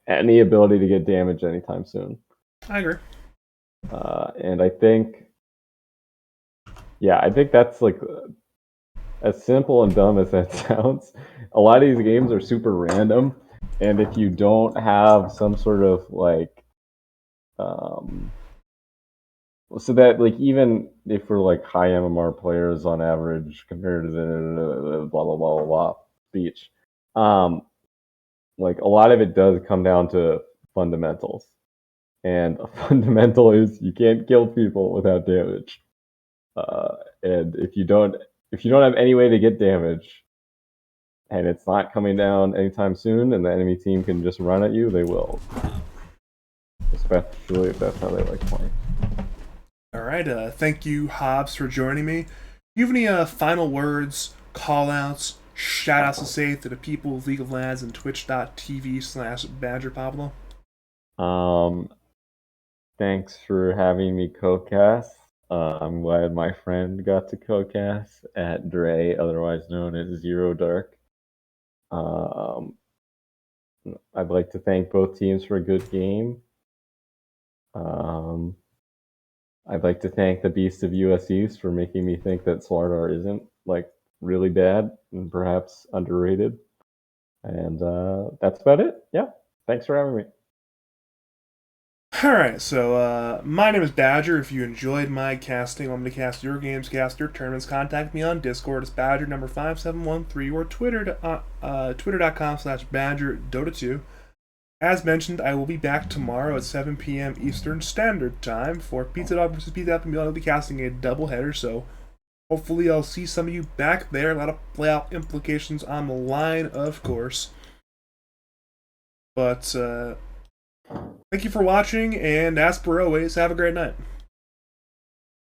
any ability to get damage anytime soon. I agree. And I think that's like as simple and dumb as that sounds. A lot of these games are super random, and if you don't have some sort of like so that like even if we're like high MMR players on average compared to the blah blah blah blah blah speech, like a lot of it does come down to fundamentals, and a fundamental is you can't kill people without damage, and if you don't have any way to get damage, and it's not coming down anytime soon, and the enemy team can just run at you, they will, especially if that's how they like playing. All right. Thank you, Hobbes, for joining me. Do you have any final words, call-outs, shout-outs to say to the people of League of Legends and twitch.tv/BadgerPablo? Thanks for having me co-cast. I'm glad my friend got to co-cast at Dre, otherwise known as Zero Dark. I'd like to thank both teams for a good game. I'd like to thank the Beast of US East for making me think that Slardar isn't like really bad and perhaps underrated. And that's about it. Yeah. Thanks for having me. Alright, so my name is Badger. If you enjoyed my casting, want me to cast your games, cast your tournaments, contact me on Discord. It's Badger number 5713 or twitter.com/Badger Dota2. As mentioned, I will be back tomorrow at 7 p.m. Eastern Standard Time for Pizza Dog vs. Pizza Happy Meal. I'll be casting a doubleheader, so hopefully I'll see some of you back there. A lot of playoff implications on the line, of course. But thank you for watching, and as per always, have a great night.